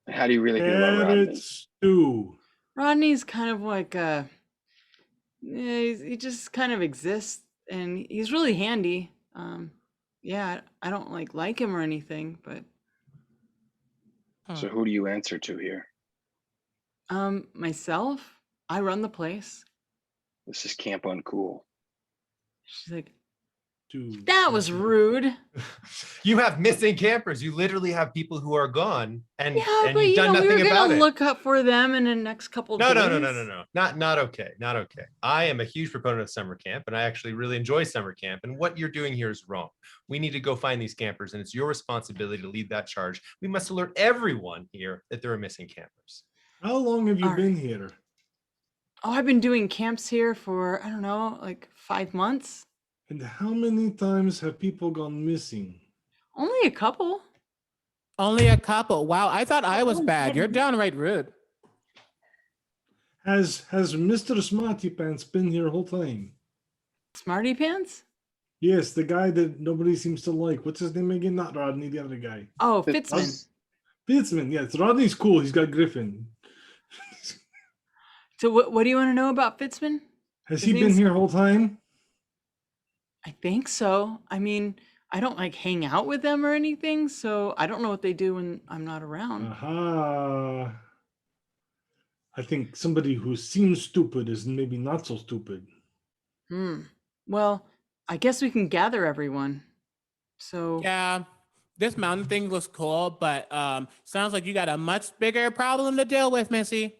How do you really feel about Rodney? Carrot stew. Rodney's kind of like he just kind of exists, and he's really handy. Yeah, I don't like him or anything, but So who do you answer to here? myself, I run the place. This is Camp Uncool. She's like, Stew. that was rude. You have missing campers. You literally have people who are gone, and Yeah, but you've you done know, we nothing were about gonna it. look up for them in the next couple No, days. no. Not okay. Not okay. I am a huge proponent of summer camp, and I actually really enjoy summer camp. And what you're doing here is wrong. We need to go find these campers, and it's your responsibility to lead that charge. We must alert everyone here that there are missing campers. How long have you All been right. here? Oh, I've been doing camps here for, I don't know, like 5 months. And how many times have people gone missing? Only a couple. Only a couple. Wow, I thought I was Oh, bad. You're goodness. downright rude. Has Mr. Smarty Pants been here whole time? Smarty Pants? Yes, the guy that nobody seems to like. What's his name again? Not Rodney, the other guy. Oh, Fitz- Fitzman. Fitzman, yes. Rodney's cool. He's got Griffin. So what do you want to know about Fitzman? Has His he been name's- here whole time? I think so. I mean, I don't like hang out with them or anything, so I don't know what they do when I'm not around. Aha. I think somebody who seems stupid is maybe not so stupid. Well, I guess we can gather everyone. So Yeah, this mountain thing looks cool, but sounds like you got a much bigger problem to deal with, Missy.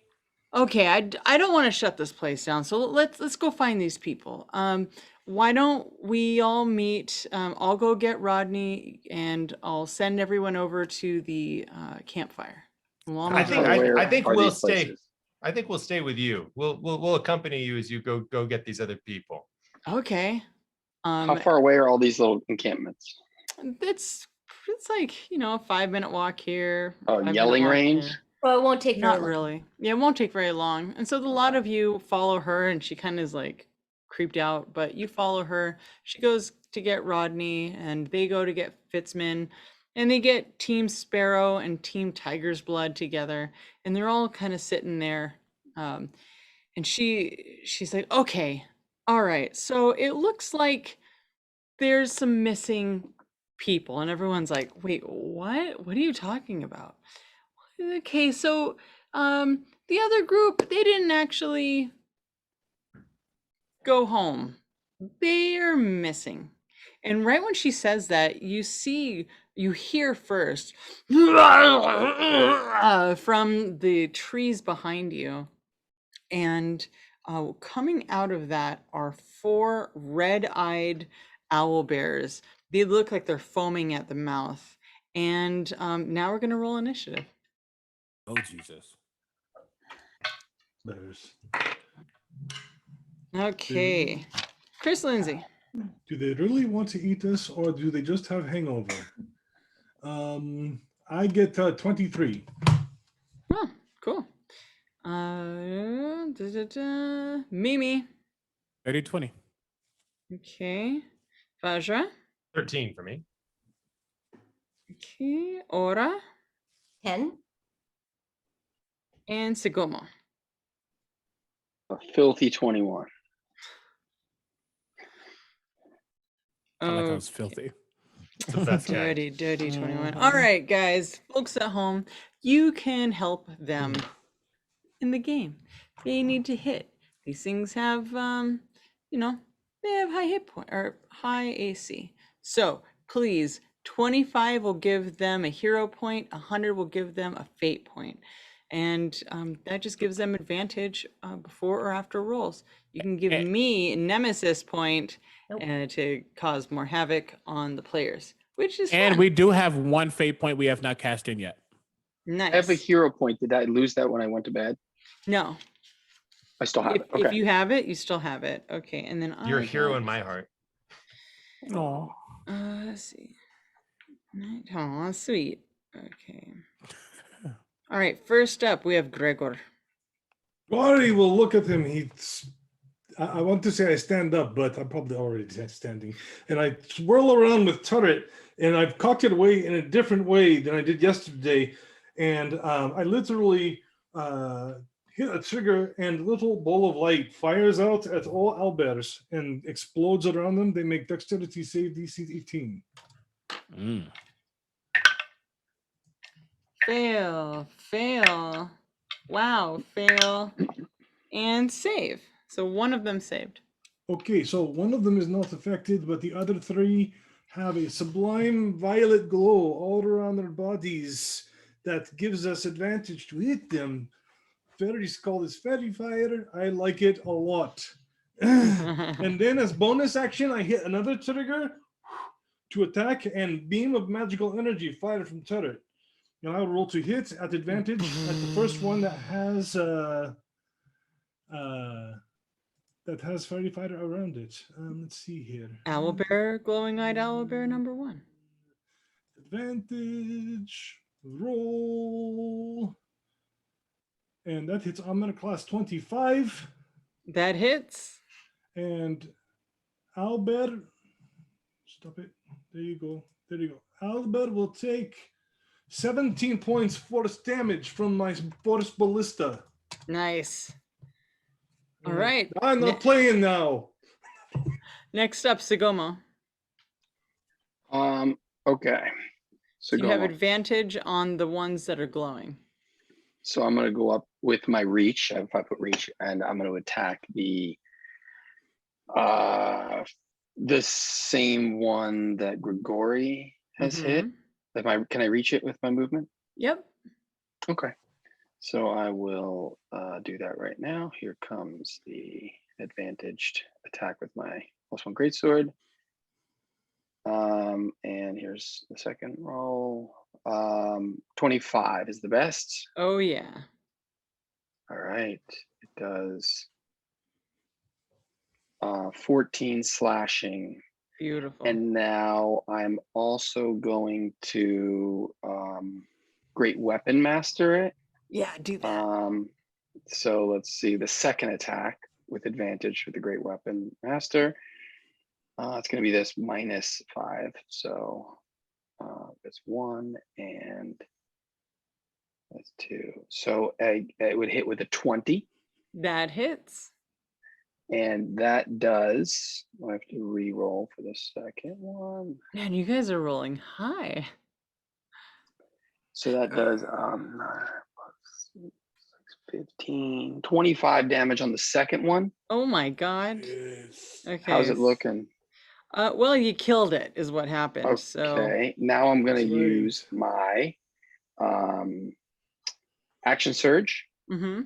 okay, I don't want to shut this place down. So let's go find these people. Why don't we all meet? I'll go get Rodney, and I'll send everyone over to the campfire. We'll all I meet think over there. I think are we'll these stay. places? I think we'll stay with you. We'll accompany you as you go get these other people. Okay. How far away are all these little encampments? It's like, you know, a 5-minute walk here. Oh, 5-minute yelling walk range? there. Well, it won't take very Not long. really. Yeah, it won't take very long. And so a lot of you follow her, and she kind of is like creeped out, but you follow her. She goes to get Rodney, and they go to get Fitzman, and they get Team Sparrow and Team Tiger's Blood together, and they're all kind of sitting there. And she's like, okay, all right. So it looks like there's some missing people, and everyone's like, wait, what are you talking about? Okay, so the other group, they didn't actually go home. They're missing. And right when she says that, you hear first from the trees behind you. And coming out of that are 4 red-eyed owl bears. They look like they're foaming at the mouth. And now we're going to roll initiative. Oh, Jesus. Bears. Okay. Chris Lindsay. Do they really want to eat us, or do they just have hangover? I get 23. Oh, cool. Mimi. 30-20. Okay. Vajra. 13 for me. Okay. Ora. 10. And Sigomo. A filthy 21. I like how Oh, it's filthy. It's the best kind. dirty 21. All right, guys, folks at home, you can help them in the game. They need to hit. These things have, they have high hit point or high AC. So please, 25 will give them a hero point, 100 will give them a fate point. And that just gives them advantage before or after rolls. You can give me Nemesis point to cause more havoc on the players, which is And fun. we do have 1 fate point we have not cashed in yet. Nice. I have a hero point. Did I lose that when I went to bed? No. I still have it. If Okay. you have it, you still have it. Okay, and then You're a I hero got- in my heart. No. Let's see. Oh, sweet. Okay. All right. First up, we have Gregor. Gary will look at him. I want to say I stand up, but I'm probably already standing. And I swirl around with turret, and I've cocked it away in a different way than I did yesterday. And I literally hit a trigger, and a little ball of light fires out at all owlbears and explodes around them. They make dexterity save DC 18. Fail. Wow, fail. And save. So one of them saved. Okay, so one of them is not affected, but the other 3 have a sublime violet glow all around their bodies that gives us advantage to hit them. Fairies call this fairy fire. I like it a lot. And then as bonus action, I hit another trigger to attack, and beam of magical energy fired from turret. And I will roll to hit at advantage at the first one that has fairy fighter around it. Let's see here. Owlbear, glowing-eyed owlbear number 1. Advantage roll, and that hits Armor class 25. That hits. And Albert, stop it. There you go. Albert will take 17 points force damage from my force ballista. Nice. All right. I'm not playing now. Next up, Sigomo. Okay. So You have advantage on the ones that are glowing. So I'm going to go up with my reach. I have 5-foot reach, and I'm going to attack the same one that Grigori has hit. Can I reach it with my movement? Yep. Okay. So I will do that right now. Here comes the advantaged attack with my +1 greatsword. And here's the second roll. 25 is the best. Oh yeah. All right. It does 14 slashing. Beautiful. And now I'm also going to Great Weapon Master it. Yeah, do that. So let's see the second attack with advantage with the Great Weapon Master. It's going to be this -5. So that's 1 and that's 2. So it would hit with a 20. That hits. And that does, I have to re-roll for the second one. Man, you guys are rolling high. So that does 15, 25 damage on the second one. Oh my God. Yes. Okay. How's it looking? Well, you killed it, is what happened. So Okay, now I'm going to Sweet. use my action surge, mm-hmm.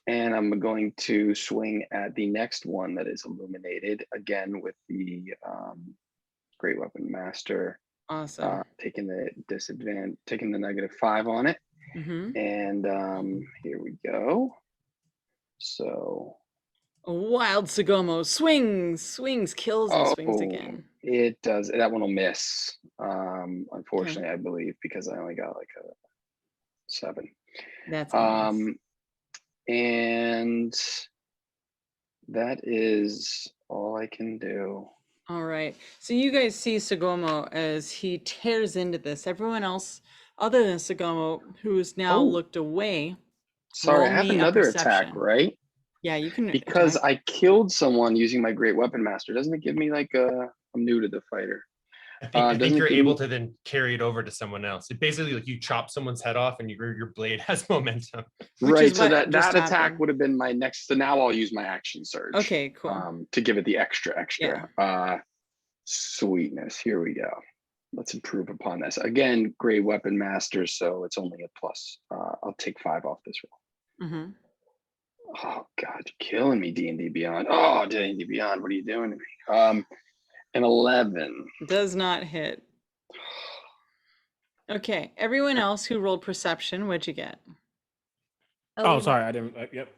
and I'm going to swing at the next one that is illuminated again with the Great Weapon Master, Awesome. taking the disadvantage, taking the -5 on it. Mm-hmm. And here we go. So A wild Sagomo swings, kills, and swings again. it does. That one will miss. Unfortunately, I believe, because I only got like a 7. That's a miss. And that is all I can do. All right. So you guys see Sagomo as he tears into this. Everyone else, other than Sagomo, who's now looked away. Sorry, I roll have me a another attack, perception. right? Yeah, you can Because attack. I killed someone using my Great Weapon Master. Doesn't it give me like I'm new to the fighter? I think doesn't it you're give able me- to then carry it over to someone else. It basically like you chop someone's head off and your blade has momentum. Which Right. is So what that just attack happened. would have been my next. So now I'll use my action surge. Okay, cool. To give it the extra. Sweetness. Here we go. Let's improve upon this. Again, Great Weapon Master, so it's only a plus. I'll take 5 off this roll. Mm-hmm. Oh God, you're killing me, D&D Beyond. Oh, D&D Beyond, what are you doing to me? An 11. Does not hit. Okay, everyone else who rolled perception, what'd you get? Oh, sorry, I didn't. Yep.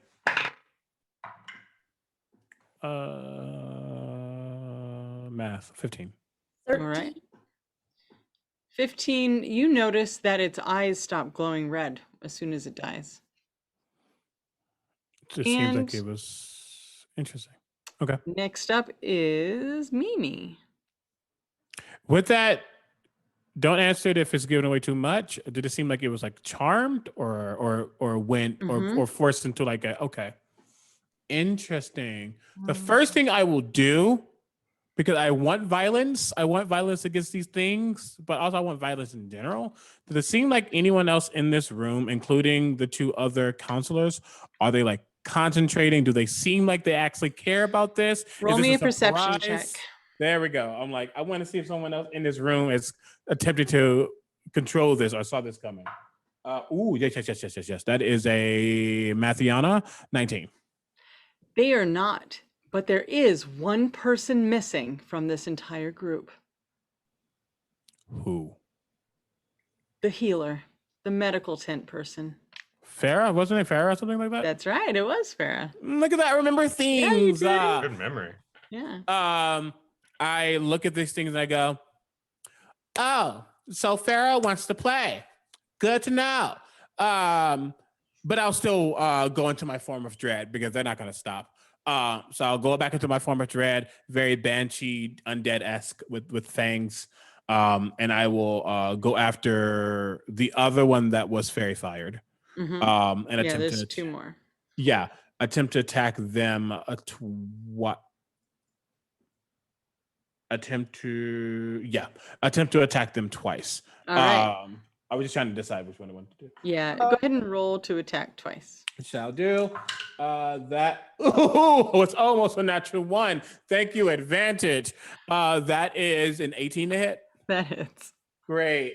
Math 15. 13. All right. 15, you notice that its eyes stop glowing red as soon as it dies. It seems like And- it was interesting. Okay. Next up is Mimi. With that, don't answer it if it's giving away too much. Did it seem like it was like charmed or went or forced into like a okay? Interesting. The first thing I will do, because I want violence against these things, but also I want violence in general. Does it seem like anyone else in this room, including the 2 other counselors, are they like concentrating? Do they seem like they actually care about this? Roll Is this me a perception surprise? check. There we go. I'm like, I want to see if someone else in this room is attempting to control this or saw this coming. Yes. That is a Mathiana 19. They are not, but there is one person missing from this entire group. Who? The healer, the medical tent person. Farah? Wasn't it Farah or something like that? That's right, it was Farah. Look at that. I remember things. Good memory. Yeah. I look at these things and I go, oh, so Farah wants to play. Good to know. But I'll still go into my form of dread because they're not going to stop. So I'll go back into my form of dread, very banshee, undead-esque with fangs. And I will go after the other one that was fairy fired. Mm-hmm. And attempt there's to 2 more. Yeah, attempt to attack them. Attempt to attack them twice. All right. I was just trying to decide which one I wanted to do. Yeah, go ahead and roll to attack twice. Shall do. It's almost a natural 1. Thank you, advantage. That is an 18 to hit. That hits. Great.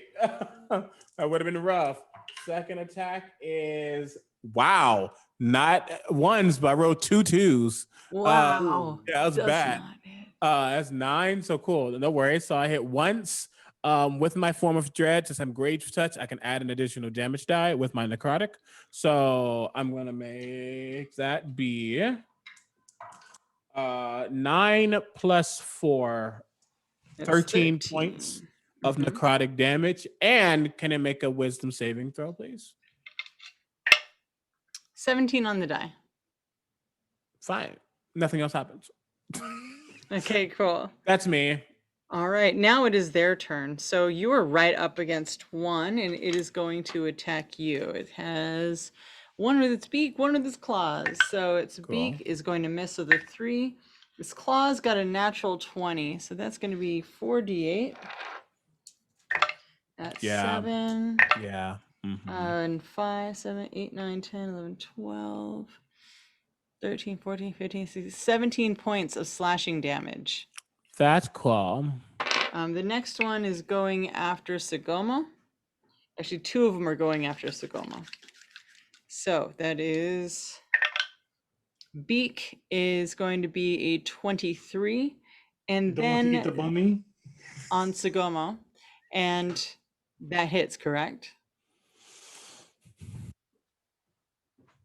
That would have been rough. Second attack is wow, not 1s, but I rolled 2 2s. Wow. Yeah, that was Does bad. not hit. That's 9. So cool. No worries. So I hit once. With my form of dread, since I'm Grave Touch, I can add an additional damage die with my necrotic. So I'm gonna make that be 9 plus 4, That's 13 points of necrotic damage. And can it make a wisdom saving throw, please? 17 on the die. Fine. Nothing else happens. Okay, cool. That's me. All right, now it is their turn. So you are right up against one, and it is going to attack you. It has one with its beak, one with its claws. So its beak is going to miss, so the 3. Its claws got a natural 20, so that's going to be 4d8. That's Yeah. 7. Yeah. And 5, 7, 8, 9, 10, 11, 12, 13, 14, 15, 16, 17 points of slashing damage. That's cool. The next one is going after Sagoma. Actually, 2 of them are going after Sagoma. So that is, beak is going to be a 23, and Don't want to eat the then bunny. on Sagoma, and that hits, correct?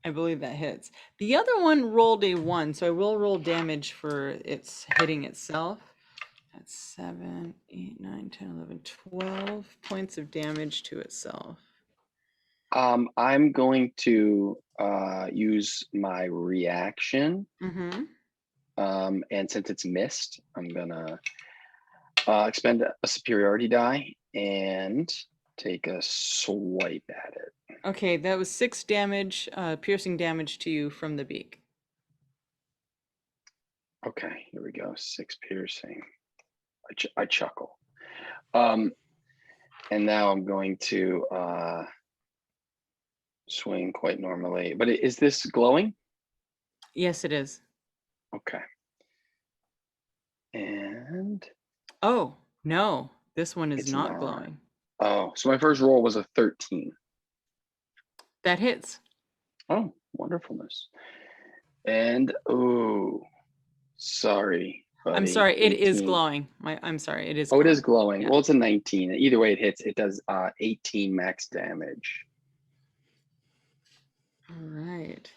I believe that hits. The other one rolled a 1, so I will roll damage for its hitting itself. That's 7, 8, 9, 10, 11, 12 points of damage to itself. I'm going to use my reaction. Mm-hmm. And since it's missed, I'm gonna expend a superiority die and take a swipe at it. Okay, that was 6 damage, piercing damage to you from the beak. Okay, here we go. 6 piercing. I chuckle. And now I'm going to swing quite normally. But is this glowing? Yes, it is. Okay. And Oh, no, this one is it's not not. glowing. Oh, so my first roll was a 13. That hits. Oh, wonderfulness. And oh, sorry, buddy. I'm sorry, it is 18. glowing. I'm sorry, it is Oh, glowing. it is glowing. Yeah. Well, it's a 19. Either way it hits, it does 18 max damage. All right.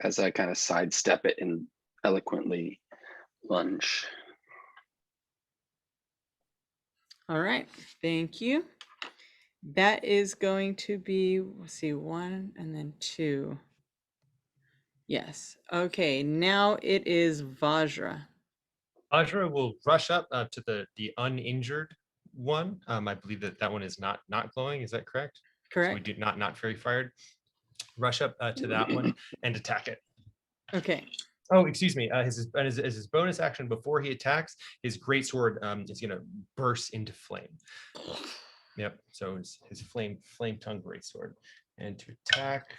As I kind of sidestep it and eloquently lunge. All right, thank you. That is going to be, let's see, 1 and then 2. Yes. Okay, now it is Vajra. Vajra will rush up to the uninjured one. I believe that one is not glowing. Is that correct? So we Correct? do not fairy fired. Rush up to that one and attack it. Okay. Oh, excuse me. His bonus action before he attacks, his greatsword is going to burst into flame. Yep. So his flame tongue greatsword, and to attack.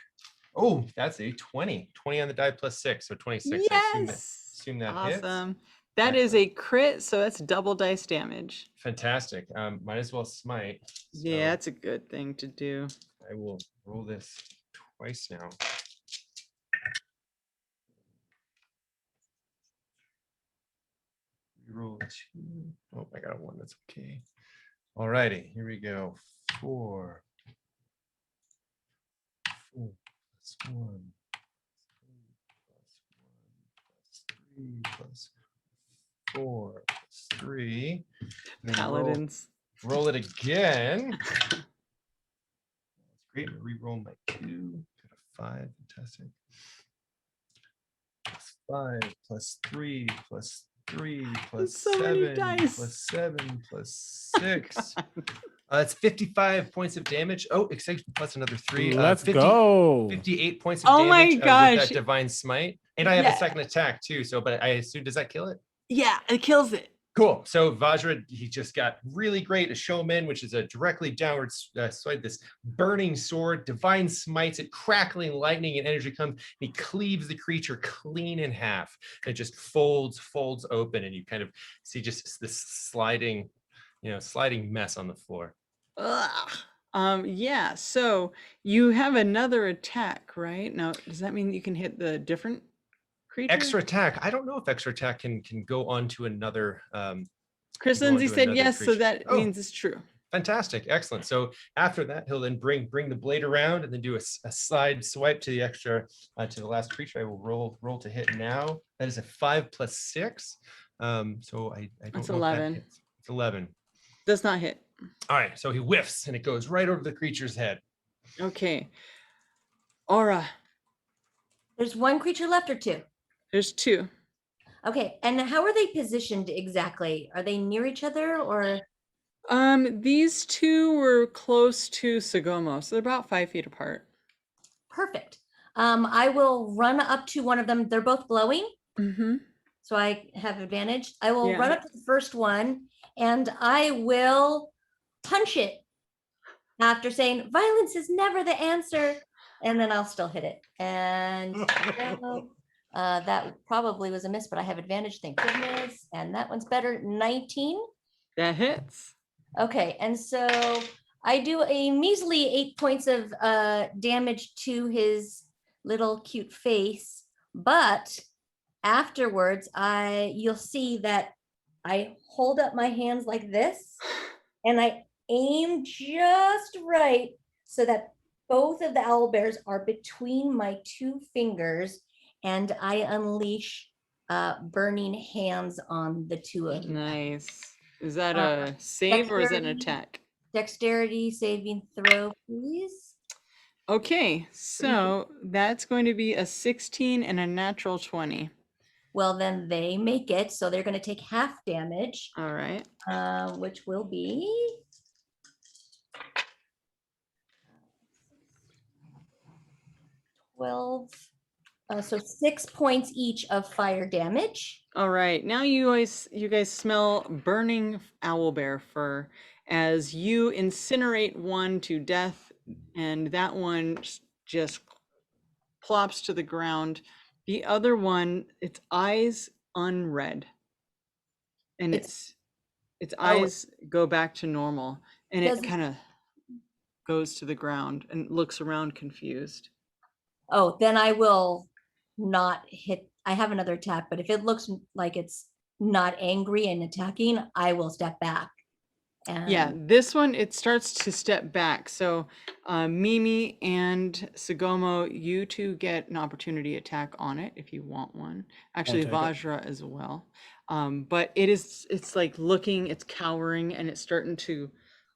Oh, that's a 20. 20 on the die plus 6, so 26. Yes. I assume that hits. Awesome. That is a crit, so that's double dice damage. Fantastic. Might as well smite. So Yeah, that's a good thing to do. I will roll this twice now. Roll 2. Oh, I got a 1. That's okay. All righty, here we go. 4 plus 1 plus 4 plus 3. And then Paladins. roll it again. That's great. Re-roll my 2. Got a 5. Fantastic. Plus 5 plus 3 plus 3 plus so many 7 dice. plus 7 plus 6. It's 55 points of damage. Oh, plus another 3. Let's go. 58 points of Oh my damage with gosh. that divine smite. And I have Yeah. a second attack too. So, but I assume, does that kill it? Yeah, it kills it. Cool. So Vajra, he just got really great a showman, which is a directly downward swipe. This burning sword, divine smites it, crackling lightning and energy comes. And he cleaves the creature clean in half. It just folds open, and you kind of see just this sliding mess on the floor. Ugh. Yeah, so you have another attack, right? Now, does that mean you can hit the different creature? Extra attack. I don't know if extra attack can go on to another. Chris go on Lindsay to said another yes, so creature. that Oh. means it's true. Fantastic, excellent. So after that, he'll then bring the blade around and then do a slide swipe to the extra to the last creature. I will roll to hit now. That is a 5 plus 6. So I don't That's know 11. if that hits. It's 11. Does not hit. All right, so he whiffs and it goes right over the creature's head. Okay. Aura. There's one creature left or 2? There's 2. Okay, and how are they positioned exactly? Are they near each other or? These 2 were close to Sagomo, so they're about 5 feet apart. Perfect. I will run up to one of them. They're both glowing, Mm-hmm. so I have advantage. I will Yeah. run up to the first one and I will punch it after saying violence is never the answer. And then I'll still hit it. And that probably was a miss, but I have advantage, thank goodness. And that one's better, 19. That hits. Okay, and so I do a measly 8 points of damage to his little cute face, but afterwards, you'll see that I hold up my hands like this, and I aim just right so that both of the owl bears are between my 2 fingers, and I unleash burning hands on the 2 of them. Nice. Is that Uh, a save or is that an dexterity. attack? Dexterity saving throw, please. Okay, so that's going to be a 16 and a natural 20. Well, then they make it, so they're going to take half damage, All right. which will be 12. So 6 points each of fire damage. All right. Now you guys smell burning owlbear fur as you incinerate one to death, and that one just plops to the ground. The other one, its eyes unred, and its eyes go back to normal, and it Does- kind of goes to the ground and looks around confused. Oh, then I will not hit. I have another attack, but if it looks like it's not angry and attacking, I will step back. And Yeah, this one, it starts to step back. So Mimi and Sugomo, you two get an opportunity attack on it if you want one. Actually, take it. Vajra as well. But it's like looking, it's cowering, and it's starting to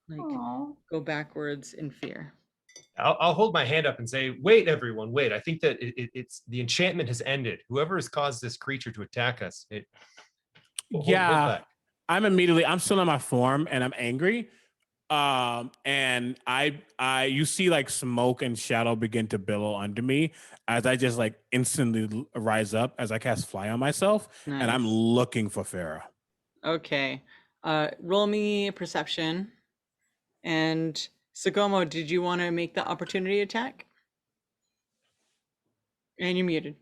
like Aw. go backwards in fear. I'll hold my hand up and say, wait, everyone, wait. I think that it's the enchantment has ended. Whoever has caused this creature to attack us, hold Yeah, back. I'm still in my form and I'm angry. And you see like smoke and shadow begin to billow under me as I just like instantly rise up as I cast fly on myself, and I'm Nice. looking for Farah. Okay. Roll me perception. And Sugomo, did you want to make the opportunity attack? And you're muted.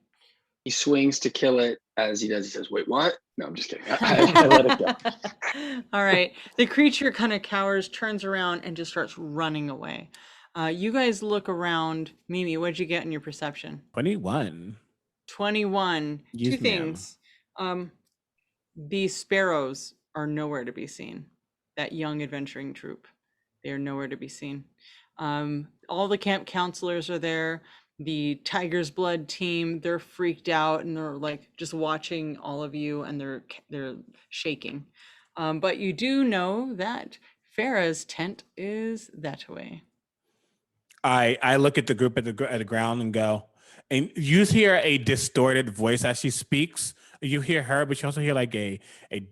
He swings to kill it. As he does, he says, "Wait, what?" No, I'm just kidding. I let it go. All right. The creature kind of cowers, turns around, and just starts running away. You guys look around. Mimi, what did you get in your perception? 21. 21. Yes, Two ma'am. things. The sparrows are nowhere to be seen. That young adventuring troop. They are nowhere to be seen. All the camp counselors are there. The Tiger's Blood team, they're freaked out and they're like just watching all of you, and they're shaking. But you do know that Farah's tent is that way. I look at the group at the ground and go, and you hear a distorted voice as she speaks. You hear her, but you also hear like a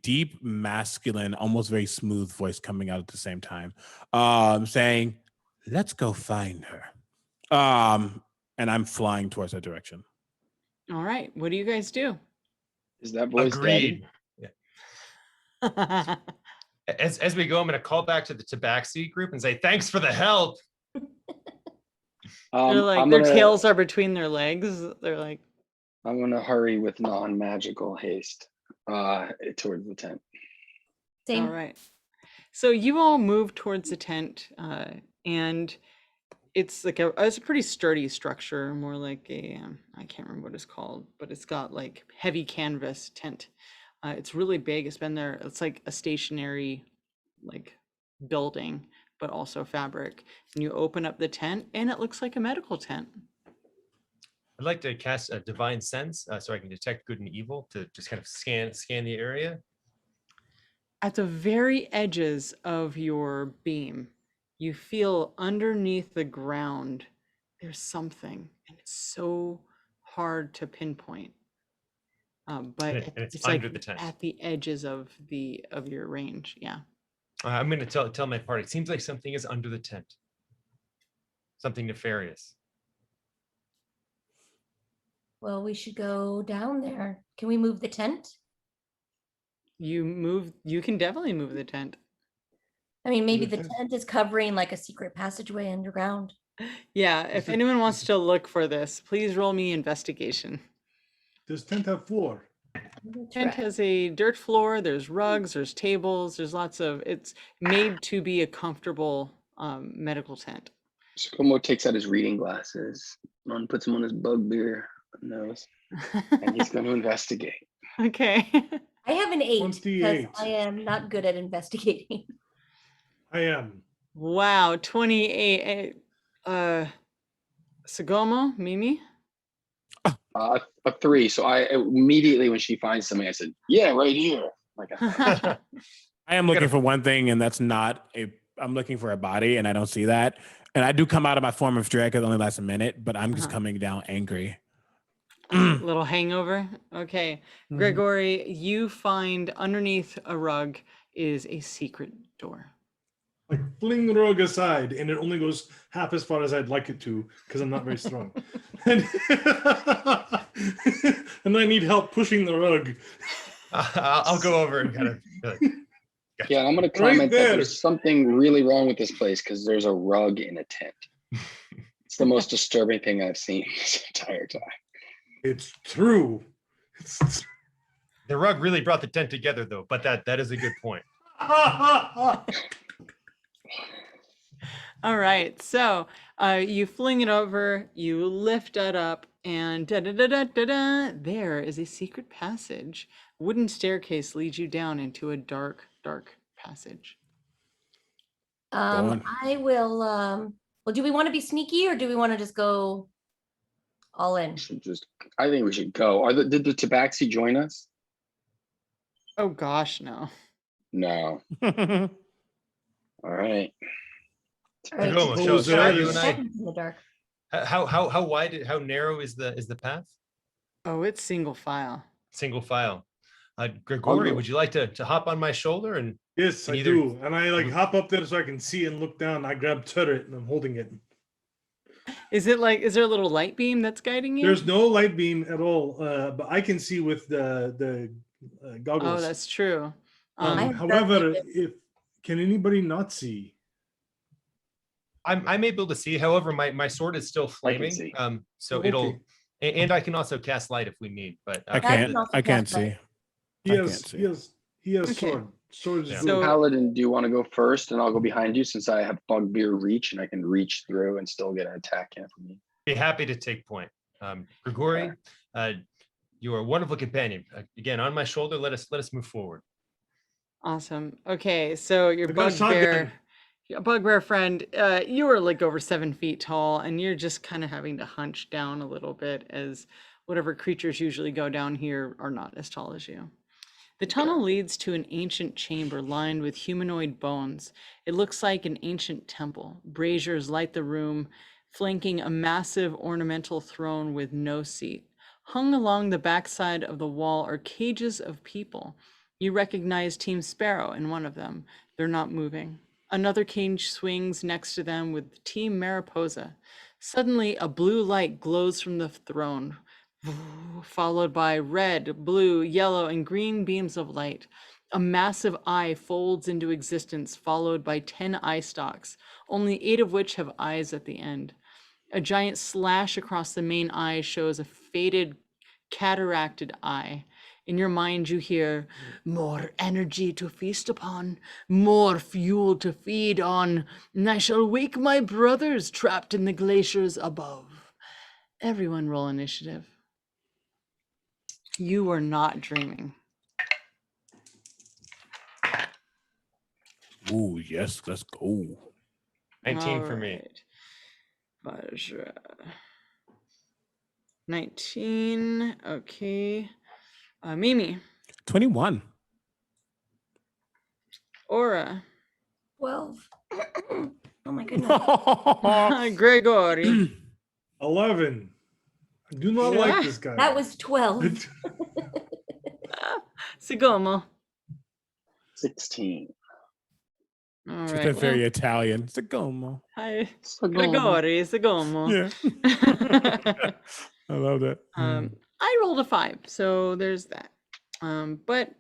deep, masculine, almost very smooth voice coming out at the same time, saying, "Let's go find her." And I'm flying towards that direction. All right, what do you guys do? Is that voice Agreed. daddy? Yeah. As we go, I'm going to call back to the Tabaxi group and say, thanks for the help. They're like, I'm their gonna, tails are between their legs. They're like, I'm gonna hurry with non-magical haste towards the tent. Same. all right. So you all move towards the tent, and it's like it's a pretty sturdy structure, more like a I can't remember what it's called, but it's got like heavy canvas tent. It's really big. It's been there. It's like a stationary like building, but also fabric. And you open up the tent, and it looks like a medical tent. I'd like to cast a divine sense so I can detect good and evil to just kind of scan the area. At the very edges of your beam, you feel underneath the ground there's something, and it's so hard to pinpoint. But And it's it's under like the tent. at the edges of your range. Yeah. I'm going to tell my party. It seems like something is under the tent. Something nefarious. Well, we should go down there. Can we move the tent? You can definitely move the tent. I mean, maybe The the tent- tent is covering like a secret passageway underground. Yeah, if it- anyone wants is to look for this, please roll me investigation. Does tent have floor? That's Tent right. has a dirt floor, there's rugs, there's tables, there's lots of, it's made to be a comfortable medical tent. Como takes out his reading glasses. One puts them on his bugbear nose, and he's going to investigate. Okay. I have an 8 because 28. I am not good at investigating. I am. Wow, 28. Sagomo, Mimi? A 3. So I immediately, when she finds something, I said, "Yeah, right here." Like, I am looking for one thing, and that's not a. I'm looking for a body, and I don't see that. And I do come out of my form of dread because it only lasts a minute, but I'm just coming down angry. Little hangover. Okay. Gregory, you find underneath a rug is a secret door. Like fling the rug aside, and it only goes half as far as I'd like it to because I'm not very strong. and, and I need help pushing the rug. I'll go over and kind of. yeah, and I'm going to Right comment that there. there's something really wrong with this place because there's a rug in a tent. It's the most disturbing thing I've seen this entire time. It's true. It's The rug really brought the tent together, though. But that is a good point. All right. So you fling it over, you lift it up, and da da da da da da. There is a secret passage. Wooden staircase leads you down into a dark, dark passage. on. I will. Well, do we want to be sneaky or do we want to just go all in? I think we should go. Did the Tabaxi join us? Oh gosh, no. No. All right. All right. Sagomo, Suppose show there you is- and I. Happens in the dark. How wide? How narrow is the path? Oh, it's single file. Single file. Gregory, go. would you like to hop on my shoulder and Yes, I Either- do. And I like hop up there so I can see and look down. I grab turret and I'm holding it. Is there a little light beam that's guiding you? There's no light beam at all, but I can see with the goggles. Oh, that's true. I have However, dark if can anybody not see? I'm able to see. However, my sword is still I can flaming. see. So Okay. it'll and I can also cast light if we need. But I can can't. also I can't cast light. see. He I has can't see. he has Okay. sword. Sword is Yeah. good. So- Paladin, do you want to go first and I'll go behind you since I have bugbear reach and I can reach through and still get an attack in from you? be happy to take point. Gregory, you are a wonderful companion. Again, on my shoulder. Let us move forward. Awesome. Okay, so your I got a bugbear friend, you are like over 7 feet tall, and you're just kind of having to hunch down a little bit as whatever creatures usually go down here are not as tall as you. The tunnel leads to an ancient chamber lined with humanoid bones. It looks like an ancient temple. Braziers light the room, flanking a massive ornamental throne with no seat. Hung along the backside of the wall are cages of people. You recognize Team Sparrow in one of them. They're not moving. Another cage swings next to them with Team Mariposa. Suddenly, a blue light glows from the throne, followed by red, blue, yellow, and green beams of light. A massive eye folds into existence, followed by 10 eye stalks, only 8 of which have eyes at the end. A giant slash across the main eye shows a faded, cataracted eye. In your mind, you hear, "More energy to feast upon, more fuel to feed on, and I shall wake my brothers trapped in the glaciers above." Everyone roll initiative. You are not dreaming. Ooh, yes, let's go. 19 for me. Alright. Vajra. 19. Okay. Mimi. 21. Aura. 12. Oh my goodness. Gregory. 11. I do not like this guy. That was 12. Sigomo. 16. All She's right. been very Italian. Sigomo. Hi. So Gregory. Sigomo. Yeah. I love that. I rolled a 5, so there's that. But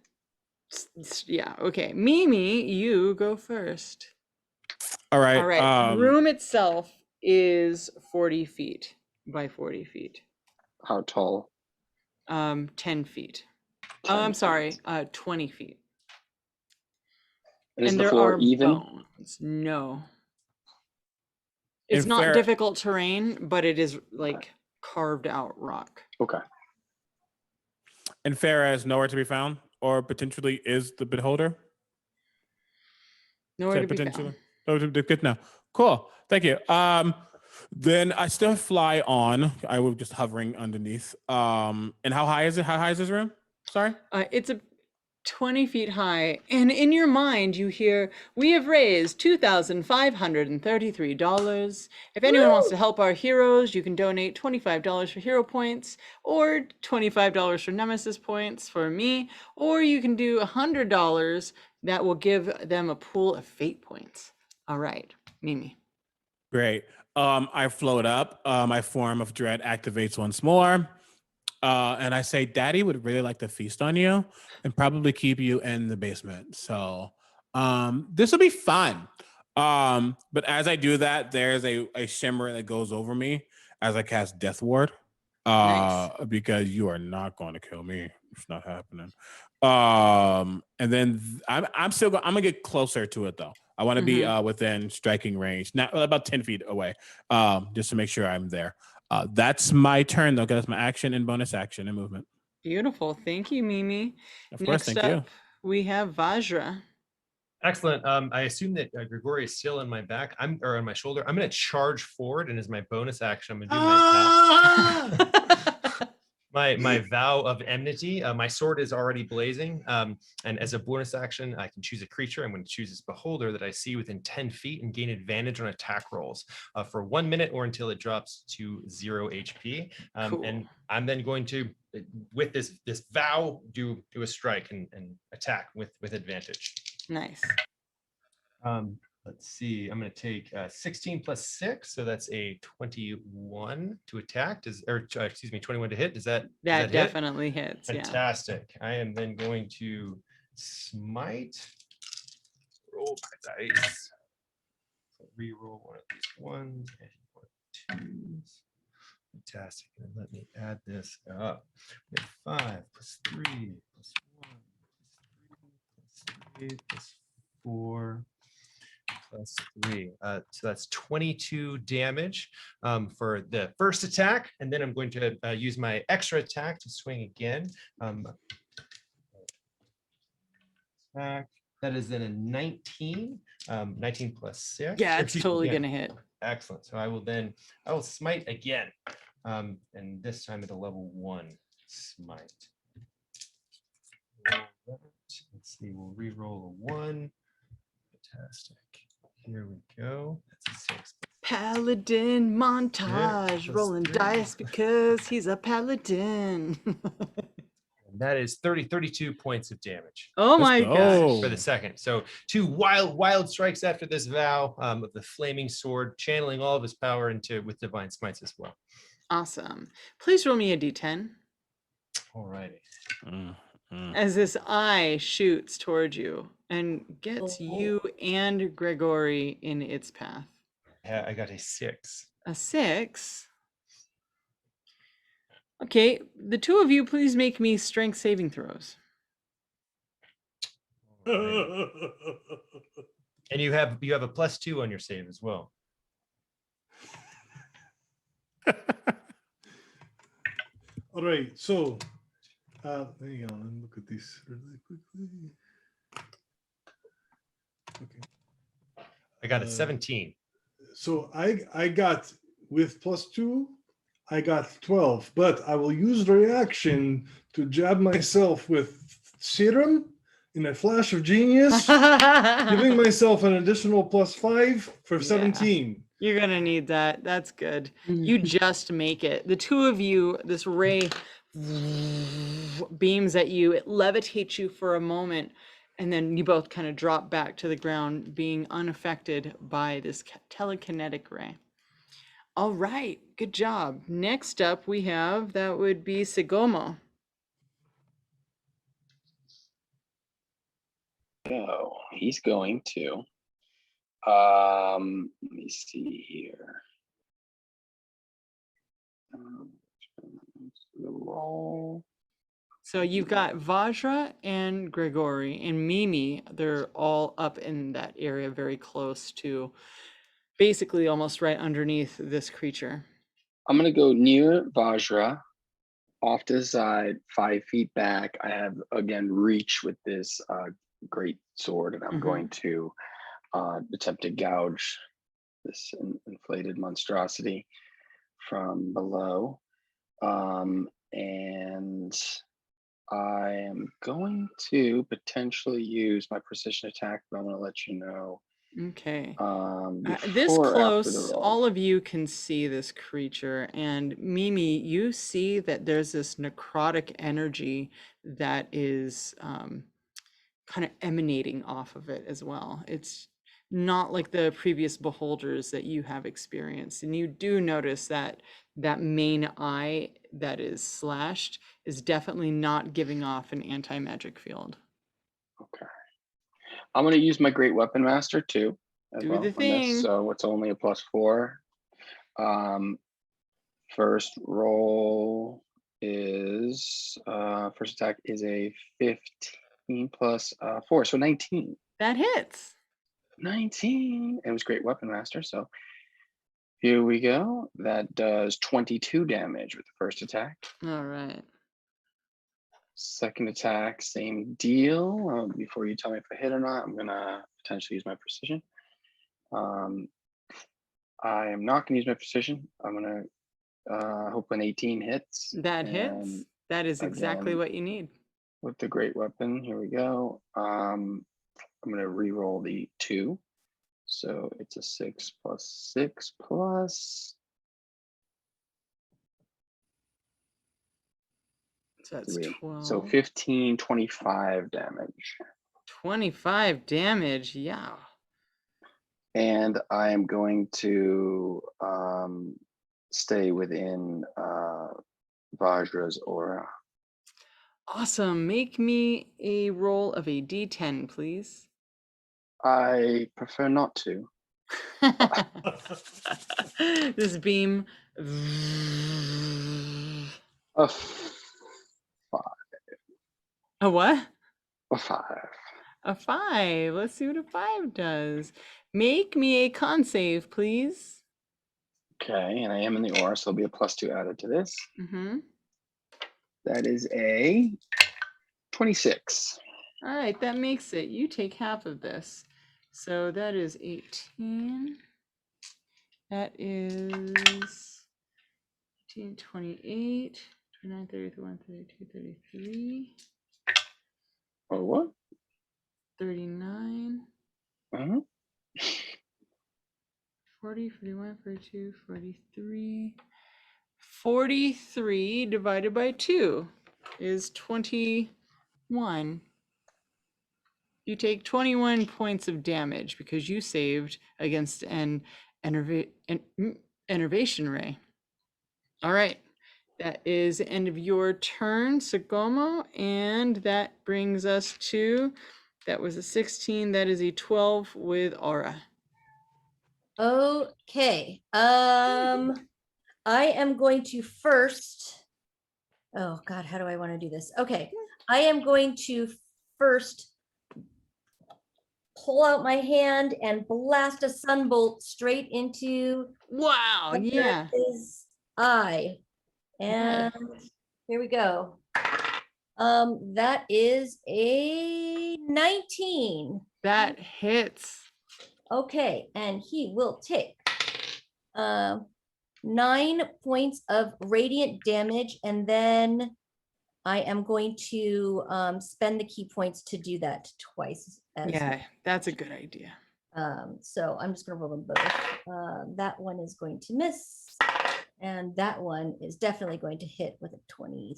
yeah, okay. Mimi, you go first. All right. All right. The room itself is 40 feet by 40 feet. How tall? 10 feet. 10 I'm feet. sorry, 20 feet. And is And the there floor are even? bones. No. It's And not Farrah- difficult terrain, but it is like carved out rock. Okay. And Farrah is nowhere to be found, or potentially is the beholder. Nowhere Say to be potentially. found. Oh, good now. Cool. Thank you. Then I still fly on. I was just hovering underneath. And how high is it? How high is this room? Sorry. It's a 20 feet high, and in your mind you hear, "We have raised $2,533. If anyone wants to help our heroes, you can donate $25 for hero points, or $25 for nemesis points for me, or you can do $100 that will give them a pool of fate points." All right, Mimi. Great. I float up. My form of dread activates once more. And I say, Daddy would really like to feast on you and probably keep you in the basement. So this will be fun. But as I do that, there's a shimmer that goes over me as I cast Death Ward. Nice. Because you are not going to kill me. It's not happening. And then I'm gonna get closer to it though. I want to be within striking range, not about 10 feet away, just to make sure I'm there. That's my turn though, because that's my action and bonus action and movement. Beautiful. Thank you, Mimi. Of course, Next thank up, you. we have Vajra. Excellent. I assume that Grigori is still on my back. Or on my shoulder. I'm going to charge forward, and as my bonus action, I'm going to do my vow of enmity. My sword is already blazing, and as a bonus action, I can choose a creature. I'm going to choose this beholder that I see within 10 feet and gain advantage on attack rolls for 1 minute or until it drops to 0 HP. Cool. And I'm then going to, with this vow, do a strike and attack with advantage. Nice. Let's see. I'm going to take 16 plus 6, so that's a 21 to attack. 21 to hit. Does that hit? Definitely hits. Fantastic. Yeah. I am then going to smite. Roll my dice. So re-roll one of these ones and one of twos. Fantastic. And let me add this up. We have 5 plus 3 plus 1 plus 3 plus 3 plus 4 plus 3. So that's 22 damage for the first attack. And then I'm going to use my extra attack to swing again. Attack. That is then a 19. 19 plus 6. Yeah, it's totally going to hit. Excellent. So I will smite again. And this time at a level 1 smite. Let's see, we'll re-roll a 1. Fantastic. Here we go. That's a 6. Paladin montage, Yeah, rolling dice because he's a paladin. And that is 32 points of damage. Oh my go. gosh. For the second. So 2 wild strikes after this vow of the flaming sword, channeling all of his power with divine smites as well. Awesome. Please roll me a d10. All righty. As this eye shoots towards you and gets you and Gregory in its path. I got a 6. A 6. Okay, the two of you please make me strength saving throws. All right. And you have a +2 on your save as well. All right, so hang on, look at this really quickly. Okay. I got a 17. So I got, with +2, I got 12, but I will use the reaction to jab myself with serum in a flash of genius, giving myself an additional +5 for 17. You're gonna need that. That's good. You just make it. The two of you, this ray beams at you. It levitates you for a moment, and then you both kind of drop back to the ground, being unaffected by this telekinetic ray. All right, good job. Next up we have, that would be Sigomo. So he's going to. Let me see here. The roll. So you've got Vajra and Grigori and Mimi. They're all up in that area, very close to, basically almost right underneath this creature. I'm gonna go near Vajra, off to the side, 5 feet back. I have again reach with this great sword, and I'm going to attempt to gouge this inflated monstrosity from below. And I am going to potentially use my precision attack, but I'm going to let you know. Okay. before This or after the close, roll. all of you can see this creature, and Mimi, you see that there's this necrotic energy that is kind of emanating off of it as well. It's not like the previous beholders that you have experienced, and you do notice that that main eye that is slashed is definitely not giving off an anti-magic field. Okay. I'm going to use my great weapon master too, as Do well the on this. thing. So it's only a +4. First roll is first attack is a 15 plus 4, so 19. That hits. 19. It was great weapon master. So here we go. That does 22 damage with the first attack. All right. Second attack, same deal. Before you tell me if I hit or not, I'm gonna potentially use my precision. I am not gonna use my precision. I'm gonna hope an 18 hits. That hits. That is exactly again, what you need. with the great weapon, here we go. I'm gonna re-roll the 2. So it's a 6 plus 6 plus So that's 3. 12. So 15, 25 damage. 25 damage, yeah. And I am going to stay within Vajra's aura. Awesome. Make me a roll of a d10, please. I prefer not to. This beam. A 5. A what? A 5. A 5. Let's see what a 5 does. Make me a con save, please. Okay, and I am in the aura, so there'll be a +2 added to this. Mm-hmm. That is a 26. All right, that makes it. You take half of this. So that is 18. That is 18, 28, 29, 30, 31, 32, 33, Oh, what? 39, Uh-huh. 40, 41, 42, 43. 43 divided by 2 is 21. You take 21 points of damage because you saved against an enervation ray. All right. That is the end of your turn, Sagomo, and that brings us to, that was a 16, that is a 12 with aura. Okay. I am going to first. Oh God, how do I want to do this? Okay. I am going to first pull out my hand and blast a sunbolt straight into Wow, yeah. his eye. Yeah. And here we go. That is a 19. That hits. Okay, and he will take 9 points of radiant damage, and then I am going to spend the key points to do that twice. Yeah, that's a good idea. So I'm just going to roll them both. That one is going to miss, and that one is definitely going to hit with a 22.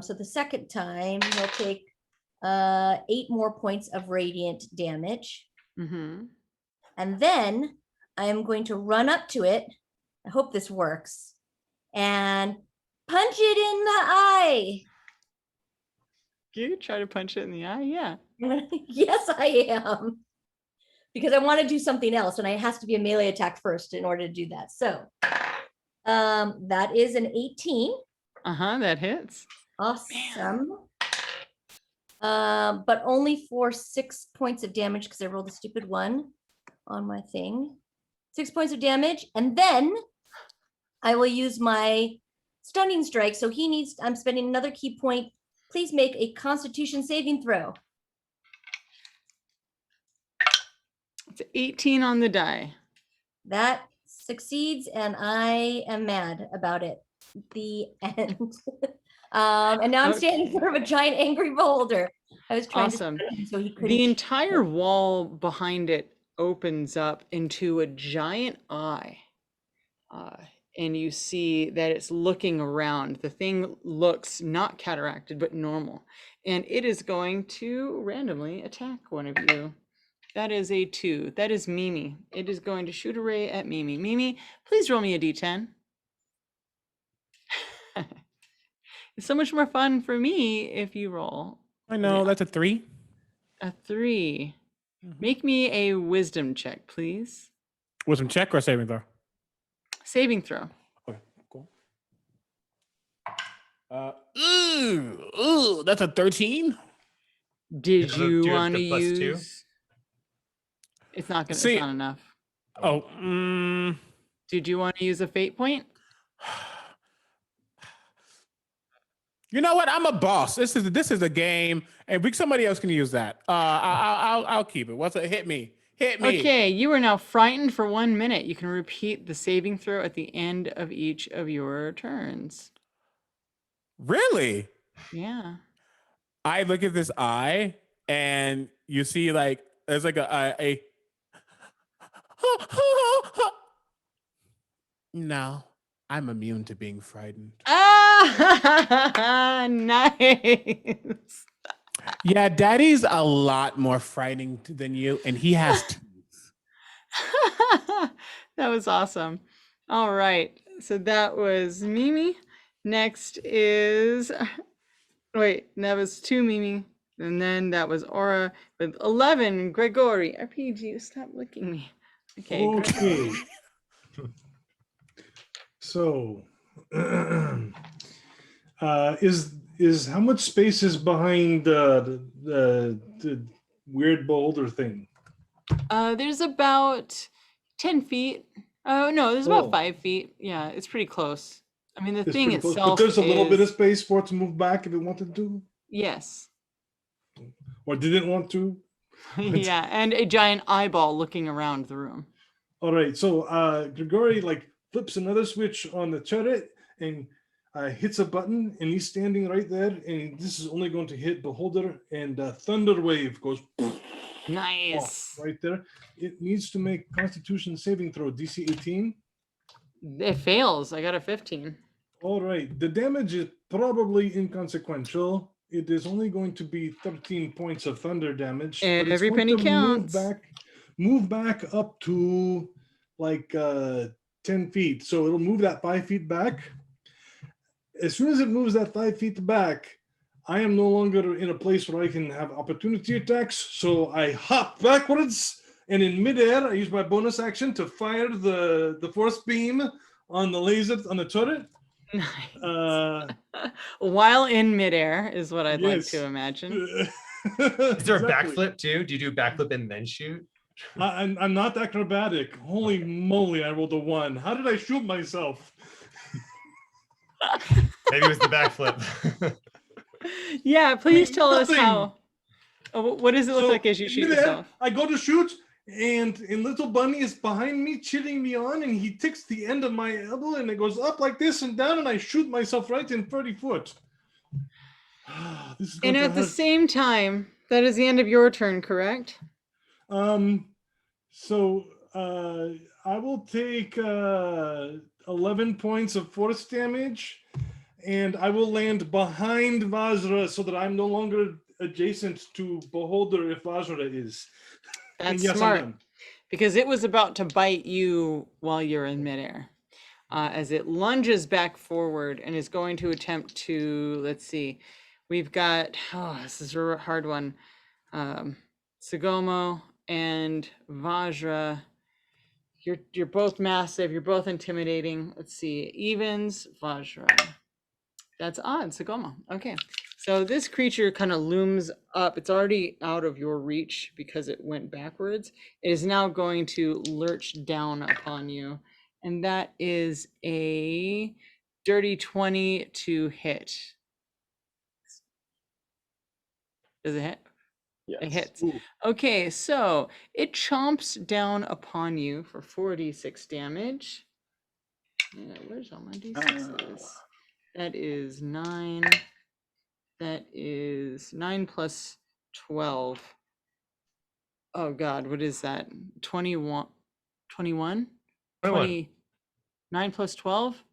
So the second time he'll take 8 more points of radiant damage. Mm-hmm. And then I am going to run up to it. I hope this works. And punch it in the eye. You try to punch it in the eye? Yeah. Yes, I am. Because I want to do something else, and it has to be a melee attack first in order to do that. So that is an 18. That hits. Awesome. But only for 6 points of damage because I rolled a stupid one on my thing. 6 points of damage, and then I will use my stunning strike. So I'm spending another key point. Please make a Constitution saving throw. It's 18 on the die. That succeeds, and I am mad about it. The end. And now I'm standing in front of a giant angry beholder. I was trying to stun him so he couldn't. The entire wall behind it opens up into a giant eye. And you see that it's looking around. The thing looks not cataracted, but normal. And it is going to randomly attack one of you. That is a 2. That is Mimi. It is going to shoot a ray at Mimi. Mimi, please roll me a d10. It's so much more fun for me if you roll. I know, that's a 3. A 3. Make me a wisdom check, please. Wisdom check or saving throw? Saving throw. Okay, cool. That's a 13. Did you do you have want to the +2? use? It's not gonna. See- It's not enough. Oh, Did you want to use a fate point? you know what? I'm a boss. This is a game, and somebody else can use that. I'll keep it. What's it? Hit me. Okay, you are now frightened for 1 minute. You can repeat the saving throw at the end of each of your turns. Really? Yeah. I look at this eye, and you see like there's like a No, I'm immune to being frightened. Ah, nice. Yeah, Daddy's a lot more frightening than you, and he has teeth. That was awesome. All right. So that was Mimi. Next is, wait, that was 2 Mimi. And then that was Aura with 11, Gregory. RPG, stop licking me. Okay. Okay. So, is how much space is behind the weird boulder thing? There's about 10 feet. Oh, no, there's about Oh. 5 feet. Yeah, it's pretty close. I mean, the It's thing pretty close, itself but there's a little bit of is- space for it to move back if it wanted to, Yes. or didn't want to. Yeah, and a giant eyeball looking around the room. All right, so Grigori like flips another switch on the turret and hits a button, and he's standing right there. And this is only going to hit Beholder, and Thunder Wave goes Nice. off right there. It needs to make Constitution saving throw DC 18. It fails. I got a 15. All right, the damage is probably inconsequential. It is only going to be 13 points of thunder damage. And but it's every going penny to counts. Move back up to like 10 feet. So it'll move that 5 feet back. As soon as it moves that 5 feet back, I am no longer in a place where I can have opportunity attacks. So I hop backwards, and in midair, I use my bonus action to fire the force beam on the laser on the turret. Nice. While in midair is what I'd like yes. to imagine. Is there a Exactly. backflip too? Do you do a backflip and then shoot? I'm not acrobatic. Holy moly, I rolled a 1. How did I shoot myself? Maybe it was the backflip. Yeah, please mean, tell us nothing. how. Oh, what does it look So, like as you in shoot midair, yourself? I go to shoot, and Little Bunny is behind me, cheering me on, and he ticks the end of my elbow, and it goes up like this and down, and I shoot myself right in 30 foot. This is going And to at the hurt. same time, that is the end of your turn, correct? So I will take 11 points of force damage, and I will land behind Vajra so that I'm no longer adjacent to Beholder if Vajra is. And That's yes, I'm smart. done. because it was about to bite you while you're in midair. As it lunges back forward and is going to attempt to, let's see, we've got, this is a hard one. Sugomo and Vajra, you're both massive, you're both intimidating. Let's see, evens, Vajra. That's odd, Sugomo. Okay, so this creature kind of looms up. It's already out of your reach because it went backwards. It is now going to lurch down upon you. And that is a dirty 20 to hit. Does it hit? Yes. It hits. Okay, so it chomps down upon you for 46 damage. Where's all my d6s? That is 9. That is 9 plus 12. Oh God, what is that? 21? 21? 9 plus 12?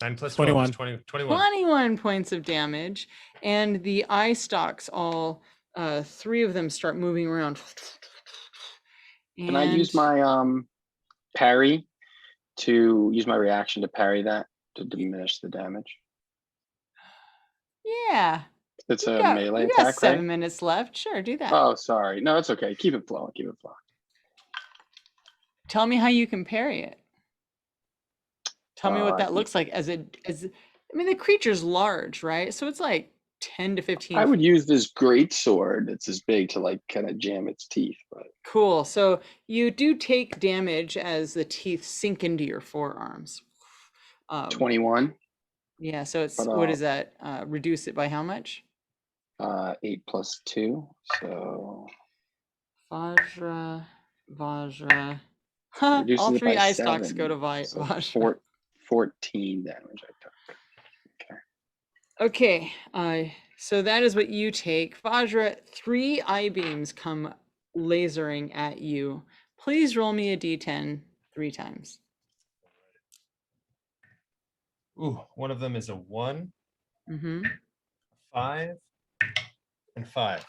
9 plus 12 is 21. 21. 21 points of damage. And the eye stalks all, 3 of them start moving around. Can I use my parry to use my reaction to parry that to diminish the damage? Yeah. It's You a got, melee you got attack, 7 right? minutes left. Sure, do that. Oh, sorry. No, it's okay. Keep it flowing. Keep it flowing. Tell me how you can parry it. Tell me what that y- looks like as I mean, the creature's large, right? So it's like 10 to 15 I would feet. use this great sword that's as big to like kind of jam its teeth, but Cool. So you do take damage as the teeth sink into your forearms. 21, Yeah, so it's, but what is that? Reduce it by how much? 8 plus 2, so Vajra. reduces All it by 3 eye stalks go to 7, so Vajra. 14 damage I took. Okay, so that is what you take. Vajra, 3 eye beams come lasering at you. Please roll me a d10 3 times. Ooh, one of them is a 1, Mm-hmm. 5, and 5.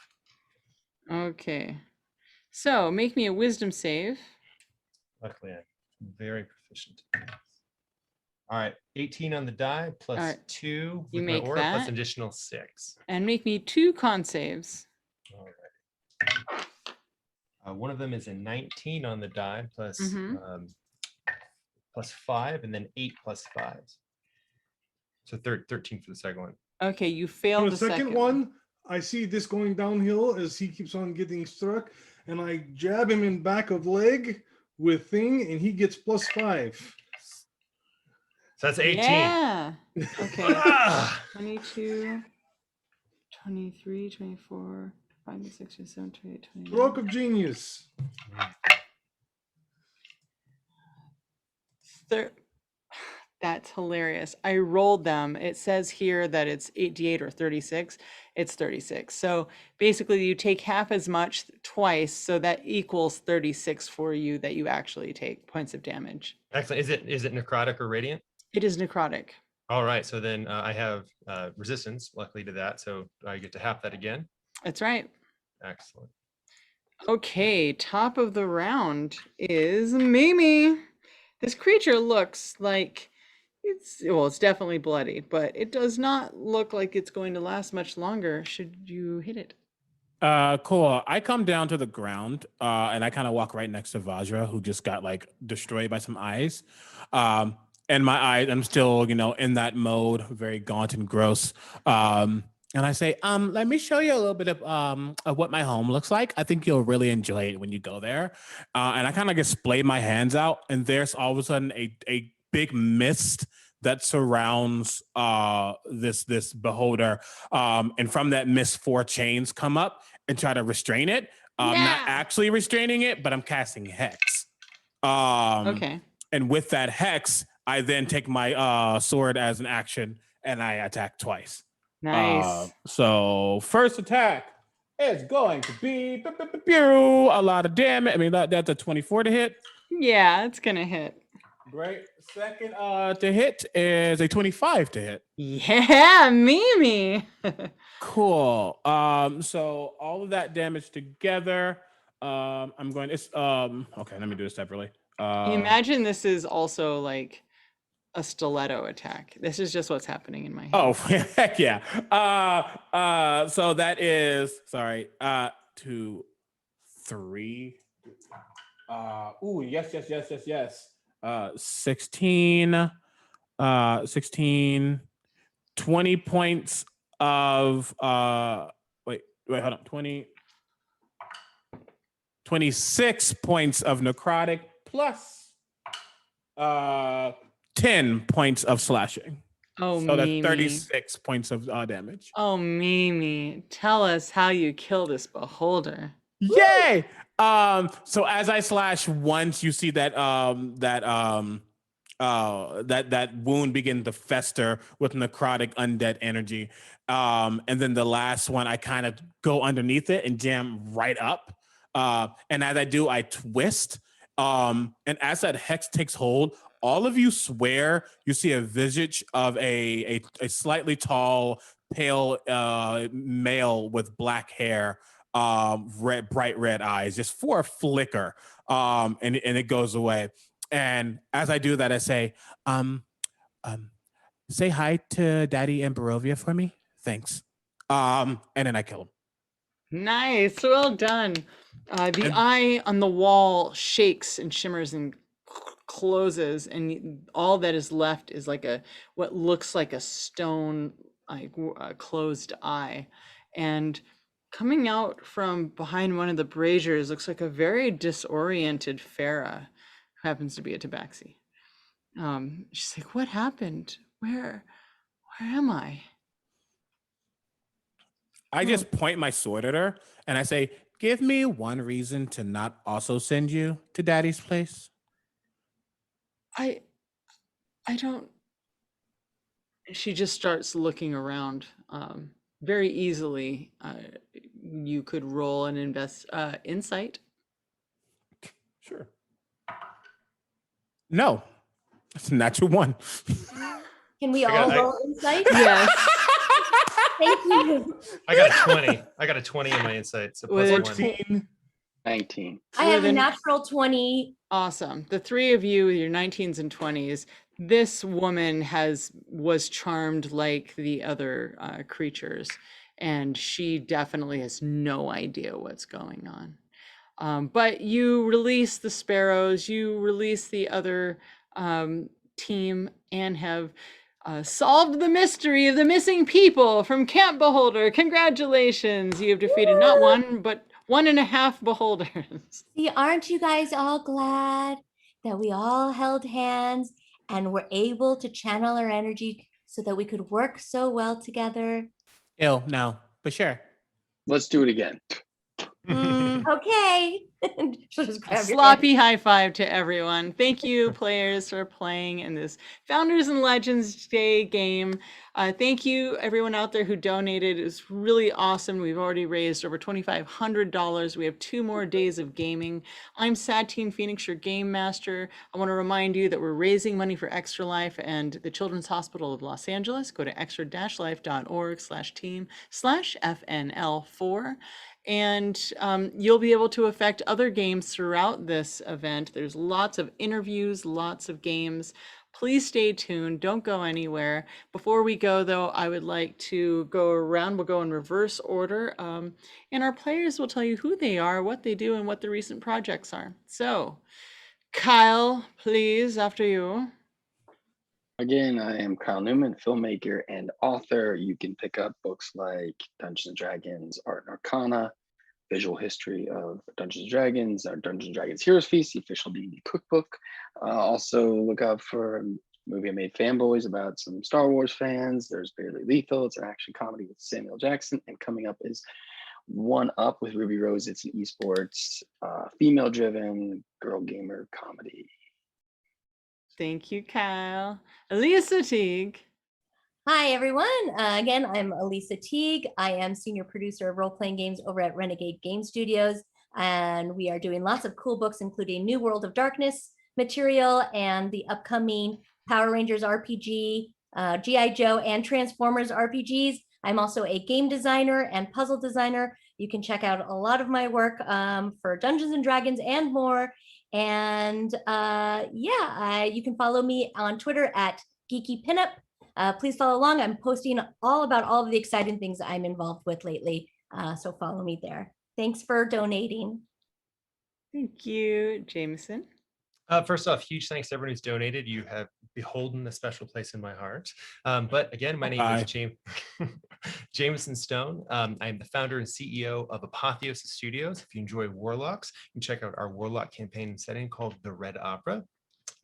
Okay. So make me a wisdom save. Luckily, I'm very proficient. All right, 18 on the die plus right, 2 you with my make aura plus that. an additional 6. And make me 2 con saves. All right. One of them is a 19 on the die plus, Mhm. plus 5, and then 8 plus 5. So 13 for the second one. Okay, you For failed the second one, I see this going downhill as he keeps on getting struck, and I jab him in back of leg with thing, and he gets +5. So that's 18. Yeah. Okay. Ah! 22, 23, 24, 26, 27, 28, 29. Stroke of genius. That's hilarious. I rolled them. It says here that it's 88 or 36. It's 36. So basically you take half as much twice. So that equals 36 for you that you actually take points of damage. Excellent. Is it necrotic or radiant? It is necrotic. All right. So then I have resistance, luckily, to that. So I get to half that again. That's right. Excellent. Okay, top of the round is Mimi. This creature looks like it's definitely bloody, but it does not look like it's going to last much longer should you hit it. Cool. I come down to the ground, and I kind of walk right next to Vajra, who just got like destroyed by some eyes. And my eyes, I'm still, in that mode, very gaunt and gross. And I say, let me show you a little bit of what my home looks like. I think you'll really enjoy it when you go there. And I kind of just splay my hands out, and there's all of a sudden a big mist that surrounds this beholder. And from that mist, 4 chains come up and try to restrain it. Not actually restraining it, but I'm casting Hex. Okay. And with that Hex, I then take my sword as an action and I attack twice. Nice. So first attack is going to be a lot of damage. I mean, that's a 24 to hit. Yeah, it's gonna hit. Great. Second to hit is a 25 to hit. Yeah, Mimi. Cool. So all of that damage together I'm going. It's okay. Let me do this separately. Imagine this is also like a stiletto attack. This is just what's happening in my head. Oh, heck yeah. So that is sorry. 2, 3. Yes. 16. 16. 20 points of wait, hold on. 26 points of necrotic plus 10 points of slashing. Oh, So that's Mimi. 36 points of damage. Oh, Mimi, tell us how you kill this beholder. Yay! So as I slash once, you see that that wound begin to fester with necrotic undead energy. And then the last one, I kind of go underneath it and jam right up. And as I do, I twist. And as that hex takes hold, all of you swear you see a visage of a slightly tall, pale male with black hair, bright red eyes, just for a flicker, and it goes away. And as I do that, I say, say hi to Daddy and Barovia for me. Thanks. And then I kill him. Nice, well done. The eye on the wall shakes and shimmers and closes, and all that is left is like what looks like a stone, like a closed eye. And coming out from behind one of the braziers looks like a very disoriented Farah, who happens to be a tabaxi. She's like, "What happened? Where am I?" I just point my sword at her and I say, give me one reason to not also send you to Daddy's place. I don't. She just starts looking around. Very easily, you could roll an insight. Sure. No, it's a natural 1. Can we all roll insight? Yes. Thank you. I got a 20. I got a 20 in my insight. So plus With 1. 19. I have a With an- natural 20. Awesome. The three of you, your 19s and 20s, this woman was charmed like the other creatures, and she definitely has no idea what's going on. But you release the sparrows, you release the other team, and have solved the mystery of the missing people from Camp Beholder. Congratulations. You have defeated not one, but 1.5 beholders. See, aren't you guys all glad that we all held hands and were able to channel our energy so that we could work so well together? Ew, no, but sure. Let's do it again. Okay. She'll just A grab your hand. sloppy high five to everyone. Thank you, players, for playing in this Founders and Legends Day game. Thank you, everyone out there who donated. It was really awesome. We've already raised over $2,500. We have 2 more days of gaming. I'm Satine Phoenix, your game master. I want to remind you that we're raising money for Extra Life and the Children's Hospital of Los Angeles. Go to extra-life.org/team/FNL4. And you'll be able to affect other games throughout this event. There's lots of interviews, lots of games. Please stay tuned. Don't go anywhere. Before we go, though, I would like to go around. We'll go in reverse order. And our players will tell you who they are, what they do, and what the recent projects are. So, Kyle, please, after you. Again, I am Kyle Newman, filmmaker and author. You can pick up books like Dungeons and Dragons, Art and Arcana, Visual History of Dungeons and Dragons, our Dungeons and Dragons Heroes Feast, the official D&D cookbook. Also look out for a movie I made, Fanboys, about some Star Wars fans. There's Barely Lethal. It's an action comedy with Samuel Jackson. And coming up is One Up with Ruby Rose. It's an esports, female-driven girl gamer comedy. Thank you, Kyle. Elisa Teague. Hi, everyone. Again, I'm Elisa Teague. I am senior producer of role-playing games over at Renegade Game Studios. And we are doing lots of cool books, including New World of Darkness material and the upcoming Power Rangers RPG, G.I. Joe, and Transformers RPGs. I'm also a game designer and puzzle designer you can check out a lot of my work for Dungeons and Dragons and more. And you can follow me on Twitter at Geeky Pinup. Please follow along. I'm posting all about all of the exciting things I'm involved with lately. So follow me there. Thanks for donating. Thank you, Jameson. First off, huge thanks to everyone who's donated. You have beholden a special place in my heart. But again, my name is Jameson Stone. I'm the founder and CEO of Apotheosis Studios. If you enjoy Warlocks, you can check out our Warlock campaign and setting called The Red Opera.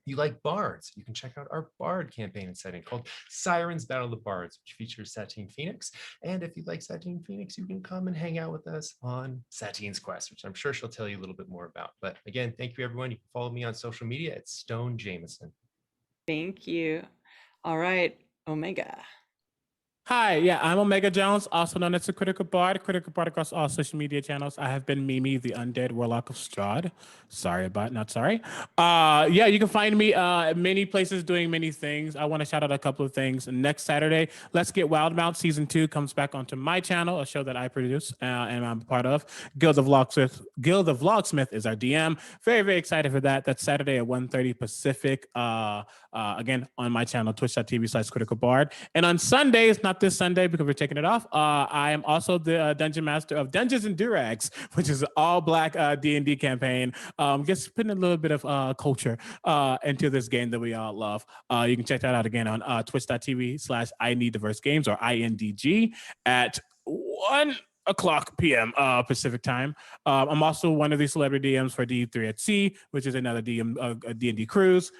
You like bards, you can check out our bard campaign and setting called Sirens Battle of the Bards, which features Satine Phoenix. And if you like Satine Phoenix, you can come and hang out with us on Satine's Quest, which I'm sure she'll tell you a little bit more about. But again, thank you, everyone. You can follow me on social media at Stone Jameson. Thank you. All right, Omega. Hi, yeah, I'm Omega Jones, also known as the Critical Bard across all social media channels. I have been Mimi, the Undead Warlock of Strahd. Sorry about, not sorry. Yeah, you can find me many places doing many things. I want to shout out a couple of things. Next Saturday, Let's Get Wildmount Season 2 comes back onto my channel, a show that I produce and I'm a part of. Guild of Vlogsmith is our DM. Very, very excited for that. That's Saturday at 1:30 Pacific. Again, on my channel, twitch.tv/Critical Bard. And on Sundays, not this Sunday because we're taking it off, I am also the Dungeon Master of Dungeons and Durags, which is an all-black D&D campaign. Just putting a little bit of culture into this game that we all love. You can check that out again on twitch.tv/INeedDiverseGames or INDG at 1:00 p.m. Pacific time. I'm also one of the celebrity DMs for D3 at Sea, which is another D&D cruise.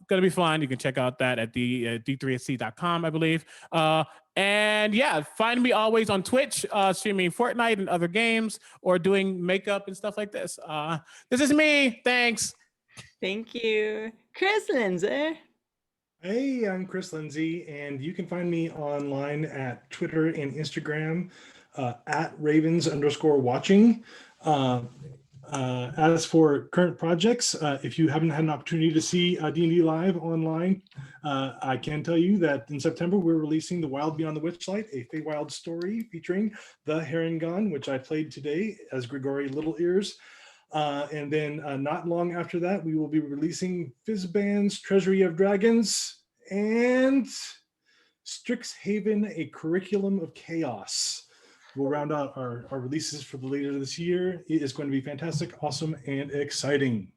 Gonna be fun. You can check out that at d3atc.com, I believe. And yeah, find me always on Twitch, streaming Fortnite and other games or doing makeup and stuff like this. This is me. Thanks. Thank you. Chris Lindsay. Hey, I'm Chris Lindsay, and you can find me online at Twitter and Instagram at Ravens_watching. As for current projects, if you haven't had an opportunity to see D&D Live online, I can tell you that in September we're releasing The Wild Beyond the Witchlight, a Feywild story featuring the Herringon, which I played today as Grigori Little Ears. And then not long after that, we will be releasing Fizzban's Treasury of Dragons and Strixhaven, a Curriculum of Chaos. We'll round out our releases for the later this year. It is going to be fantastic, awesome, and exciting.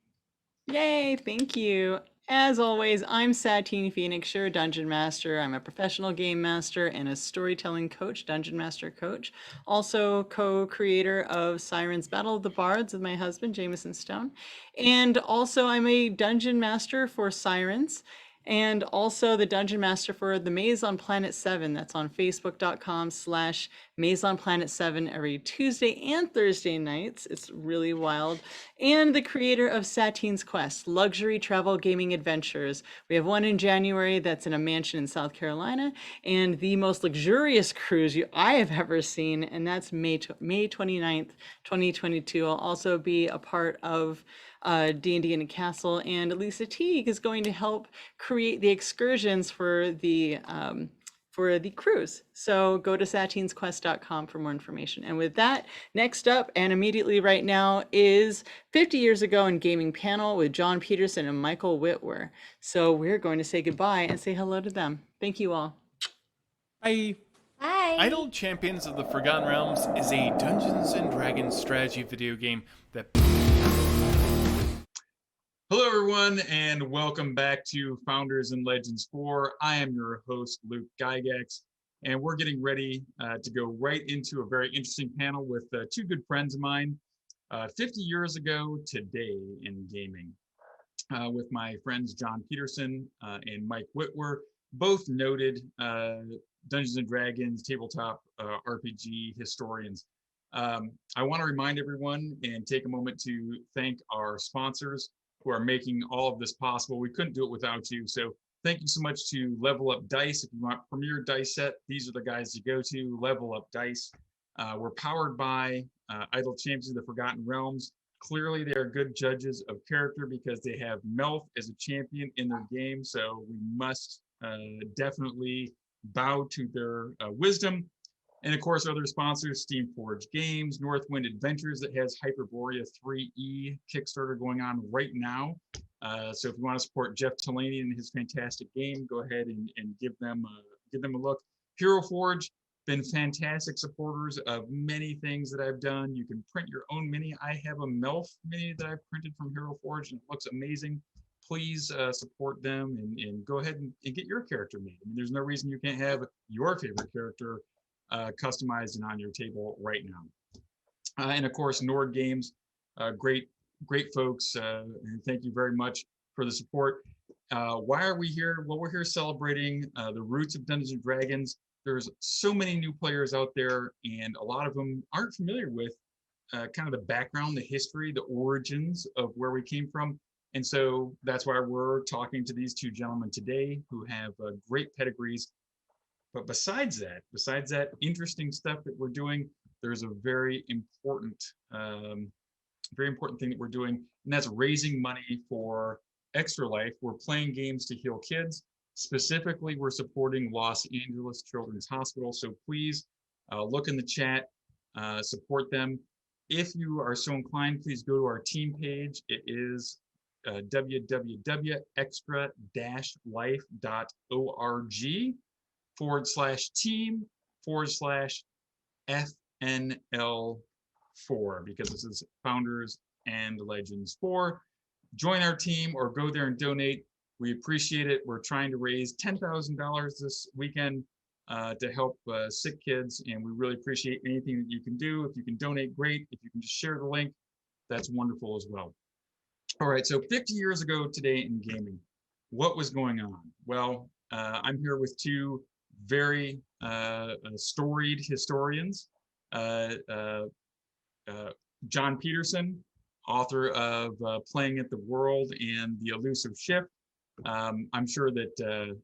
Yay, thank you. As always, I'm Satine Phoenix, your Dungeon Master. I'm a professional game master and a storytelling coach, Dungeon Master coach. Also co-creator of Sirens Battle of the Bards with my husband, Jameson Stone. And also I'm a Dungeon Master for Sirens. And also the Dungeon Master for the Maze on Planet 7. That's on facebook.com/Maze on Planet 7 every Tuesday and Thursday nights. It's really wild. And the creator of Satine's Quest, Luxury Travel Gaming Adventures. We have one in January that's in a mansion in South Carolina, and the most luxurious cruise I have ever seen, and that's May 29th, 2022. I'll also be a part of D&D in a Castle, and Elisa Teague is going to help create the excursions for the cruise. So go to satinesquest.com for more information. And with that, next up and immediately right now is 50 Years Ago in Gaming panel with John Peterson and Michael Whitwer. So we're going to say goodbye and say hello to them. Thank you all. Bye. Hi. Idle Champions of the Forgotten Realms is a Dungeons and Dragons strategy video game that... Hello, everyone, and welcome back to Founders and Legends 4. I am your host, Luke Gygax, and we're getting ready to go right into a very interesting panel with two good friends of mine. 50 years ago today in gaming, with my friends John Peterson and Mike Whitwer, both noted Dungeons and Dragons tabletop RPG historians. I want to remind everyone and take a moment to thank our sponsors who are making all of this possible. We couldn't do it without you. So thank you so much to Level Up Dice. If you want Premier Dice Set, these are the guys to go to, Level Up Dice. We're powered by Idle Champions of the Forgotten Realms. Clearly, they're good judges of character because they have Melf as a champion in their game. So we must definitely bow to their wisdom. And of course, other sponsors, Steamforged Games, Northwind Adventures that has Hyperborea 3E Kickstarter going on right now. So if you want to support Jeff Talani and his fantastic game, go ahead and give them a look. Hero Forge, been fantastic supporters of many things that I've done. You can print your own mini. I have a MILF mini that I've printed from Hero Forge and it looks amazing. Please support them and go ahead and get your character made. I mean, there's no reason you can't have your favorite character customized and on your table right now. And of course, Nord Games, great folks. And thank you very much for the support. Why are we here? Well, we're here celebrating the roots of Dungeons and Dragons. There's so many new players out there, and a lot of them aren't familiar with kind of the background, the history, the origins of where we came from. And so that's why we're talking to these two gentlemen today who have great pedigrees. But besides that interesting stuff that we're doing, there's a very important thing that we're doing, and that's raising money for Extra Life. We're playing games to heal kids. Specifically, we're supporting Los Angeles Children's Hospital. So please look in the chat, support them. If you are so inclined, please go to our team page. It is www.extra-life.org/team/FNL4, because this is Founders and Legends 4. Join our team or go there and donate. We appreciate it. We're trying to raise $10,000 this weekend to help sick kids, and we really appreciate anything that you can do. If you can donate, great. If you can just share the link, that's wonderful as well. All right, so 50 years ago today in gaming, what was going on? Well, I'm here with two very storied historians. John Peterson, author of Playing at the World and The Elusive Shift. I'm sure that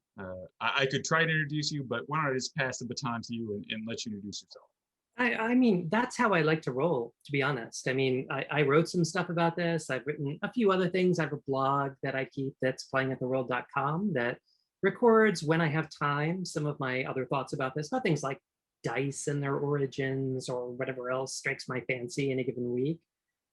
I could try to introduce you, but why don't I just pass the baton to you and let you introduce yourself? I mean, that's how I like to roll, to be honest. I mean, I wrote some stuff about this. I've written a few other things. I have a blog that I keep that's playingattheworld.com that records, when I have time, some of my other thoughts about this, about things like dice and their origins or whatever else strikes my fancy in a given week.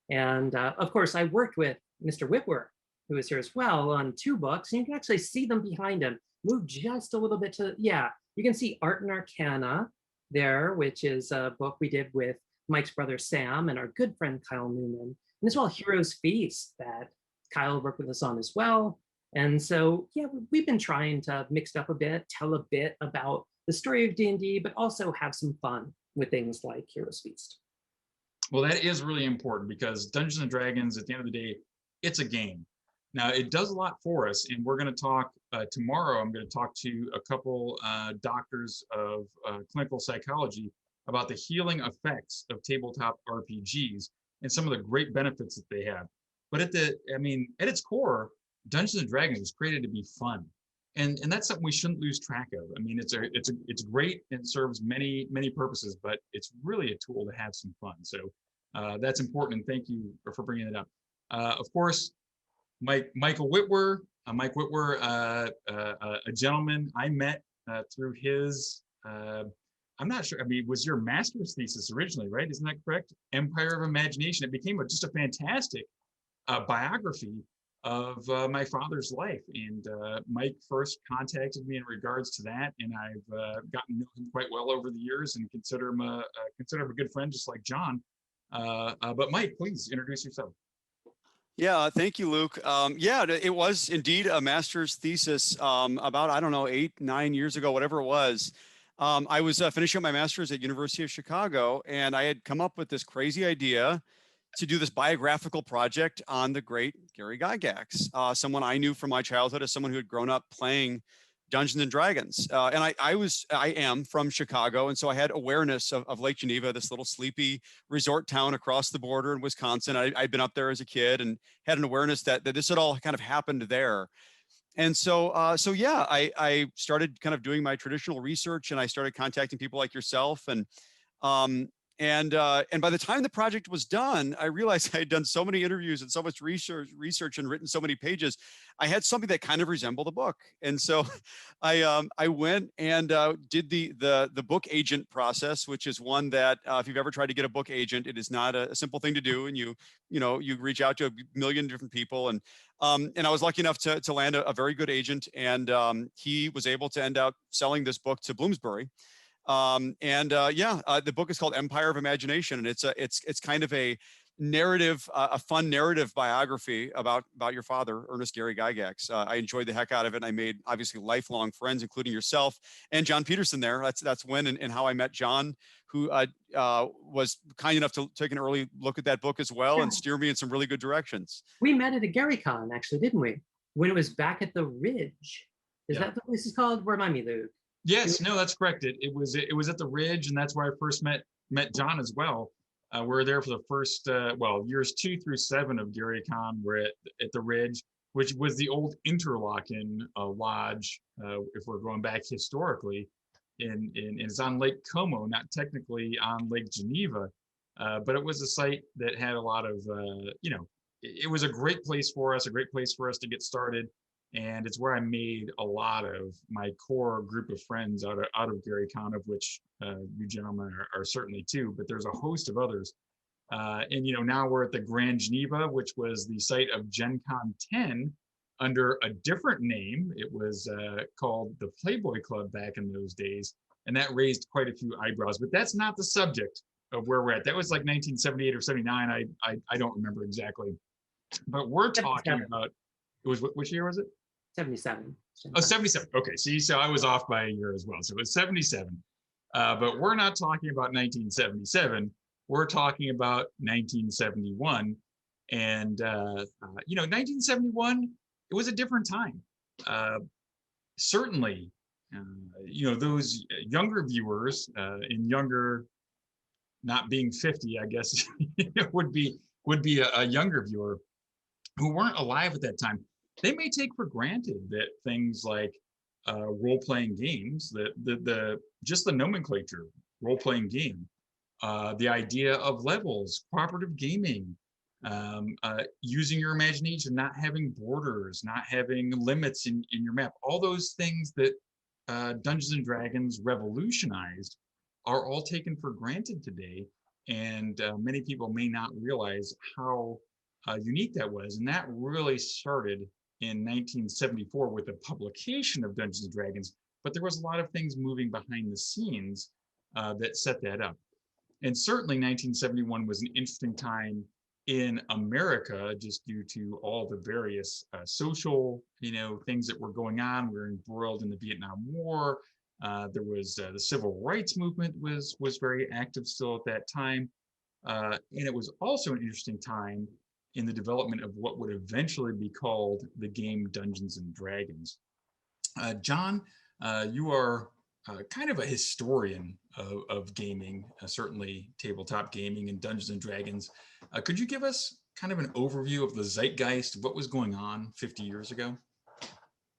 And of course, I worked with Mr. Whitwer, who is here as well, on 2 books. And you can actually see them behind him. Move just a little bit to, yeah, you can see Art and Arcana there, which is a book we did with Mike's brother Sam and our good friend Kyle Newman, and as well Heroes Feast that Kyle worked with us on as well. And so, yeah, we've been trying to mix it up a bit, tell a bit about the story of D&D, but also have some fun with things like Heroes Feast. Well, that is really important because Dungeons and Dragons, at the end of the day, it's a game. Now, it does a lot for us, and we're going to talk tomorrow. I'm going to talk to a couple doctors of clinical psychology about the healing effects of tabletop RPGs and some of the great benefits that they have. But at its core, Dungeons and Dragons was created to be fun, and that's something we shouldn't lose track of. I mean, it's great and serves many purposes, but it's really a tool to have some fun. So that's important, and thank you for bringing it up. Of course, Michael Whitwer, Mike Whitwer, a gentleman I met through his, I'm not sure, I mean, it was your master's thesis originally, right? Isn't that correct? Empire of Imagination. It became just a fantastic biography of my father's life. And Mike first contacted me in regards to that, and I've gotten to know him quite well over the years and consider him a good friend, just like John. But Mike, please introduce yourself. Yeah, thank you, Luke. Yeah, it was indeed a master's thesis about, I don't know, 8-9 years ago, whatever it was. I was finishing up my master's at University of Chicago, and I had come up with this crazy idea to do this biographical project on the great Gary Gygax, someone I knew from my childhood as someone who had grown up playing Dungeons and Dragons. And I am from Chicago. And so I had awareness of Lake Geneva, this little sleepy resort town across the border in Wisconsin. I'd been up there as a kid and had an awareness that this had all kind of happened there. And so yeah, I started kind of doing my traditional research, and I started contacting people like yourself. And And by the time the project was done, I realized I had done so many interviews and so much research and written so many pages. I had something that kind of resembled a book. And so I went and did the book agent process, which is one that if you've ever tried to get a book agent, it is not a simple thing to do. And you reach out to a million different people. And I was lucky enough to land a very good agent. And he was able to end up selling this book to Bloomsbury. The book is called Empire of Imagination, and it's kind of a narrative, a fun narrative biography about your father, Ernest Gary Gygax. I enjoyed the heck out of it. And I made obviously lifelong friends, including yourself and John Peterson there. That's when and how I met John, who was kind enough to take an early look at that book as well and steer me in some really good directions. We met at a GaryCon, actually, didn't we? When it was back at the Ridge. Is that what this is called? Remind me, Luke. Yes, no, that's correct. It was at the Ridge, and that's where I first met John as well. We were there for the first years 2 through 7 of GaryCon. We're at the Ridge, which was the old Interlaken Lodge. If we're going back historically, and it's on Lake Como, not technically on Lake Geneva, but it was a site that had a lot of it was a great place for us, to get started. And it's where I made a lot of my core group of friends out of GaryCon, of which you gentlemen are certainly too, but there's a host of others. Now we're at the Grand Geneva, which was the site of Gen Con 10 under a different name. It was called the Playboy Club back in those days. And that raised quite a few eyebrows, but that's not the subject of where we're at. That was like 1978 or 79. I don't remember exactly, but we're talking about, which year was it? 77. Oh, 77. Okay, see, so I was off by a year as well. So it was 77. But we're not talking about 1977. We're talking about 1971. And, 1971, it was a different time. Certainly, those younger viewers and younger, not being 50, I guess, would be a younger viewer who weren't alive at that time. They may take for granted that things like role-playing games, just the nomenclature, role-playing game, the idea of levels, cooperative gaming, using your imagination, not having borders, not having limits in your map, all those things that Dungeons and Dragons revolutionized are all taken for granted today. And many people may not realize how unique that was. And that really started in 1974 with the publication of Dungeons and Dragons, but there was a lot of things moving behind the scenes that set that up. And certainly 1971 was an interesting time in America, just due to all the various social, things that were going on. We were embroiled in the Vietnam War. There was the civil rights movement was very active still at that time. And it was also an interesting time in the development of what would eventually be called the game Dungeons and Dragons. John, you are kind of a historian of gaming, certainly tabletop gaming and Dungeons and Dragons. Could you give us kind of an overview of the zeitgeist of what was going on 50 years ago?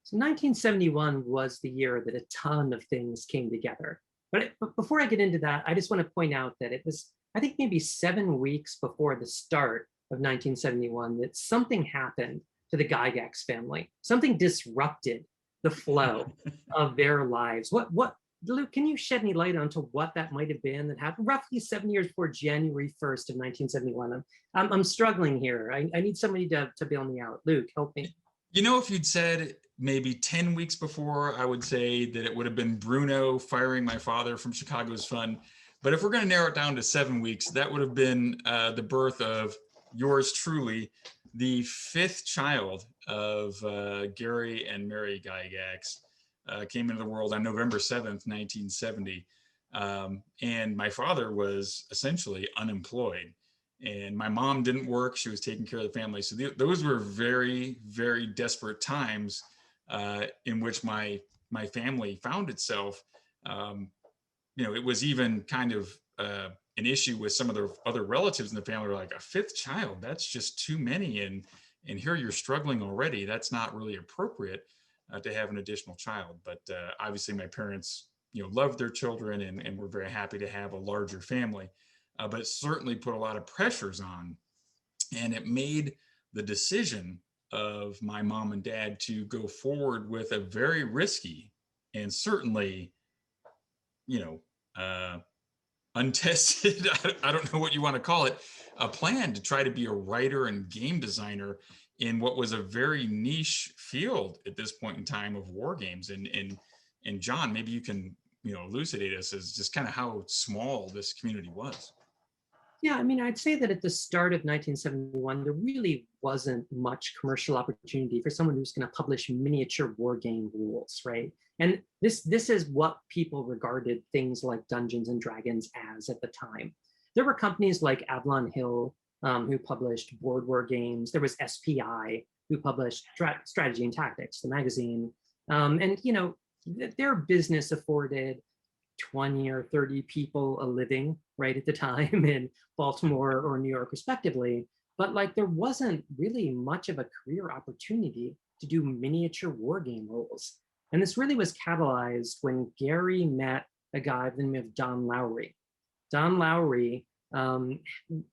So 1971 was the year that a ton of things came together. But before I get into that, I just want to point out that it was, I think, maybe 7 weeks before the start of 1971 that something happened to the Gygax family. Something disrupted the flow of their lives. What, Luke, can you shed any light onto what that might have been that happened roughly 7 years before January 1st of 1971? I'm struggling here. I need somebody to bail me out. Luke, help me. If you'd said maybe 10 weeks before, I would say that it would have been Bruno firing my father from Chicago's Fun. But if we're going to narrow it down to 7 weeks, that would have been the birth of yours truly, the 5th child of Gary and Mary Gygax. Came into the world on November 7th, 1970. And my father was essentially unemployed. And my mom didn't work. She was taking care of the family. So those were very, very desperate times in which my family found itself. It was even kind of an issue with some of the other relatives in the family. Were like, a 5th child, that's just too many. And here you're struggling already. That's not really appropriate to have an additional child. But obviously my parents, loved their children and were very happy to have a larger family. but it certainly put a lot of pressures on. And it made the decision of my mom and dad to go forward with a very risky and certainly, untested, I don't know what you want to call it, a plan to try to be a writer and game designer in what was a very niche field at this point in time of war games. And John, maybe you can, elucidate us as just kind of how small this community was. Yeah, I mean, I'd say that at the start of 1971, there really wasn't much commercial opportunity for someone who's going to publish miniature war game rules, right? And this is what people regarded things like Dungeons and Dragons as at the time. There were companies like Avalon Hill who published board war games. There was SPI who published Strategy and Tactics, the magazine, and their business afforded 20 or 30 people a living right at the time in Baltimore or New York respectively, but like there wasn't really much of a career opportunity to do miniature war game rules. And this really was catalyzed when Gary met a guy by the name of Don Lowry. Don Lowry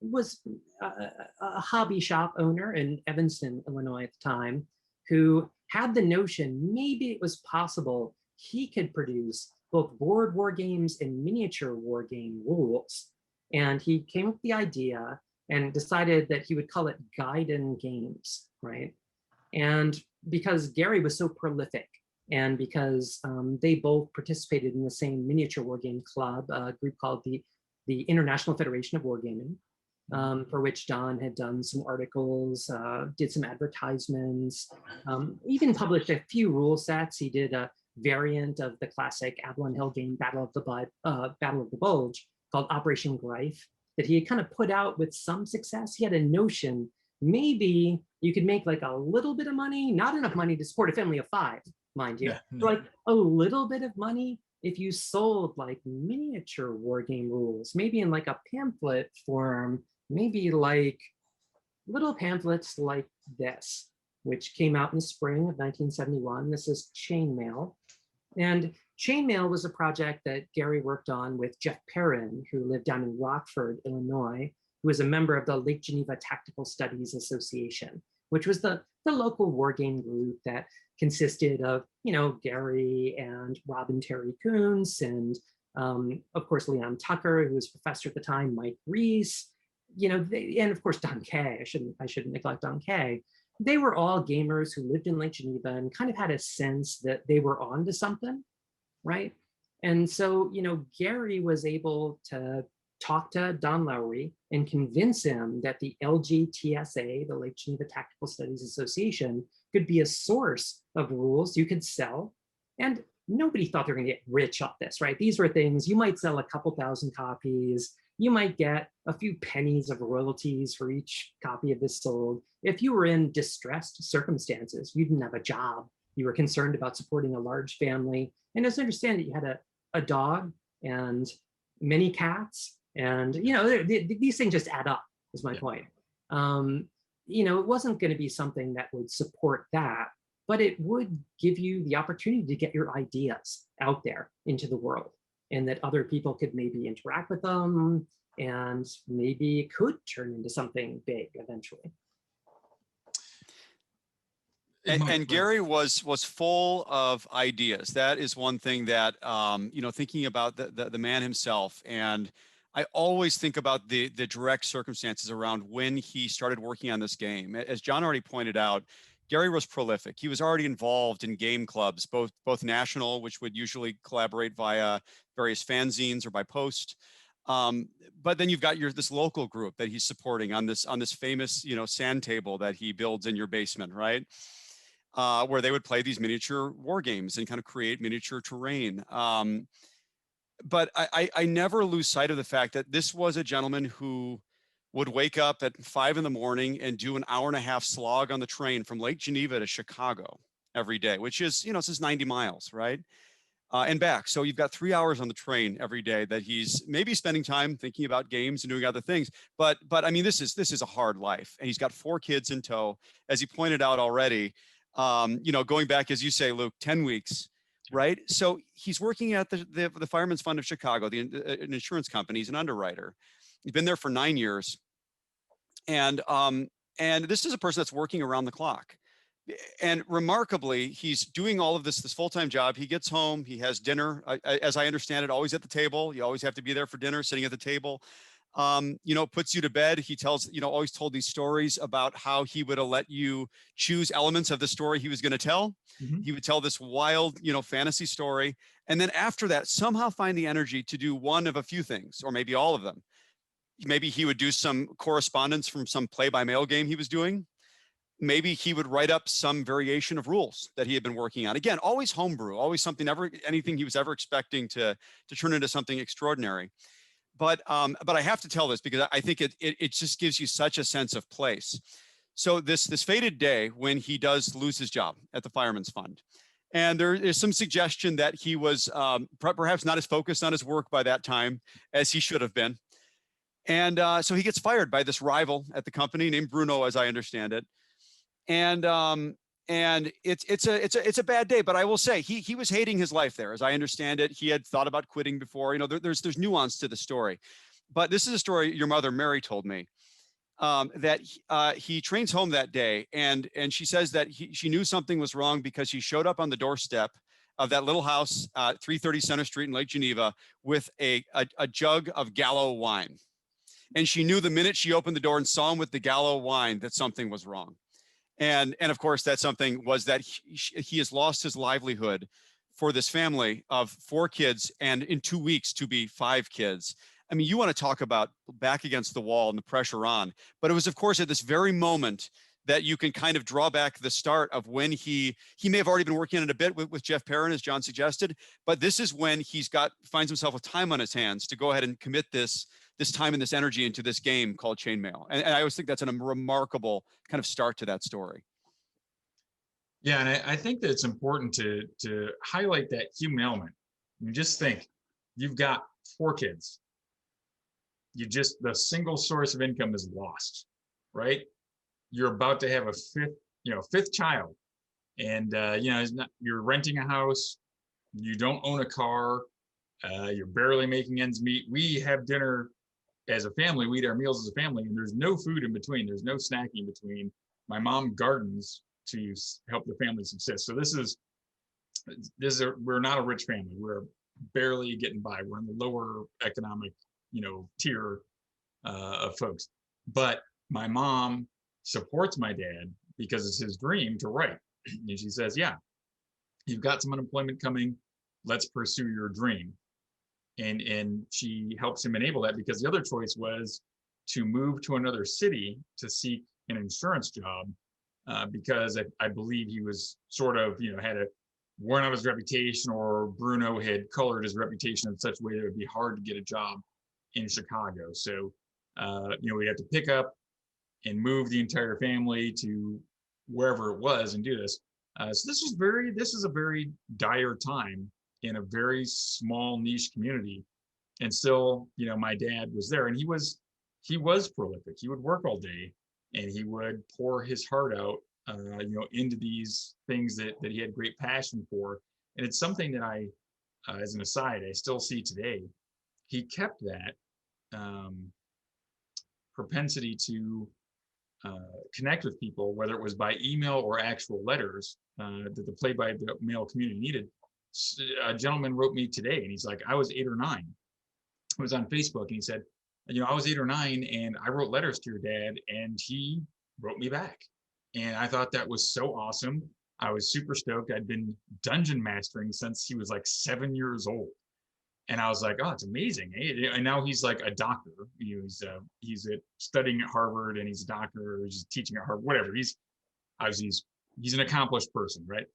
was a hobby shop owner in Evanston, Illinois at the time, who had the notion maybe it was possible he could produce both board war games and miniature war game rules. And he came up with the idea and decided that he would call it Gaiden Games, right? And because Gary was so prolific and because they both participated in the same miniature war game club, a group called the International Federation of Wargaming, for which Don had done some articles, did some advertisements, even published a few rule sets. He did a variant of the classic Avalon Hill game Battle of the Bulge called Operation Greif that he had kind of put out with some success. He had a notion maybe you could make like a little bit of money, not enough money to support a family of 5, mind you, like a little bit of money if you sold like miniature war game rules, maybe in like a pamphlet form, maybe like little pamphlets like this, which came out in the spring of 1971. This is Chainmail. And Chainmail was a project that Gary worked on with Jeff Perrin, who lived down in Rockford, Illinois, who was a member of the Lake Geneva Tactical Studies Association, which was the local war game group that consisted of, Gary and Robin Terry Kuntz and, of course, Leon Tucker, who was professor at the time, Mike Reese, and of course, Don Kay. I shouldn't neglect Don Kay. They were all gamers who lived in Lake Geneva and kind of had a sense that they were on to something, right? And so, Gary was able to talk to Don Lowry and convince him that the LGTSA, the Lake Geneva Tactical Studies Association, could be a source of rules you could sell. And nobody thought they were going to get rich off this, right? These were things you might sell a couple thousand copies. You might get a few pennies of royalties for each copy of this sold. If you were in distressed circumstances, you didn't have a job, you were concerned about supporting a large family, and just understand that you had a dog and many cats, and these things just add up, is my point. It wasn't going to be something that would support that, but it would give you the opportunity to get your ideas out there into the world, and that other people could maybe interact with them, and maybe it could turn into something big eventually. And Gary was full of ideas. That is one thing that thinking about the man himself, and I always think about the direct circumstances around when he started working on this game. As John already pointed out, Gary was prolific. He was already involved in game clubs, both national, which would usually collaborate via various fanzines or by post. But then you've got this local group that he's supporting on this famous sand table that he builds in your basement, right? Where they would play these miniature war games and kind of create miniature terrain. But I never lose sight of the fact that this was a gentleman who would wake up at 5 a.m. and do an hour-and-a-half slog on the train from Lake Geneva to Chicago every day, which is, this is 90 miles, right? And back. So you've got 3 hours on the train every day that he's maybe spending time thinking about games and doing other things. But I mean, this is a hard life, and he's got 4 kids in tow, as he pointed out already. Going back, as you say, Luke, 10 weeks, right? So he's working at the Fireman's Fund of Chicago, an insurance company. He's an underwriter. He's been there for 9 years. And this is a person that's working around the clock. And remarkably, he's doing all of this full-time job. He gets home, he has dinner, as I understand it, always at the table. You always have to be there for dinner, sitting at the table. Puts you to bed. He tells, always told these stories about how he would let you choose elements of the story he was going to tell. Mhm. He would tell this wild, fantasy story. And then after that, somehow find the energy to do one of a few things, or maybe all of them. Maybe he would do some correspondence from some play-by-mail game he was doing. Maybe he would write up some variation of rules that he had been working on. Again, always homebrew, always anything he was ever expecting to turn into something extraordinary. But I have to tell this because I think it just gives you such a sense of place. So this fated day when he does lose his job at the Fireman's Fund, and there is some suggestion that he was perhaps not as focused on his work by that time as he should have been. And so he gets fired by this rival at the company named Bruno, as I understand it. And it's a bad day, but I will say he was hating his life there, as I understand it. He had thought about quitting before. There's nuance to the story, but this is a story your mother Mary told me, that he trains home that day, and she says that she knew something was wrong because he showed up on the doorstep of that little house, 330 Center Street in Lake Geneva, with a jug of Gallo wine. And she knew the minute she opened the door and saw him with the Gallo wine that something was wrong. And of course, that something was that he has lost his livelihood for this family of 4 kids, and in 2 weeks to be 5 kids. I mean, you want to talk about back against the wall and the pressure on. But it was, of course, at this very moment that you can kind of draw back the start of when he may have already been working on it a bit with Jeff Perrin, as John suggested. But this is when finds himself with time on his hands to go ahead and commit this time and this energy into this game called Chainmail. And I always think that's a remarkable kind of start to that story. Yeah, and I think that it's important to highlight that human element. You just think, you've got 4 kids. The single source of income is lost, right? You're about to have a fifth child, and you're renting a house. You don't own a car. You're barely making ends meet. We have dinner as a family. We eat our meals as a family, and there's no food in between. There's no snacking in between. My mom gardens to help the family subsist. So we're not a rich family. We're barely getting by. We're in the lower economic, tier of folks. But my mom supports my dad because it's his dream to write. And she says, yeah, you've got some unemployment coming. Let's pursue your dream. And she helps him enable that, because the other choice was to move to another city to seek an insurance job, because I believe he was sort of, had worn out his reputation, or Bruno had colored his reputation in such a way that it would be hard to get a job in Chicago. So, we had to pick up and move the entire family to wherever it was and do this. So this is a very dire time in a very small niche community. And still, my dad was there, and he was prolific. He would work all day, and he would pour his heart out, into these things that he had great passion for. And it's something that I, as an aside, I still see today. He kept that propensity to connect with people, whether it was by email or actual letters that the play-by-mail community needed. A gentleman wrote me today, and he's like, I was 8 or 9. I was on Facebook, and he said, I was 8 or 9, and I wrote letters to your dad, and he wrote me back. And I thought that was so awesome. I was super stoked. I'd been dungeon mastering since he was like 7 years old. And I was like, oh, it's amazing. And now he's like a doctor. He's studying at Harvard, and he's a doctor, or he's teaching at Harvard, whatever. He's an accomplished person, right?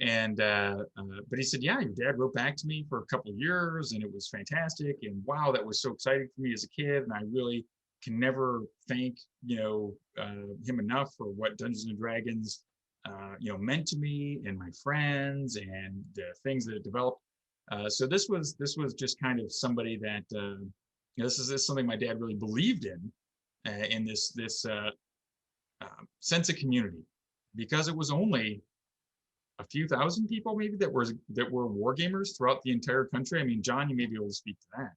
And but he said, yeah, your dad wrote back to me for a couple of years, and it was fantastic. And wow, that was so exciting for me as a kid. And I really can never thank him enough for what Dungeons and Dragons meant to me and my friends and the things that it developed. So this was just kind of somebody that this is something my dad really believed in this sense of community, because it was only a few thousand people maybe that were war gamers throughout the entire country. I mean, John, you may be able to speak to that.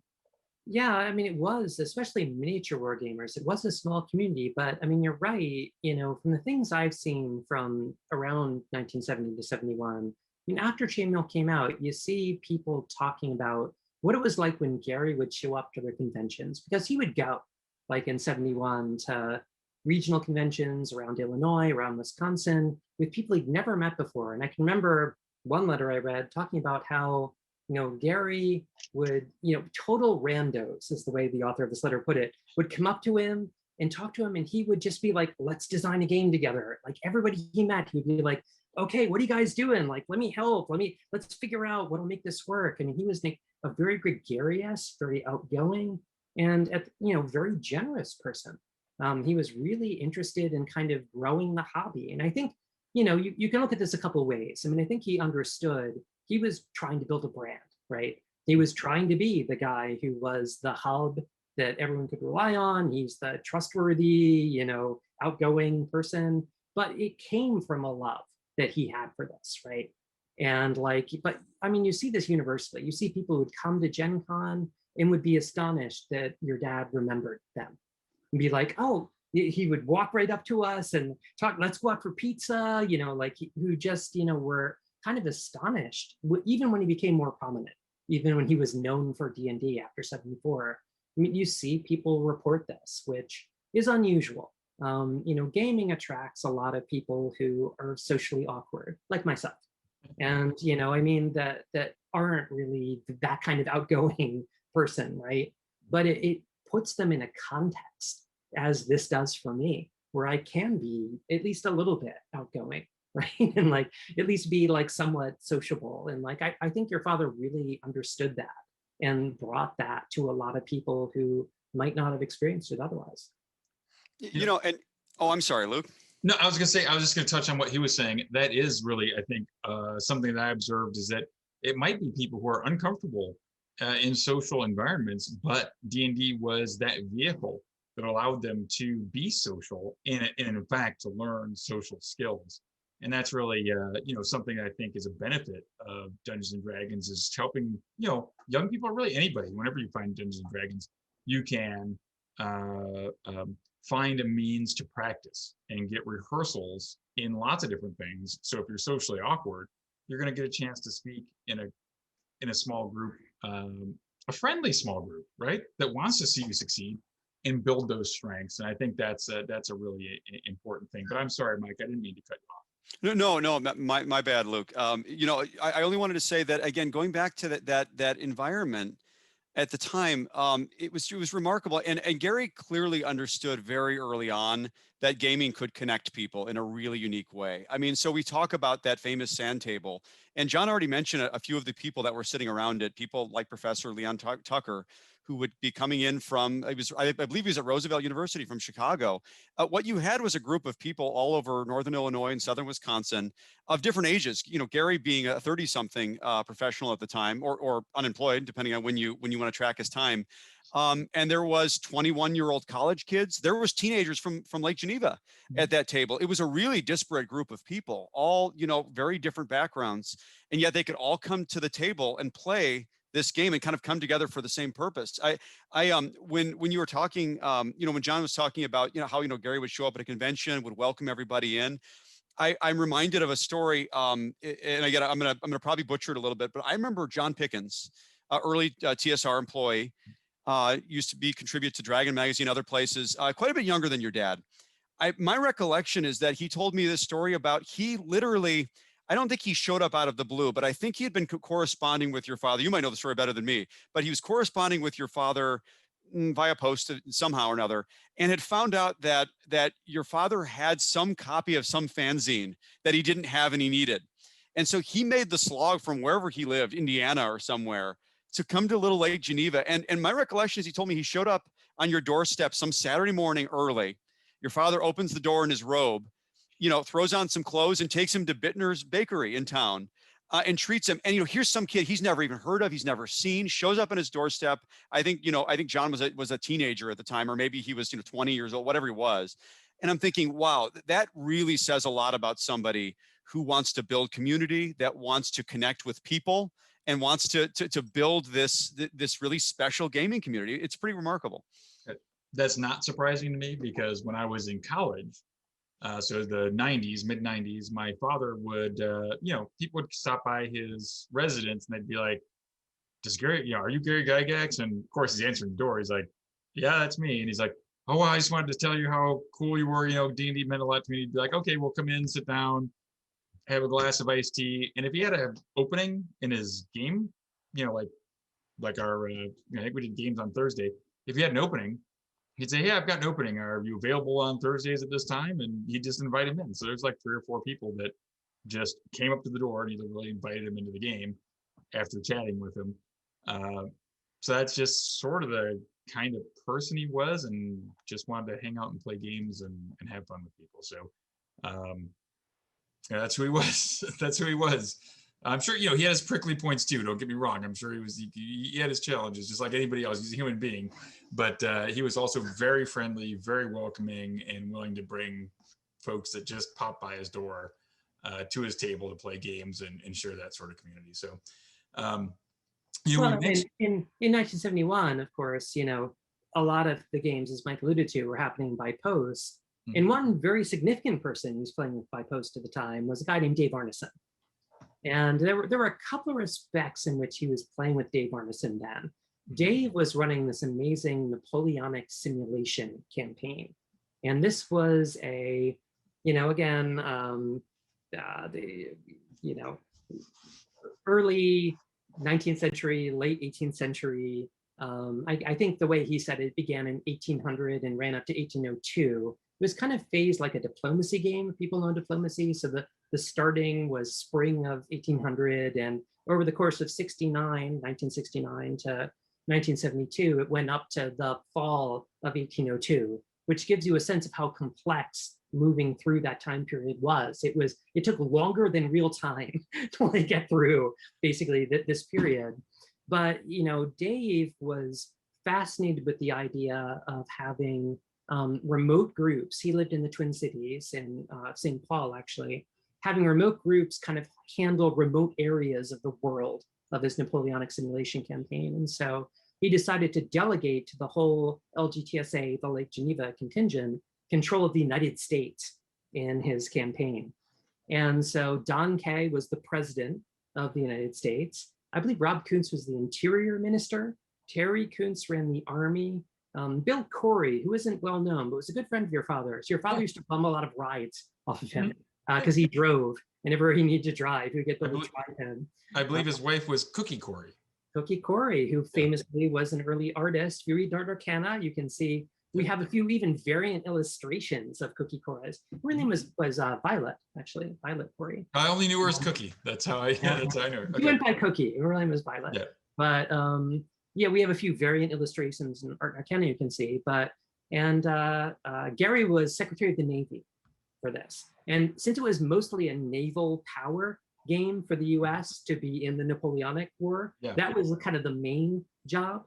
Yeah, I mean, it was, especially miniature war gamers, it was a small community, but I mean, you're right. From the things I've seen from around 1970 to 71, I mean, after Chainmail came out, you see people talking about what it was like when Gary would show up to their conventions, because he would go, like in 71, to regional conventions around Illinois, around Wisconsin, with people he'd never met before. And I can remember one letter I read talking about how, Gary would, total randos is the way the author of this letter put it, would come up to him and talk to him, and he would just be like, let's design a game together. Like everybody he met, he would be like, okay, what are you guys doing? Like, let me help. Let's figure out what'll make this work. I mean, he was a very gregarious, very outgoing, and very generous person. He was really interested in kind of growing the hobby. And I think, you can look at this a couple of ways. I mean, I think he understood he was trying to build a brand, right? He was trying to be the guy who was the hub that everyone could rely on. He's the trustworthy, outgoing person. But it came from a love that he had for this, right? And but I mean, you see this universally. You see people who would come to Gen Con and would be astonished that your dad remembered them and be like, oh, he would walk right up to us and talk, let's go out for pizza, who just, were kind of astonished, even when he became more prominent, even when he was known for D&D after 74. I mean, you see people report this, which is unusual. Gaming attracts a lot of people who are socially awkward, like myself. And, I mean, that aren't really that kind of outgoing person, right? But it puts them in a context, as this does for me, where I can be at least a little bit outgoing, right? And at least be somewhat sociable. And I think your father really understood that and brought that to a lot of people who might not have experienced it otherwise. And oh, I'm sorry, Luke. No, I was just going to touch on what he was saying. That is really, I think, something that I observed is that it might be people who are uncomfortable in social environments, but D&D was that vehicle that allowed them to be social and in fact to learn social skills. And that's really something I think is a benefit of Dungeons and Dragons, is helping young people, or really anybody. Whenever you find Dungeons and Dragons, you can find a means to practice and get rehearsals in lots of different things. So if you're socially awkward, you're going to get a chance to speak in a small group, a friendly small group, right? That wants to see you succeed and build those strengths. And I think that's a really important thing. But I'm sorry, Mike, I didn't mean to cut you off. No, my bad, Luke. I only wanted to say that again, going back to that environment at the time, it was remarkable, and Gary clearly understood very early on that gaming could connect people in a really unique way. I mean, so we talk about that famous sand table, and John already mentioned a few of the people that were sitting around it. People like Professor Leon Tucker, who would be coming in from, I believe he was at Roosevelt University from Chicago. What you had was a group of people all over Northern Illinois and Southern Wisconsin of different ages. Gary being a 30-something professional at the time, or unemployed, depending on when you want to track his time. And there was 21-year-old college kids. There was teenagers from Lake Geneva at that table. It was a really disparate group of people, all very different backgrounds, and yet they could all come to the table and play this game and kind of come together for the same purpose. When you were talking, when John was talking about, how, Gary would show up at a convention, would welcome everybody in. I'm reminded of a story, and again, I'm gonna probably butcher it a little bit, but I remember John Pickens, early TSR employee, used to contribute to Dragon Magazine, other places, quite a bit younger than your dad. My recollection is that he told me this story about, he literally, I don't think he showed up out of the blue, but I think he had been corresponding with your father. You might know the story better than me, but he was corresponding with your father via post somehow or another, and had found out that your father had some copy of some fanzine that he didn't have and he needed. And so he made the slog from wherever he lived, Indiana or somewhere, to come to Little Lake Geneva. And my recollection is he told me he showed up on your doorstep some Saturday morning early. Your father opens the door in his robe, throws on some clothes and takes him to Bittner's Bakery in town, and treats him. And, here's some kid he's never even heard of, he's never seen, shows up on his doorstep. I think John was a teenager at the time, or maybe he was, 20 years old, whatever he was. And I'm thinking, wow, that really says a lot about somebody who wants to build community, that wants to connect with people, and wants to build this really special gaming community. It's pretty remarkable. That's not surprising to me, because when I was in college, so the 90s, mid 90s, my father would, people would stop by his residence and they'd be like, does Gary, are you Gary Gygax? And of course he's answering the door. He's like, yeah, that's me. And he's like, oh, well, I just wanted to tell you how cool you were. D&D meant a lot to me. He'd be like, okay, we'll come in, sit down, have a glass of iced tea. And if he had an opening in his game, like our, I think we did games on Thursday. If he had an opening, he'd say, yeah, I've got an opening. Are you available on Thursdays at this time? And he'd just invite him in. So there's like 3 or 4 people that just came up to the door and either really invited him into the game after chatting with him. So that's just sort of the kind of person he was, and just wanted to hang out and play games and have fun with people. So yeah, that's who he was. That's who he was. I'm sure, he had his prickly points too. Don't get me wrong. I'm sure he had his challenges just like anybody else. He's a human being, but he was also very friendly, very welcoming, and willing to bring folks that just pop by his door to his table to play games and share that sort of community. So, well, in 1971, of course, a lot of the games, as Mike alluded to, were happening by post. Mhm. And one very significant person who was playing by post at the time was a guy named Dave Arneson. And there were a couple of respects in which he was playing with Dave Arneson then. Dave was running this amazing Napoleonic simulation campaign. And this was a, early 19th century, late 18th century. I think the way he said it began in 1800 and ran up to 1802. It was kind of phased like a diplomacy game. People know diplomacy. So the starting was spring of 1800, and over the course of 1969 to 1972, it went up to the fall of 1802, which gives you a sense of how complex moving through that time period was. It took longer than real time to get through basically this period. But Dave was fascinated with the idea of having remote groups. He lived in the Twin Cities in St. Paul, actually, having remote groups kind of handle remote areas of the world of his Napoleonic simulation campaign. And so he decided to delegate to the whole LGTSA, the Lake Geneva contingent, control of the United States in his campaign. And so Don Kay was the president of the United States. I believe Rob Kuntz was the interior minister. Terry Kuntz ran the army. Bill Corey, who isn't well known, but was a good friend of your father's. Your father used to bum a lot of rides off of him because he drove. And whenever he needed to drive, he would get Bill to drive him. I believe his wife was Cookie Corey. Cookie Corey, who famously was an early artist. If you read Dark Arcana, you can see we have a few even variant illustrations of Cookie Corey's. Her name was Violet, actually, Violet Corey. I only knew her as Cookie. That's how I know her. She went by Cookie. Her name was Violet. Yeah. But we have a few variant illustrations in Art Arcana you can see. Gary was Secretary of the Navy for this. And since it was mostly a naval power game for the US to be in the Napoleonic War, that was kind of the main job.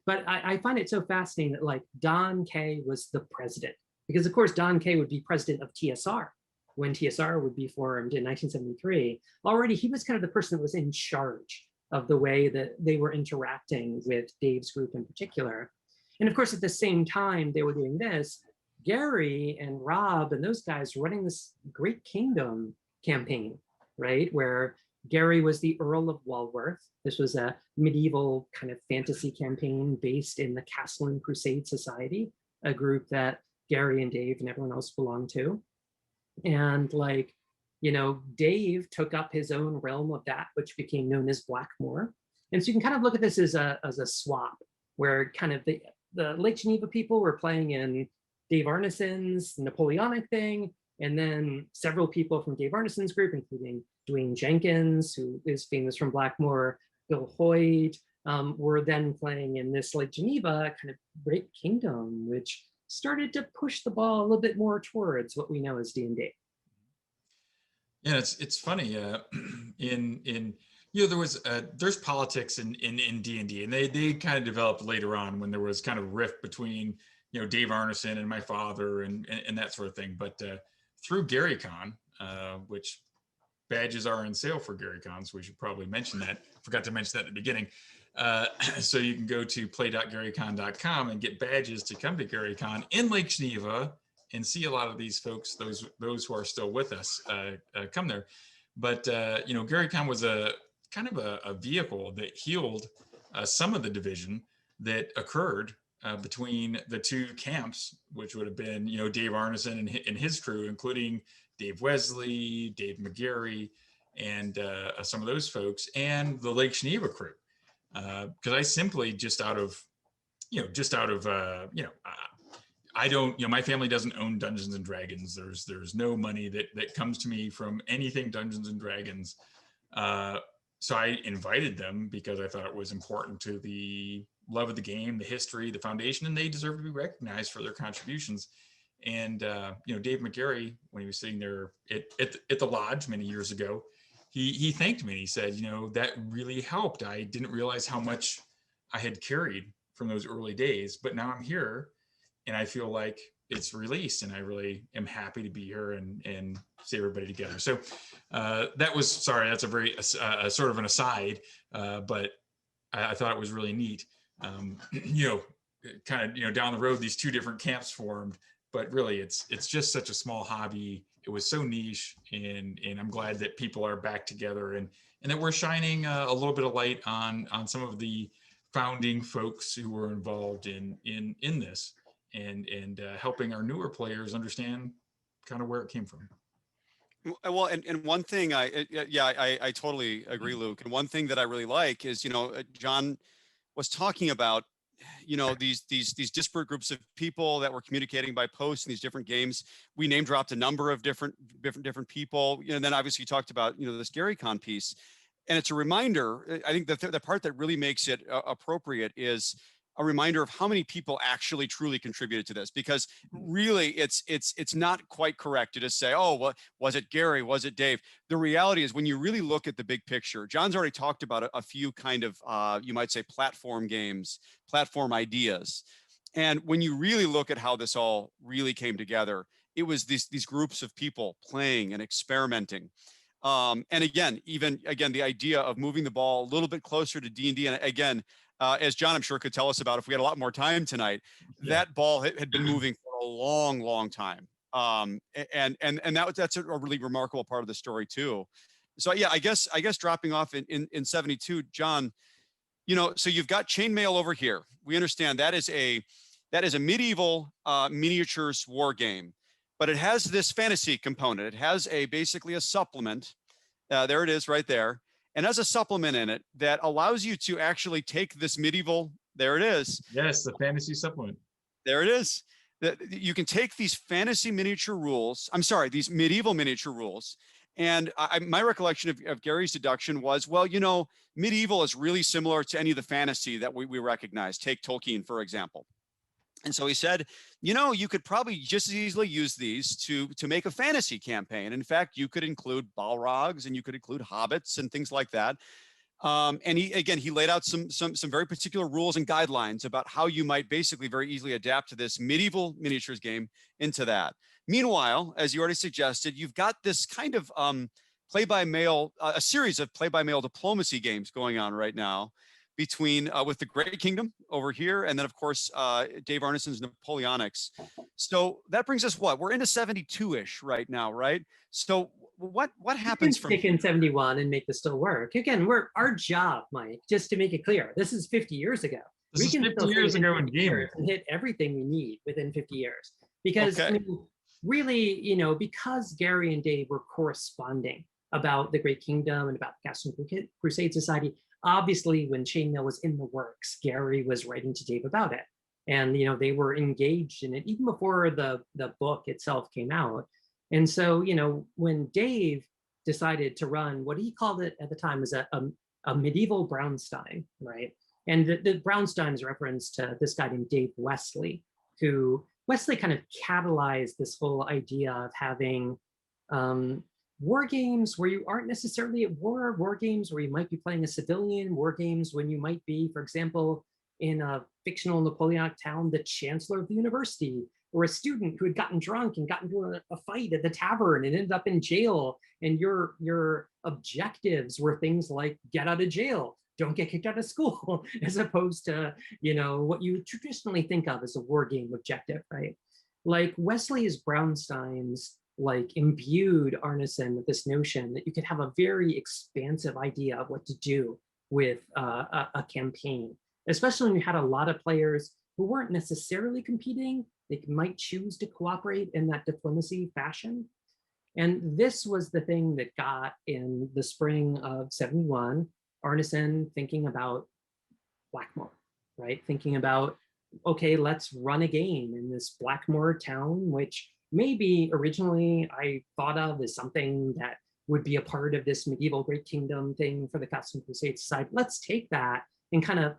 But I find it so fascinating that Don Kay was the president, because of course Don Kay would be president of TSR when TSR would be formed in 1973. Already he was kind of the person that was in charge of the way that they were interacting with Dave's group in particular. And of course, at the same time they were doing this, Gary and Rob and those guys running this Great Kingdom campaign, right? Where Gary was the Earl of Walworth. This was a medieval kind of fantasy campaign based in the Castellan Crusade Society, a group that Gary and Dave and everyone else belonged to. And Dave took up his own realm of that, which became known as Blackmore. And so you can kind of look at this as a swap, where kind of the Lake Geneva people were playing in Dave Arneson's Napoleonic thing, and then several people from Dave Arneson's group, including Dwayne Jenkins, who is famous from Blackmore, Bill Hoyt, were then playing in this Lake Geneva kind of Great Kingdom, which started to push the ball a little bit more towards what we know as D&D. Yeah, it's funny. There's politics in D&D, and they kind of developed later on when there was kind of rift between Dave Arneson and my father and that sort of thing. But through GaryCon, which badges are on sale for GaryCon, so we should probably mention that. Forgot to mention that at the beginning. So you can go to play.garycon.com and get badges to come to GaryCon in Lake Geneva and see a lot of these folks, those who are still with us, come there. But GaryCon was a kind of a vehicle that healed some of the division that occurred between the two camps, which would have been, Dave Arneson and his crew, including Dave Wesley, Dave McGarry, and some of those folks, and the Lake Geneva crew. Because I simply I don't, my family doesn't own Dungeons and Dragons. There's no money that comes to me from anything Dungeons and Dragons. So I invited them because I thought it was important to the love of the game, the history, the foundation, and they deserve to be recognized for their contributions. And Dave McGarry, when he was sitting there at the lodge many years ago, he thanked me. He said, that really helped. I didn't realize how much I had carried from those early days, but now I'm here and I feel like it's released, and I really am happy to be here and see everybody together. So that's a very sort of an aside, but I thought it was really neat. Kind of, down the road, these two different camps formed, but really it's just such a small hobby. It was so niche, and I'm glad that people are back together and that we're shining a little bit of light on some of the founding folks who were involved in this, and helping our newer players understand kind of where it came from. Well, and one thing I totally agree, Luke. And one thing that I really like is, John was talking about, these disparate groups of people that were communicating by post in these different games. We name dropped a number of different people, and then obviously you talked about, this GaryCon piece. And it's a reminder. I think the part that really makes it appropriate is a reminder of how many people actually truly contributed to this, because really it's not quite correct to just say, oh, what was it, Gary, was it Dave? The reality is, when you really look at the big picture, John's already talked about a few kind of you might say platform games, platform ideas. And when you really look at how this all really came together, it was these groups of people playing and experimenting. And again, the idea of moving the ball a little bit closer to D&D. And again, as John, I'm sure, could tell us about if we had a lot more time tonight, that ball had been moving for a long, long time. And that's a really remarkable part of the story too. So yeah, I guess dropping off in 72, John, so you've got Chainmail over here. We understand that is a medieval miniatures war game, but it has this fantasy component. It has basically a supplement. There it is right there. And has a supplement in it that allows you to actually take this medieval, there it is. Yes, the fantasy supplement. There it is. You can take these fantasy miniature rules, these medieval miniature rules. And my recollection of Gary's deduction was, well, medieval is really similar to any of the fantasy that we recognize. Take Tolkien, for example. And so he said, you could probably just as easily use these to make a fantasy campaign. In fact, you could include Balrogs and you could include hobbits and things like that. And he laid out some very particular rules and guidelines about how you might basically very easily adapt to this medieval miniatures game into that. Meanwhile, as you already suggested, you've got this kind of play-by-mail, a series of play-by-mail diplomacy games going on right now between with the Great Kingdom over here, and then of course Dave Arneson's Napoleonics. So that brings us we're into 72-ish right now, right? So what happens from in 71 and make this still work? Again, our job, Mike, just to make it clear, this is 50 years ago. This is 50 years ago in gaming, and hit everything we need within 50 years. Because I mean, really, because Gary and Dave were corresponding about the Great Kingdom and about the Castle Crusade Society. Obviously, when Chainmail was in the works, Gary was writing to Dave about it. And, they were engaged in it even before the book itself came out. And so, when Dave decided to run what he called it at the time was a medieval Brownstein, right? And the Brownstein is a reference to this guy named Dave Wesley, who Wesley kind of catalyzed this whole idea of having war games where you aren't necessarily at war games where you might be playing a civilian, war games when you might be, for example, in a fictional Napoleonic town, the chancellor of the university, or a student who had gotten drunk and got into a fight at the tavern and ended up in jail, and your objectives were things like get out of jail, don't get kicked out of school, as opposed to, you know, what you traditionally think of as a war game objective, right? Like Wesley's Brownstein's like imbued Arneson with this notion that you could have a very expansive idea of what to do with a campaign, especially when you had a lot of players who weren't necessarily competing. They might choose to cooperate in that diplomacy fashion. And this was the thing that got, in the spring of 71, Arneson thinking about Blackmore, right? Thinking about, okay, let's run a game in this Blackmore town, which maybe originally I thought of as something that would be a part of this medieval Great Kingdom thing for the Custom Crusade side. Let's take that and kind of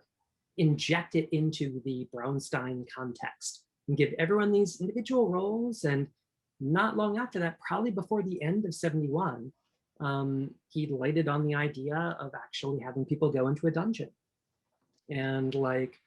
inject it into the Brownstein context and give everyone these individual roles. And not long after that, probably before the end of 71, he lighted on the idea of actually having people go into a dungeon. And like,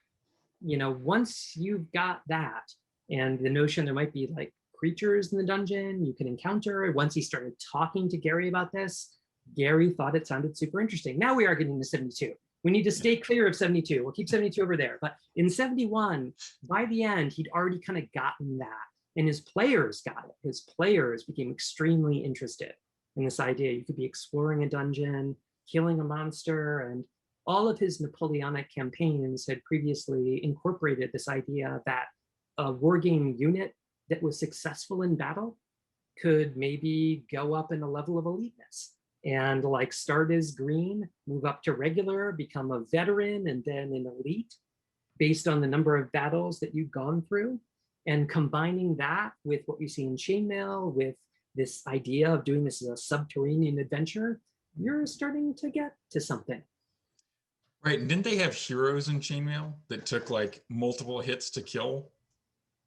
you know, once you've got that, and the notion there might be like creatures in the dungeon you can encounter, once he started talking to Gary about this, Gary thought it sounded super interesting. Now we are getting to 72. We need to stay clear of 72. We'll keep 72 over there. But in 71, by the end, he'd already kind of gotten that. And his players got it. His players became extremely interested in this idea. You could be exploring a dungeon, killing a monster, and all of his Napoleonic campaigns had previously incorporated this idea that a wargame unit that was successful in battle could maybe go up in a level of eliteness and like start as green, move up to regular, become a veteran, and then an elite based on the number of battles that you've gone through. And combining that with what you see in Chainmail, with this idea of doing this as a subterranean adventure, you're starting to get to something. Right, and didn't they have heroes in Chainmail that took like multiple hits to kill?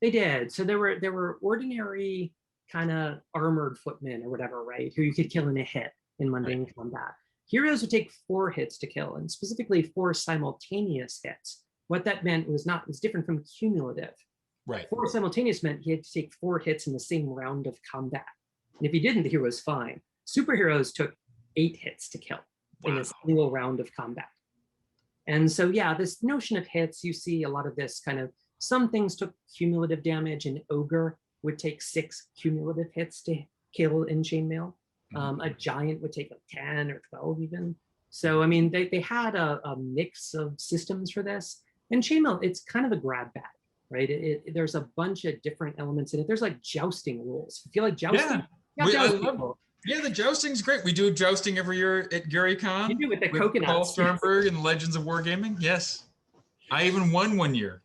They did. So there were ordinary kind of armored footmen or whatever, right, who you could kill in a hit in mundane combat. Heroes would take 4 hits to kill, and specifically 4 simultaneous hits. What that meant was different from cumulative. Right. 4 simultaneous meant he had to take 4 hits in the same round of combat. And if he didn't, the hero was fine. Superheroes took 8 hits to kill in a single round of combat. And so, yeah, this notion of hits, you see a lot of this kind of, some things took cumulative damage. An ogre would take 6 cumulative hits to kill in Chainmail. A giant would take like 10 or 12 even. So, I mean, they had a mix of systems for this. And Chainmail, it's kind of a grab bag, right? There's a bunch of different elements in it. There's like jousting rules. If you feel like jousting, yeah, the jousting's great. We do jousting every year at GaryCon. You do with the coconuts. Paul Sternberg and Legends of Wargaming. Yes, I even won one year.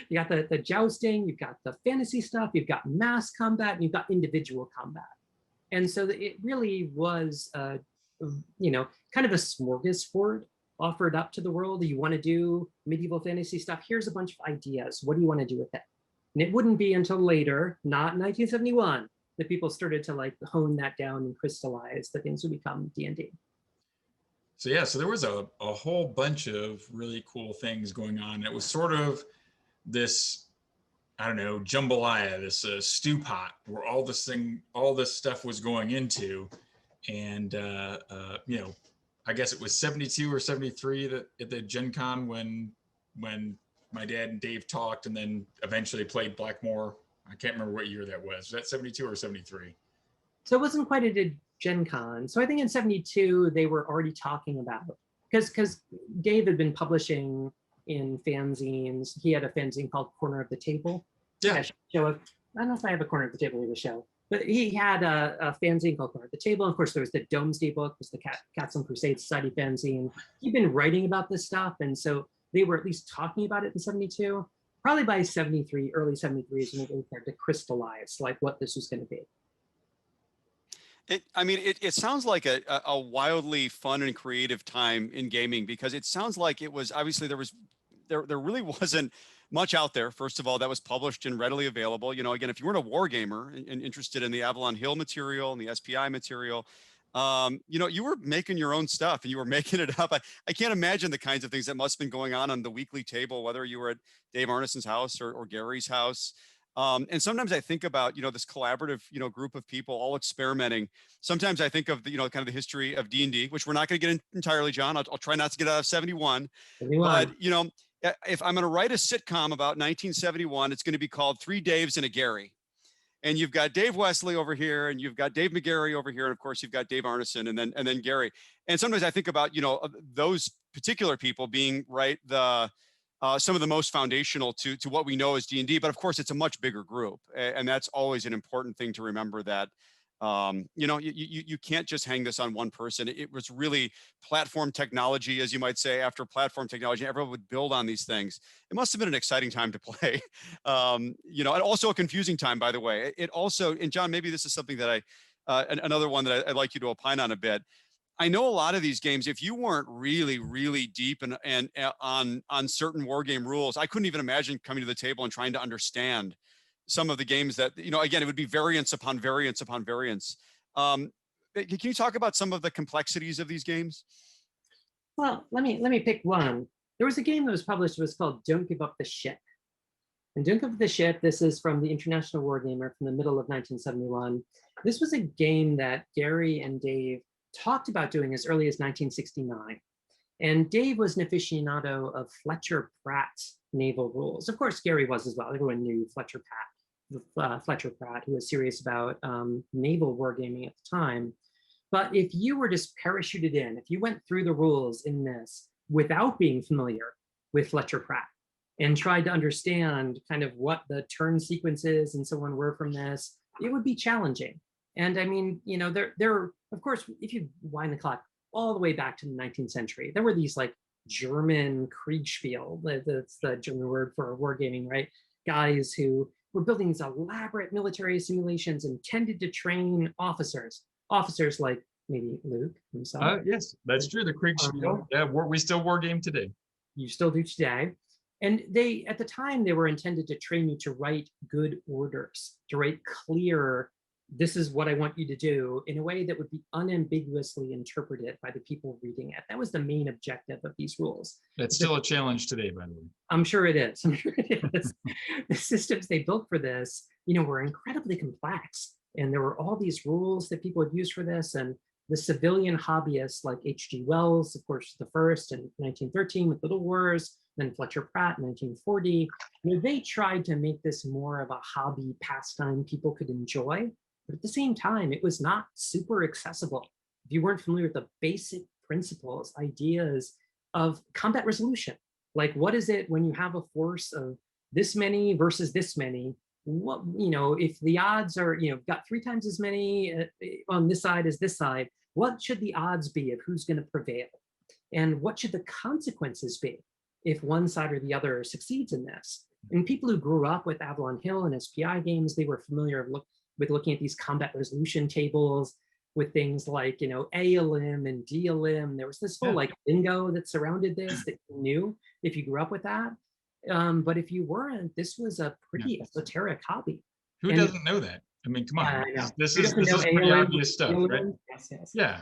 You got the jousting, you've got the fantasy stuff, you've got mass combat, and you've got individual combat. And so it really was, you know, kind of a smorgasbord offered up to the world. You want to do medieval fantasy stuff? Here's a bunch of ideas. What do you want to do with it? And it wouldn't be until later, not in 1971, that people started to like hone that down and crystallize that things would become D&D. So yeah, so there was a whole bunch of really cool things going on. It was sort of this, I don't know, jambalaya, this stew pot where all this stuff was going into. And, you know, I guess it was 72 or 73 that at the Gen Con when my dad and Dave talked and then eventually played Blackmore. I can't remember what year that was. Was that 72 or 73? So it wasn't quite a Gen Con. So I think in 72, they were already talking about, because Dave had been publishing in fanzines. He had a fanzine called Corner of the Table. Yeah. Show of, I don't know if I have a Corner of the Table in the show, but he had a fanzine called Corner of the Table. And of course, there was the Domesday book, was the Cats Crusade Society fanzine. He'd been writing about this stuff. And so they were at least talking about it in 72. Probably by 73, early 73 is when they started to crystallize like what this was going to be. It sounds like a wildly fun and creative time in gaming, because it sounds like it was, obviously there really wasn't much out there, first of all, that was published and readily available. You know, again, if you weren't a war gamer and interested in the Avalon Hill material and the SPI material, you were making your own stuff and you were making it up. I can't imagine the kinds of things that must have been going on the weekly table, whether you were at Dave Arneson's house or Gary's house. And sometimes I think about, this collaborative, group of people all experimenting. Sometimes I think of the, kind of the history of D&D, which we're not going to get in entirely, John. I'll try not to get out of 71. But, if I'm going to write a sitcom about 1971, it's going to be called Three Daves and a Gary. And you've got Dave Wesley over here, and you've got Dave McGarry over here, and of course you've got Dave Arneson, and then Gary. And sometimes I think about those particular people being some of the most foundational to what we know as D&D. But of course, it's a much bigger group, and that's always an important thing to remember. That you can't just hang this on one person. It was really platform technology, as you might say, after platform technology. Everyone would build on these things. It must have been an exciting time to play, and also a confusing time, by the way. It also, and John, maybe this is something that another one that I'd like you to opine on a bit. I know a lot of these games, if you weren't really, really deep and on certain war game rules, I couldn't even imagine coming to the table and trying to understand some of the games that, again, it would be variance upon variance upon variance. Can you talk about some of the complexities of these games? Well, let me pick one. There was a game that was published. It was called Don't Give Up the Ship. And Don't Give Up the Ship, this is from the International Wargamer from the middle of 1971. This was a game that Gary and Dave talked about doing as early as 1969. And Dave was an aficionado of Fletcher Pratt's naval rules. Of course, Gary was as well. Everyone knew Fletcher Pratt, who was serious about naval wargaming at the time. But if you were just parachuted in, if you went through the rules in this without being familiar with Fletcher Pratt and tried to understand kind of what the turn sequences and so on were from this, it would be challenging. And I mean, there, of course, if you wind the clock all the way back to the 19th century, there were these like German Kriegspiel, that's the German word for wargaming, right? Guys who were building these elaborate military simulations intended to train officers like maybe Luke himself. Yes, that's true. The Kriegspiel, yeah, we still wargame today. You still do today. And they, at the time, they were intended to train you to write good orders, to write clear, this is what I want you to do, in a way that would be unambiguously interpreted by the people reading it. That was the main objective of these rules. It's still a challenge today, by the way. I'm sure it is. The systems they built for this, were incredibly complex. And there were all these rules that people would use for this. And the civilian hobbyists like H.G. Wells, of course, the first in 1913 with Little Wars, then Fletcher Pratt in 1940, they tried to make this more of a hobby pastime people could enjoy. But at the same time, it was not super accessible. If you weren't familiar with the basic principles, ideas of combat resolution, like what is it when you have a force of this many versus this many? What, if the odds are, got 3 times as many on this side as this side, what should the odds be of who's going to prevail? And what should the consequences be if one side or the other succeeds in this? And people who grew up with Avalon Hill and SPI games, they were familiar with looking at these combat resolution tables with things like, ALM and DLM. There was this whole like bingo that surrounded this that you knew if you grew up with that. But if you weren't, this was a pretty esoteric hobby. Who doesn't know that? I mean, come on. This is pretty obvious stuff, right? Yes. Yeah.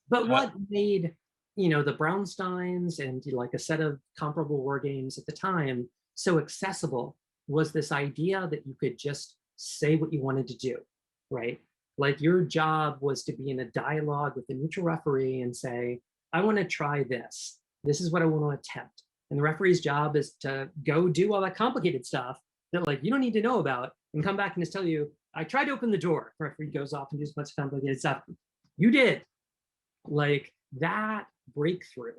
But what made, the Brownsteins and like a set of comparable war games at the time so accessible was this idea that you could just say what you wanted to do, right? Like your job was to be in a dialogue with the neutral referee and say, I want to try this. This is what I want to attempt. And the referee's job is to go do all that complicated stuff that like you don't need to know about and come back and just tell you, I tried to open the door. The referee goes off and does a bunch of complicated stuff. You did. Like that breakthrough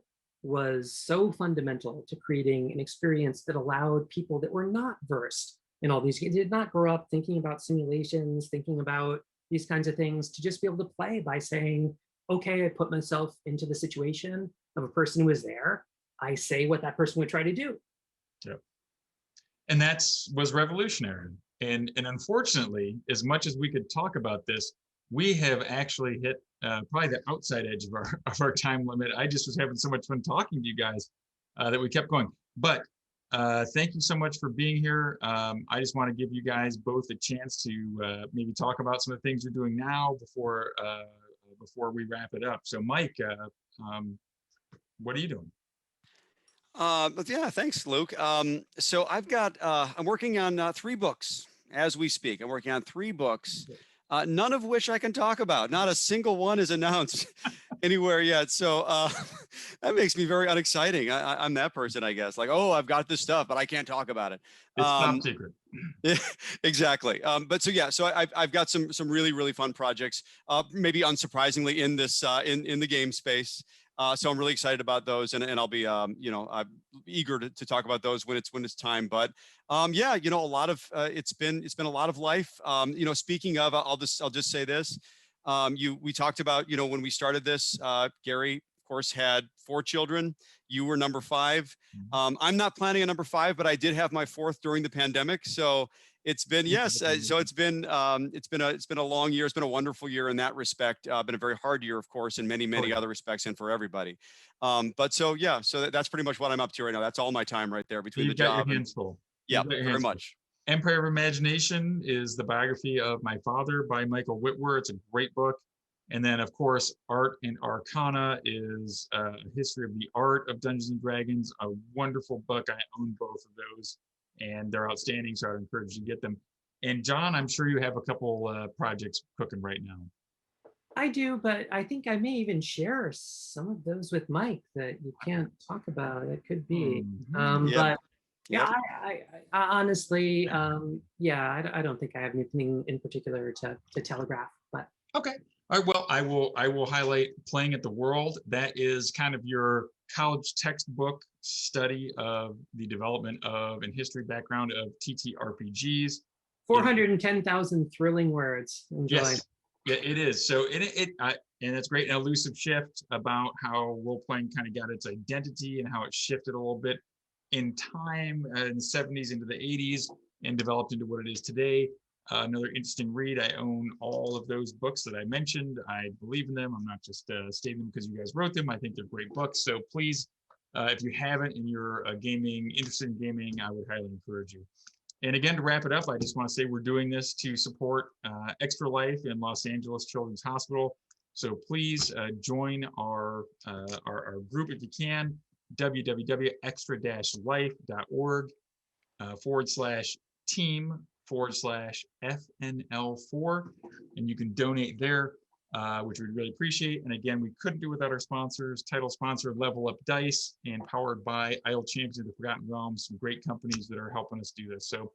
was so fundamental to creating an experience that allowed people that were not versed in all these games, did not grow up thinking about simulations, thinking about these kinds of things, to just be able to play by saying, okay, I put myself into the situation of a person who was there. I say what that person would try to do. Yep. And that was revolutionary. And unfortunately, as much as we could talk about this, we have actually hit probably the outside edge of our time limit. I just was having so much fun talking to you guys that we kept going. But Thank you so much for being here. I just want to give you guys both a chance to maybe talk about some of the things you're doing now before we wrap it up. So Mike, what are you doing? But yeah, thanks, Luke. So I'm working on 3 books as we speak. I'm working on 3 books, none of which I can talk about. Not a single one is announced anywhere yet. So that makes me very unexciting. I'm that person, I guess. Like, oh, I've got this stuff, but I can't talk about it. It's top secret. Yeah, exactly. But so yeah, so I've got some really really fun projects. Maybe unsurprisingly in this in the game space. So I'm really excited about those, and I'll be I'm eager to talk about those when it's time. But yeah, a lot of it's been a lot of life. Speaking of, I'll just say this. We talked about when we started this. Gary, of course, had 4 children. You were number 5. I'm not planning a number 5, but I did have my 4th during the pandemic. So it's been it's been a long year. It's been a wonderful year in that respect. Been a very hard year, of course, in many other respects, and for everybody. But so yeah, so that's pretty much what I'm up to right now. That's all my time right there between the job. You've got your hands full. Yeah, very much. Empire of Imagination is the biography of my father by Michael Whitwer. It's a great book. And then, of course, Art and Arcana is a history of the art of Dungeons and Dragons, a wonderful book. I own both of those, and they're outstanding, so I would encourage you to get them. And John, I'm sure you have a couple projects cooking right now. I do, but I think I may even share some of those with Mike that you can't talk about. It could be. But yeah, I honestly, I don't think I have anything in particular to telegraph. But okay. All right, well, I will highlight Playing at the World. That is kind of your college textbook study of the development of and history background of TTRPGs. 410,000 thrilling words. Enjoy. Yes, yeah, it is. So and it's great, an elusive shift about how role playing kind of got its identity and how it shifted a little bit in time in the 70s into the 80s and developed into what it is today. Another interesting read. I own all of those books that I mentioned. I believe in them. I'm not just stating them because you guys wrote them. I think they're great books. So please, if you haven't and you're interested in gaming, I would highly encourage you. And again, to wrap it up, I just want to say we're doing this to support Extra Life in Los Angeles Children's Hospital. So please join our group if you can, www.extra-life.org/team/FNL4, and you can donate there, which we'd really appreciate. And again, we couldn't do without our sponsors, title sponsor Level Up Dice, and powered by Idle Champions of the Forgotten Realms, some great companies that are helping us do this. So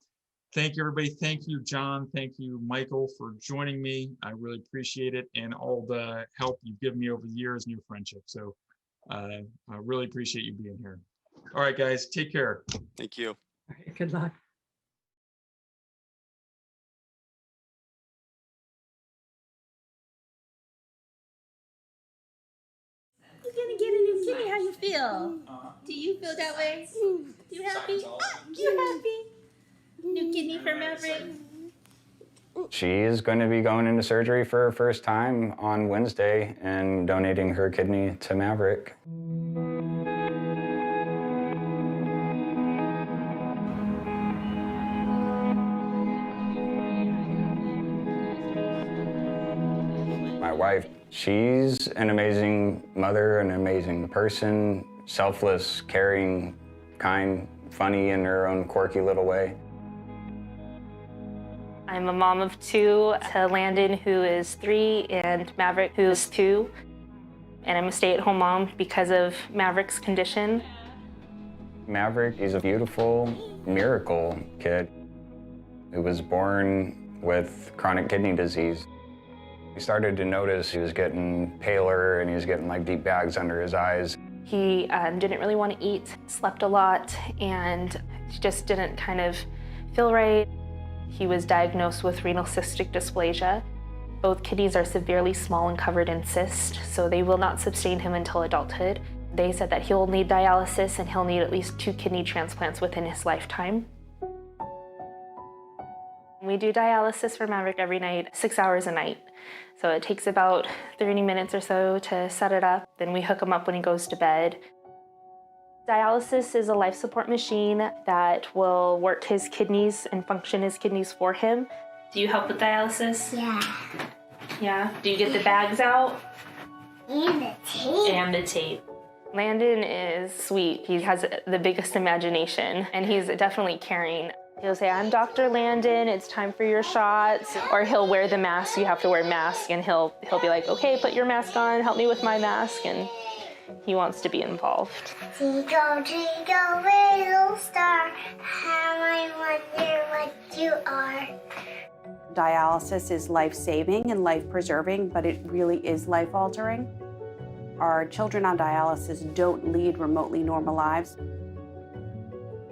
thank you, everybody. Thank you, John. Thank you, Michael, for joining me. I really appreciate it, and all the help you've given me over the years and your friendship. So I really appreciate you being here. All right, guys, take care. Thank you. All right, good luck. You're gonna get it in Kimmy. How you feel? Do you feel that way? You happy? You happy? New kidney for Maverick. She's going to be going into surgery for her first time on Wednesday and donating her kidney to Maverick. My wife, she's an amazing mother, an amazing person, selfless, caring, kind, funny in her own quirky little way. I'm a mom of 2, to Landon, who is 3, and Maverick, who is 2. And I'm a stay-at-home mom because of Maverick's condition. Maverick is a beautiful miracle kid who was born with chronic kidney disease. We started to notice he was getting paler and he was getting like deep bags under his eyes. He didn't really want to eat, slept a lot, and just didn't kind of feel right. He was diagnosed with renal cystic dysplasia. Both kidneys are severely small and covered in cysts, so they will not sustain him until adulthood. They said that he'll need dialysis and he'll need at least 2 kidney transplants within his lifetime. We do dialysis for Maverick every night, 6 hours a night. So it takes about 30 minutes or so to set it up. Then we hook him up when he goes to bed. Dialysis is a life support machine that will work his kidneys and function his kidneys for him. Do you help with dialysis? Yeah. Yeah? Do you get the bags out? And the tape. And the tape. Landon is sweet. He has the biggest imagination, and he's definitely caring. He'll say, I'm Dr. Landon, it's time for your shots. Or he'll wear the mask, you have to wear a mask, and he'll be like, okay, put your mask on, help me with my mask, and he wants to be involved. Twinkle, twinkle, little star, how I wonder what you are. Dialysis is life-saving and life-preserving, but it really is life-altering. Our children on dialysis don't lead remotely normal lives.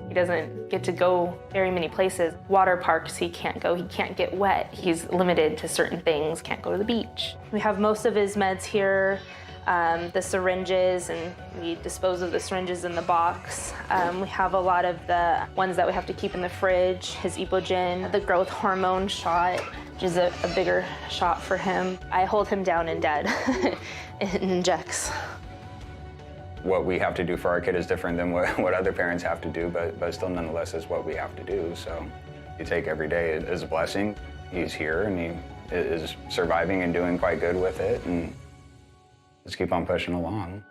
He doesn't get to go very many places. Water parks, he can't go, he can't get wet. He's limited to certain things, can't go to the beach. We have most of his meds here, the syringes, and we dispose of the syringes in the box. We have a lot of the ones that we have to keep in the fridge, his Epogen, the growth hormone shot, which is a bigger shot for him. I hold him down in bed. It injects. What we have to do for our kid is different than what other parents have to do, but still nonetheless is what we have to do. So you take every day as a blessing. He's here and he is surviving and doing quite good with it, and just keep on pushing along.